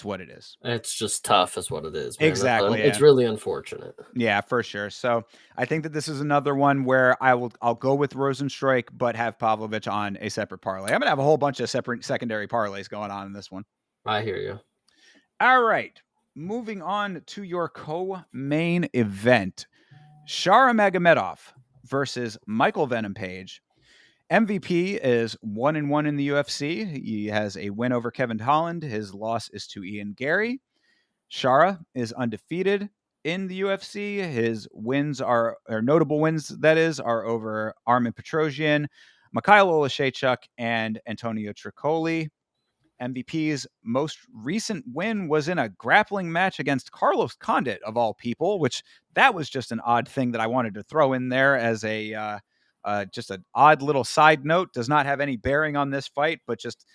[SPEAKER 1] what it is.
[SPEAKER 2] It's just tough is what it is, man.
[SPEAKER 1] Exactly.
[SPEAKER 2] It's
[SPEAKER 1] Yeah.
[SPEAKER 2] really unfortunate.
[SPEAKER 1] Yeah, for sure. So I think that this is another one where I'll go with Rosenstrike, but have Pavlovich on a separate parlay. I'm gonna have a whole bunch of separate secondary parlays going on in this one.
[SPEAKER 2] I hear you.
[SPEAKER 1] All right. Moving on to your co-main event. Shara Magomedov versus Michael Venom Page. MVP is 1-1 in the UFC. He has a win over Kevin Holland. His loss is to Ian Gary. Shara is undefeated in the UFC. His wins or notable wins, that is, are over Armin Petrosian, Mikhail Olashechuk, and Antonio Tricoli. MVP's most recent win was in a grappling match against Carlos Condit, of all people, which that was just an odd thing that I wanted to throw in there as a just an odd little side note. Does not have any bearing on this fight, but just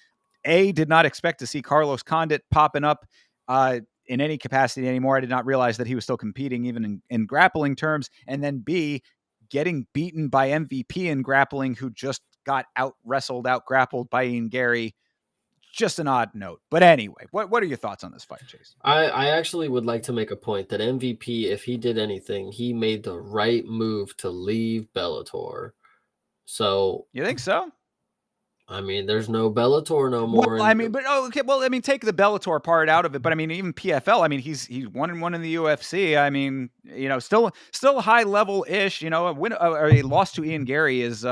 [SPEAKER 1] did not expect to see Carlos Condit popping up in any capacity anymore. I did not realize that he was still competing even in grappling terms. And then B, getting beaten by MVP in grappling, who just got out wrestled, out grappled by Ian Gary. Just an odd note. But anyway, what are your thoughts on this fight, Chase?
[SPEAKER 2] I actually would like to make a point that MVP, if he did anything, he made the right move to leave Bellator. So,
[SPEAKER 1] You think so?
[SPEAKER 2] I mean, there's no Bellator no
[SPEAKER 1] Well,
[SPEAKER 2] more.
[SPEAKER 1] I
[SPEAKER 2] And
[SPEAKER 1] mean, but okay. Well, I mean, take the Bellator part out of it, but I mean, even PFL. I mean, he's 1-1 in the UFC. I mean, still high level ish. A win or a loss to Ian Gary is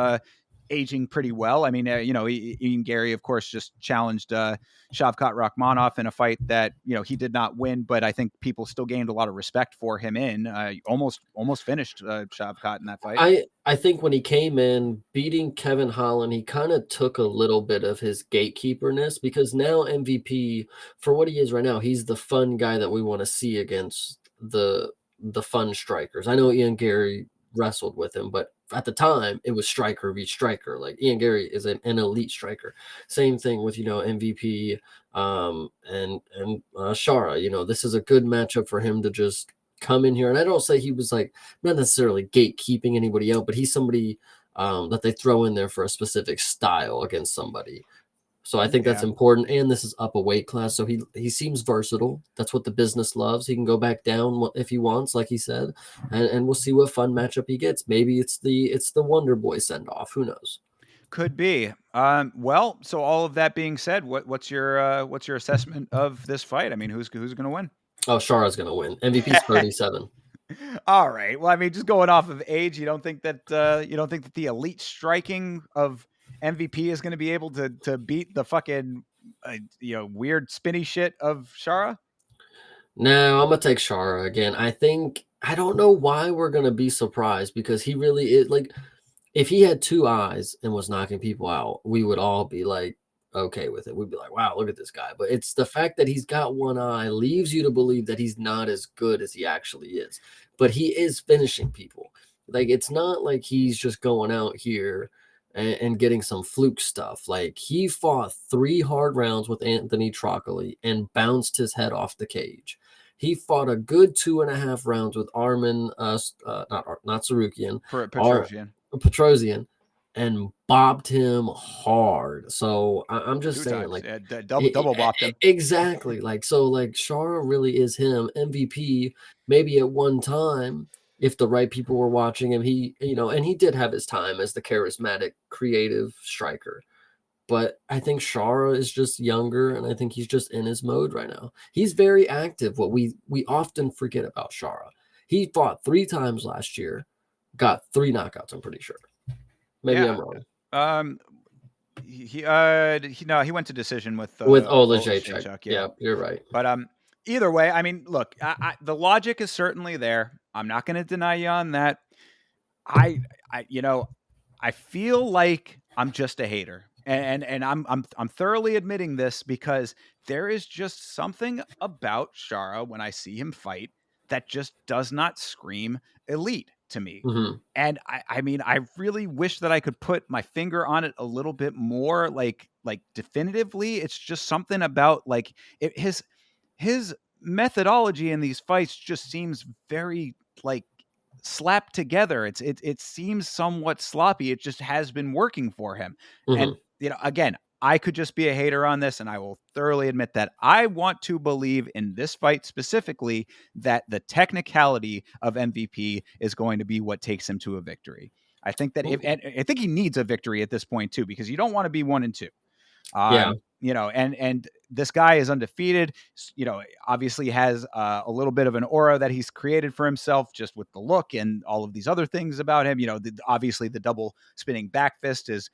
[SPEAKER 1] aging pretty well. I mean, Ian Gary, of course, just challenged Shavkat Rakhmonov in a fight that he did not win, but I think people still gained a lot of respect for him. Almost finished Shavkat in that fight.
[SPEAKER 2] I think when he came in, beating Kevin Holland, he kind of took a little bit of his gatekeeperness because now MVP, for what he is right now, he's the fun guy that we want to see against the fun strikers. I know Ian Gary wrestled with him, but at the time it was striker v striker. Like Ian Gary is an elite striker. Same thing with MVP and Shara. This is a good matchup for him to just come in here. And I don't say he was like not necessarily gatekeeping anybody out, but he's somebody that they throw in there for a specific style against somebody. So I think that's
[SPEAKER 1] Yeah.
[SPEAKER 2] important. And this is up a weight class, so he seems versatile. That's what the business loves. He can go back down if he wants, like he said, and we'll see what fun matchup he gets. Maybe it's the Wonder Boy send off. Who knows?
[SPEAKER 1] Could be. Well, so all of that being said, what's your assessment of this fight? I mean, who's going to win?
[SPEAKER 2] Oh, Shara's gonna win. MVP's 37.
[SPEAKER 1] All right. Well, I mean, just going off of age, you don't think that the elite striking of MVP is going to be able to beat the fucking weird spinny shit of Shara?
[SPEAKER 2] No, I'm gonna take Shara again. I don't know why we're gonna be surprised because he really is like if he had two eyes and was knocking people out, we would all be like okay with it. We'd be like, wow, look at this guy. But it's the fact that he's got one eye leaves you to believe that he's not as good as he actually is. But he is finishing people. Like it's not like he's just going out here and getting some fluke stuff. Like he fought 3 hard rounds with Anthony Trocoli and bounced his head off the cage. He fought a good 2.5 rounds with Armin, not Sarukian, Ar
[SPEAKER 1] Petrosian.
[SPEAKER 2] Petrosian, and bobbed him hard. So I'm just
[SPEAKER 1] Two
[SPEAKER 2] saying,
[SPEAKER 1] times.
[SPEAKER 2] like,
[SPEAKER 1] Yeah, double bopped him.
[SPEAKER 2] exactly. Like, so, like, Shara really is him, MVP. Maybe at one time, if the right people were watching him, and he did have his time as the charismatic, creative striker. But I think Shara is just younger, and I think he's just in his mode right now. He's very active. What we often forget about Shara. He fought 3 times last year, got 3 knockouts. I'm pretty sure. Maybe I'm
[SPEAKER 1] Yeah.
[SPEAKER 2] wrong.
[SPEAKER 1] He went to decision with
[SPEAKER 2] Olajaychuk.
[SPEAKER 1] Shaychuk, yeah.
[SPEAKER 2] Yeah, you're right.
[SPEAKER 1] But either way, I mean, look, the logic is certainly there. I'm not going to deny you on that. I feel like I'm just a hater, and I'm thoroughly admitting this because there is just something about Shara when I see him fight that just does not scream elite to me.
[SPEAKER 2] Mhm.
[SPEAKER 1] And I mean, I really wish that I could put my finger on it a little bit more, like definitively. It's just something about like his methodology in these fights just seems very like slapped together. It seems somewhat sloppy. It just has been working for him. And
[SPEAKER 2] Mhm.
[SPEAKER 1] again, I could just be a hater on this, and I will thoroughly admit that. I want to believe in this fight specifically that the technicality of MVP is going to be what takes him to a victory. I think that if,
[SPEAKER 2] Ooh.
[SPEAKER 1] and I think he needs a victory at this point too, because you don't want to be 1-2.
[SPEAKER 2] Yeah.
[SPEAKER 1] And this guy is undefeated. Obviously has a little bit of an aura that he's created for himself just with the look and all of these other things about him. Obviously the double spinning back fist is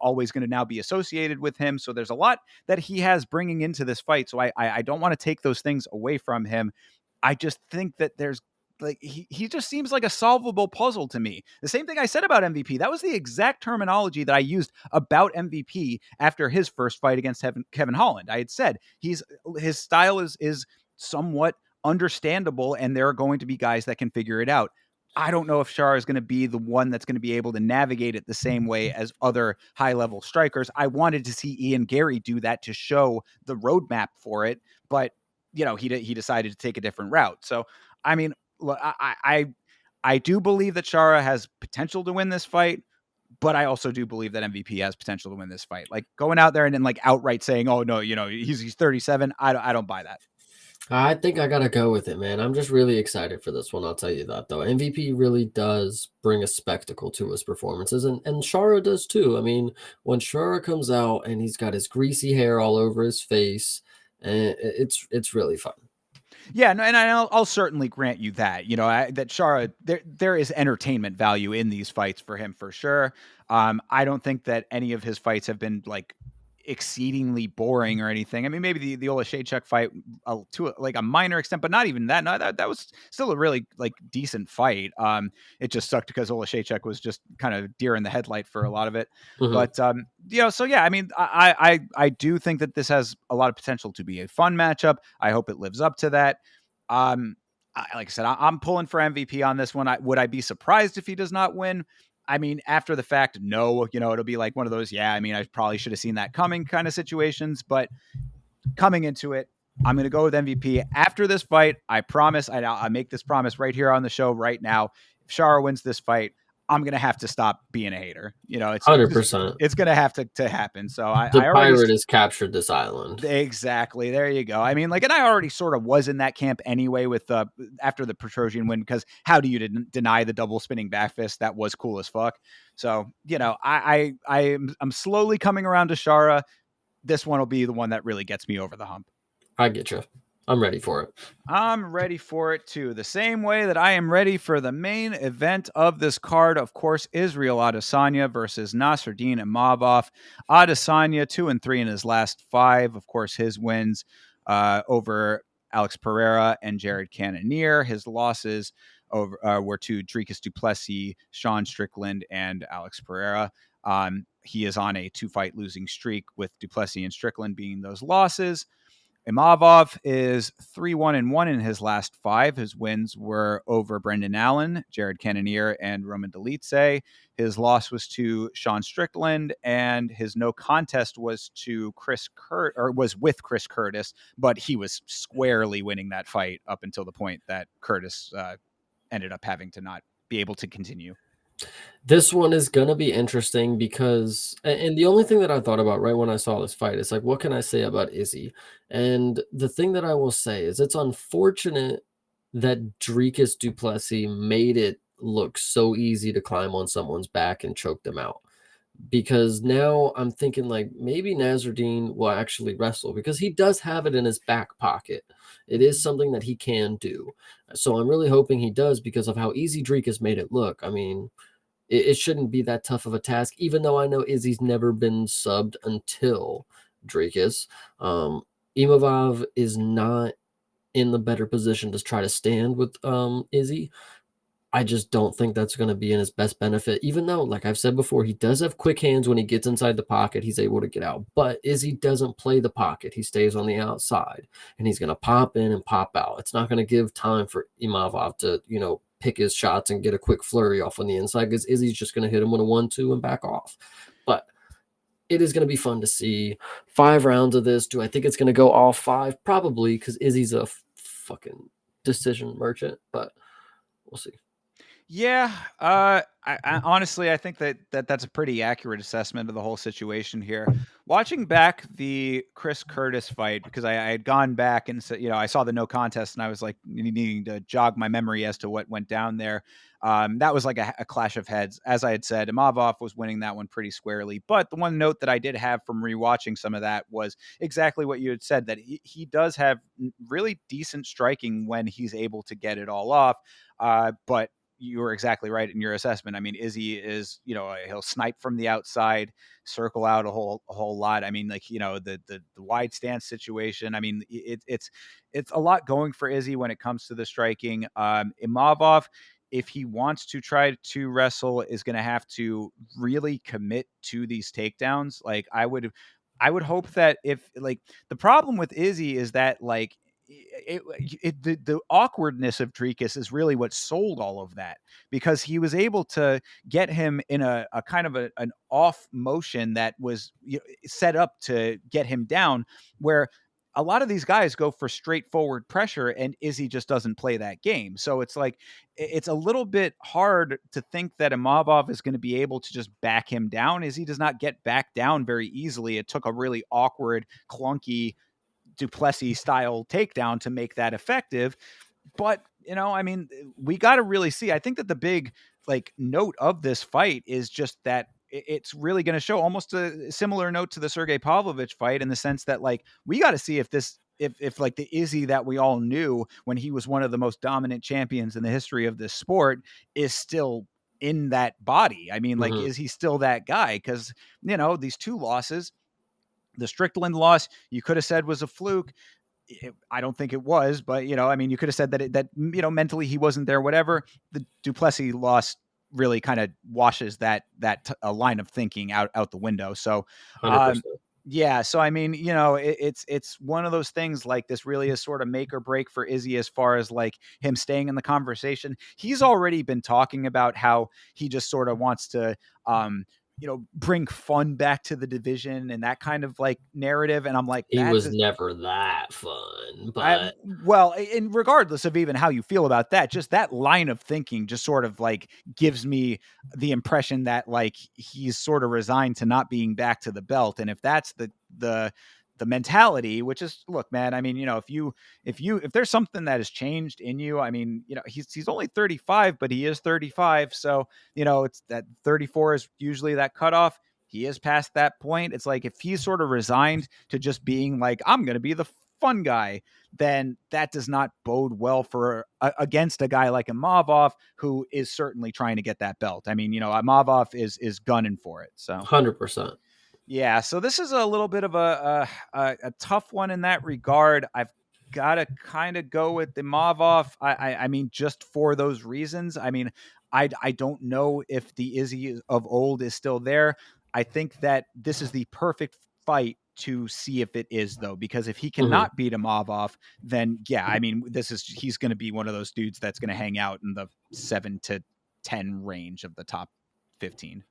[SPEAKER 1] always going to now be associated with him. So there's a lot that he has bringing into this fight. So I don't want to take those things away from him. I just think that there's like he just seems like a solvable puzzle to me. The same thing I said about MVP. That was the exact terminology that I used about MVP after his first fight against Kevin Holland. I had said his style is somewhat understandable, and there are going to be guys that can figure it out. I don't know if Shara is going to be the one that's going to be able to navigate it the same way as other high level strikers. I wanted to see Ian Gary do that to show the roadmap for it, but he decided to take a different route. So, I mean, look, I do believe that Shara has potential to win this fight, but I also do believe that MVP has potential to win this fight. Like going out there and then like outright saying, "Oh no, he's 37." I don't buy that.
[SPEAKER 2] I think I gotta go with it, man. I'm just really excited for this one. I'll tell you that though. MVP really does bring a spectacle to his performances, and Shara does too. I mean, when Shara comes out and he's got his greasy hair all over his face, and it's really fun.
[SPEAKER 1] Yeah, no, and I'll certainly grant you that. That Shara, there is entertainment value in these fights for him for sure. I don't think that any of his fights have been like exceedingly boring or anything. I mean, maybe the Olashaychuk fight to like a minor extent, but not even that. No, that was still a really like decent fight. It just sucked because Olashaychuk was just kind of deer in the headlight for a lot of it.
[SPEAKER 2] Mhm.
[SPEAKER 1] But so yeah, I mean, I do think that this has a lot of potential to be a fun matchup. I hope it lives up to that. Like I said, I'm pulling for MVP on this one. Would I be surprised if he does not win? I mean, after the fact, no, it'll be like one of those, yeah, I mean, I probably should have seen that coming kind of situations, but coming into it, I'm going to go with MVP after this fight. I promise, I make this promise right here on the show right now. If Shara wins this fight, I'm going to have to stop being a hater. It's just,
[SPEAKER 2] 100%.
[SPEAKER 1] it's going to have to happen. So
[SPEAKER 2] The
[SPEAKER 1] I already
[SPEAKER 2] pirate has captured this island.
[SPEAKER 1] exactly. There you go. I mean, like, and I already sort of was in that camp anyway with after the Petrosian win, because how do you deny the double spinning back fist? That was cool as fuck. So, I'm slowly coming around to Shara. This one will be the one that really gets me over the hump.
[SPEAKER 2] I get you. I'm ready for it.
[SPEAKER 1] I'm ready for it too. The same way that I am ready for the main event of this card, of course, Israel Adesanya versus Nasruddin Imavov. Adesanya 2-3 in his last 5. Of course, his wins over Alex Pereira and Jared Cannonier. His losses were to Dricus du Plessis, Sean Strickland, and Alex Pereira. He is on a 2-fight losing streak, with du Plessis and Strickland being those losses. Imavov is 3-1-1 in his last 5. His wins were over Brendan Allen, Jared Cannonier, and Roman Dolidze. His loss was to Sean Strickland, and his no contest was to was with Chris Curtis, but he was squarely winning that fight up until the point that Curtis ended up having to not be able to continue.
[SPEAKER 2] This one is gonna be interesting because and the only thing that I thought about right when I saw this fight is like, what can I say about Izzy? And the thing that I will say is it's unfortunate that Dricus du Plessis made it look so easy to climb on someone's back and choke them out. Because now I'm thinking like maybe Nasruddin will actually wrestle because he does have it in his back pocket. It is something that he can do. So I'm really hoping he does because of how easy Dricus made it look. I mean, it shouldn't be that tough of a task, even though I know Izzy's never been subbed until Dracus. Imavov is not in the better position to try to stand with Izzy. I just don't think that's going to be in his best benefit, even though, like I've said before, he does have quick hands. When he gets inside the pocket, he's able to get out. But Izzy doesn't play the pocket. He stays on the outside, and he's going to pop in and pop out. It's not going to give time for Imavov to, pick his shots and get a quick flurry off on the inside, because Izzy's just going to hit him with a 1-2 and back off. But it is going to be fun to see 5 rounds of this. Do I think it's going to go all 5? Probably, because Izzy's a fucking decision merchant, but we'll see.
[SPEAKER 1] Yeah, I honestly, I think that's a pretty accurate assessment of the whole situation here. Watching back the Chris Curtis fight, because I had gone back and said, I saw the no contest, and I was like needing to jog my memory as to what went down there. That was like a clash of heads. As I had said, Imavov was winning that one pretty squarely. But the one note that I did have from rewatching some of that was exactly what you had said, that he does have really decent striking when he's able to get it all off. But you were exactly right in your assessment. I mean, Izzy is, he'll snipe from the outside, circle out a whole lot. I mean, like, the wide stance situation. I mean, it's a lot going for Izzy when it comes to the striking. Imavov, if he wants to try to wrestle, is going to have to really commit to these takedowns. Like, I would hope that, if like, the problem with Izzy is that, like, the awkwardness of Drekus is really what sold all of that, because he was able to get him in a kind of an off motion that was, set up to get him down, where a lot of these guys go for straightforward pressure, and Izzy just doesn't play that game. So it's like, it's a little bit hard to think that Imavov is going to be able to just back him down. Izzy does not get back down very easily. It took a really awkward, clunky Duplessis style takedown to make that effective. But, I mean, we got to really see. I think that the big, like, note of this fight is just that it's really going to show almost a similar note to the Sergey Pavlovich fight, in the sense that, like, we got to see if this, if like the Izzy that we all knew when he was one of the most dominant champions in the history of this sport is still in that body. I mean, like,
[SPEAKER 2] Hmm.
[SPEAKER 1] is he still that guy? Because, these two losses, the Strickland loss, you could have said was a fluke. I don't think it was, but, I mean, you could have said that mentally he wasn't there. Whatever. The Duplessis loss really kind of washes that line of thinking out the window. So, um,
[SPEAKER 2] 100%.
[SPEAKER 1] yeah. So I mean, it's one of those things. Like, this really is sort of make or break for Izzy, as far as, like, him staying in the conversation. He's already been talking about how he just sort of wants to, um, bring fun back to the division, and that kind of, like, narrative. And I'm like,
[SPEAKER 2] He
[SPEAKER 1] that
[SPEAKER 2] was
[SPEAKER 1] does,
[SPEAKER 2] never that fun,
[SPEAKER 1] I
[SPEAKER 2] but
[SPEAKER 1] well, and regardless of even how you feel about that, just that line of thinking just sort of, like, gives me the impression that, like, he's sort of resigned to not being back to the belt. And if that's the mentality, which is, look, man, I mean, if there's something that has changed in you, I mean, he's only 35, but he is 35. So, it's that 34 is usually that cutoff. He is past that point. It's like, if he's sort of resigned to just being like, I'm going to be the fun guy, then that does not bode well for against a guy like Imavov, who is certainly trying to get that belt. I mean, Imavov is gunning for it. So
[SPEAKER 2] 100%.
[SPEAKER 1] yeah, so this is a little bit of a tough one in that regard. I've got to kind of go with the Imavov. I mean, just for those reasons. I mean, I don't know if the Izzy of old is still there. I think that this is the perfect fight to see if it is, though, because if he
[SPEAKER 2] Mhm.
[SPEAKER 1] cannot beat Imavov, then yeah, I mean, he's going to be one of those dudes that's going to hang out in the 7 to 10 range of the top 15.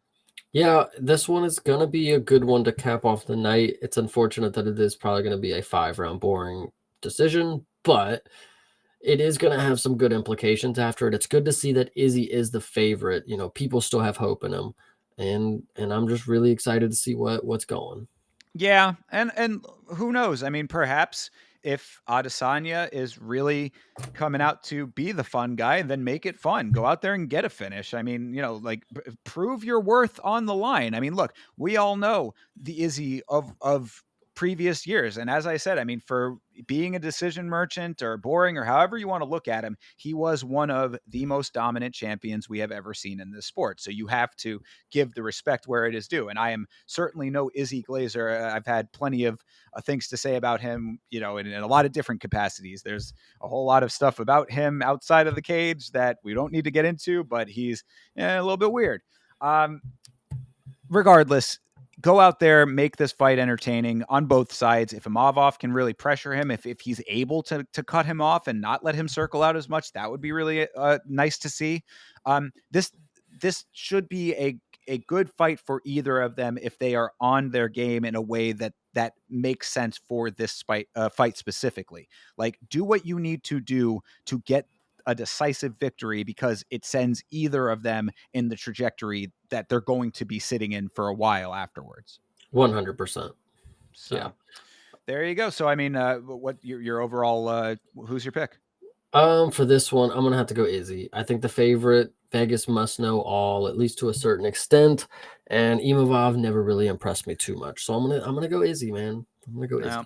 [SPEAKER 2] Yeah, this one is gonna be a good one to cap off the night. It's unfortunate that it is probably gonna be a 5-round boring decision, but it is gonna have some good implications after it. It's good to see that Izzy is the favorite. People still have hope in him, and I'm just really excited to see what's going.
[SPEAKER 1] Yeah, and who knows? I mean, perhaps if Adesanya is really coming out to be the fun guy, then make it fun. Go out there and get a finish. I mean, like, prove your worth on the line. I mean, look, we all know the Izzy of previous years, and as I said, I mean, for being a decision merchant or boring or however you want to look at him, he was one of the most dominant champions we have ever seen in this sport. So you have to give the respect where it is due. And I am certainly no Izzy Glazer. I've had plenty of things to say about him, in a lot of different capacities. There's a whole lot of stuff about him outside of the cage that we don't need to get into, but he's a little bit weird. Um, Regardless, go out there, make this fight entertaining on both sides. If Imavov can really pressure him, if he's able to cut him off and not let him circle out as much, that would be really nice to see. This should be a good fight for either of them if they are on their game in a way that makes sense for this fight specifically. Like, do what you need to do to get a decisive victory because it sends either of them in the trajectory that they're going to be sitting in for a while afterwards.
[SPEAKER 2] 100%. Yeah.
[SPEAKER 1] So there you go. So I mean, what your overall? Who's your pick?
[SPEAKER 2] For this one, I'm gonna have to go Izzy. I think the favorite Vegas must know all, at least to a certain extent. And Imavov never really impressed me too much. So I'm gonna go Izzy, man. I'm gonna go
[SPEAKER 1] Now,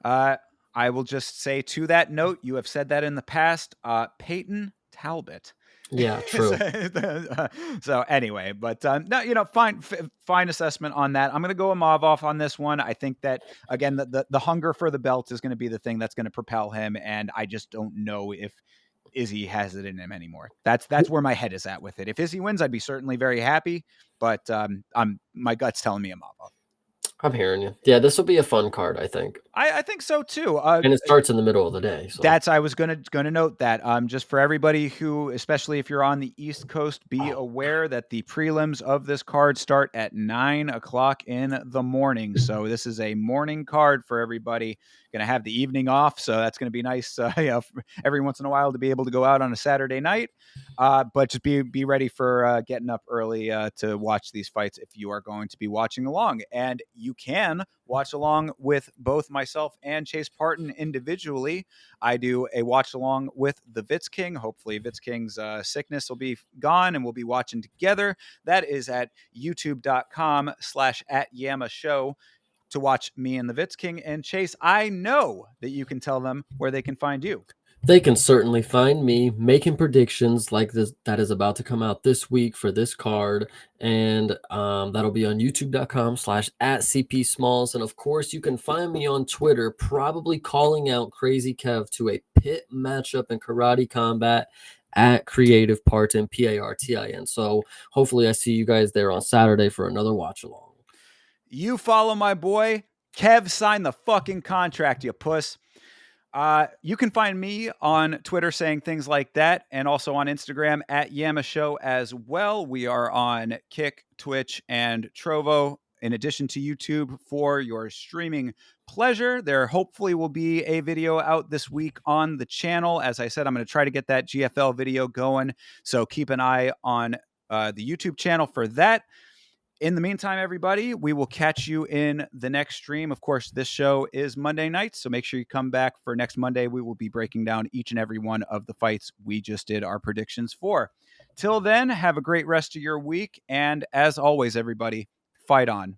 [SPEAKER 2] Izzy.
[SPEAKER 1] I will just say to that note, you have said that in the past. Peyton Talbot.
[SPEAKER 2] Yeah, true.
[SPEAKER 1] So anyway, but no, fine assessment on that. I'm going to go Imavov on this one. I think that again, the hunger for the belt is going to be the thing that's going to propel him, and I just don't know if Izzy has it in him anymore. That's where my head is at with it. If Izzy wins, I'd be certainly very happy, but my gut's telling me Imavov.
[SPEAKER 2] I'm hearing you. Yeah, this will be a fun card, I think.
[SPEAKER 1] I think so too.
[SPEAKER 2] And it starts in the middle of the day. So
[SPEAKER 1] That's I was gonna note that. Just for everybody who, especially if you're on the East Coast, be aware that the prelims of this card start at 9 o'clock in the morning. So this is a morning card for everybody. Gonna have the evening off, so that's gonna be nice. Every once in a while to be able to go out on a Saturday night. But just be ready for getting up early to watch these fights if you are going to be watching along, and you can watch along with both myself and Chase Parton individually. I do a watch along with the Vitz King. Hopefully, Vitz King's sickness will be gone and we'll be watching together. That is at youtube.com/@Yama to watch me and the Vitz King. And Chase, I know that you can tell them where they can find you.
[SPEAKER 2] they can certainly find me making predictions like this that is about to come out this week for this card. And that'll be on youtube.com/@CP Smalls. And of course, you can find me on Twitter, probably calling out Crazy Kev to a pit matchup in karate combat at Creative Parton, Partin. So hopefully I see you guys there on Saturday for another watch along.
[SPEAKER 1] You follow my boy. Kev signed the fucking contract, you puss. You can find me on Twitter saying things like that, and also on Instagram at Yama Show as well. We are on Kick, Twitch, and Trovo, in addition to YouTube for your streaming pleasure. There hopefully will be a video out this week on the channel. As I said, I'm going to try to get that GFL video going, so keep an eye on the YouTube channel for that. In the meantime, everybody, we will catch you in the next stream. Of course, this show is Monday night, so make sure you come back for next Monday. We will be breaking down each and every one of the fights we just did our predictions for. Till then, have a great rest of your week. And as always, everybody, fight on.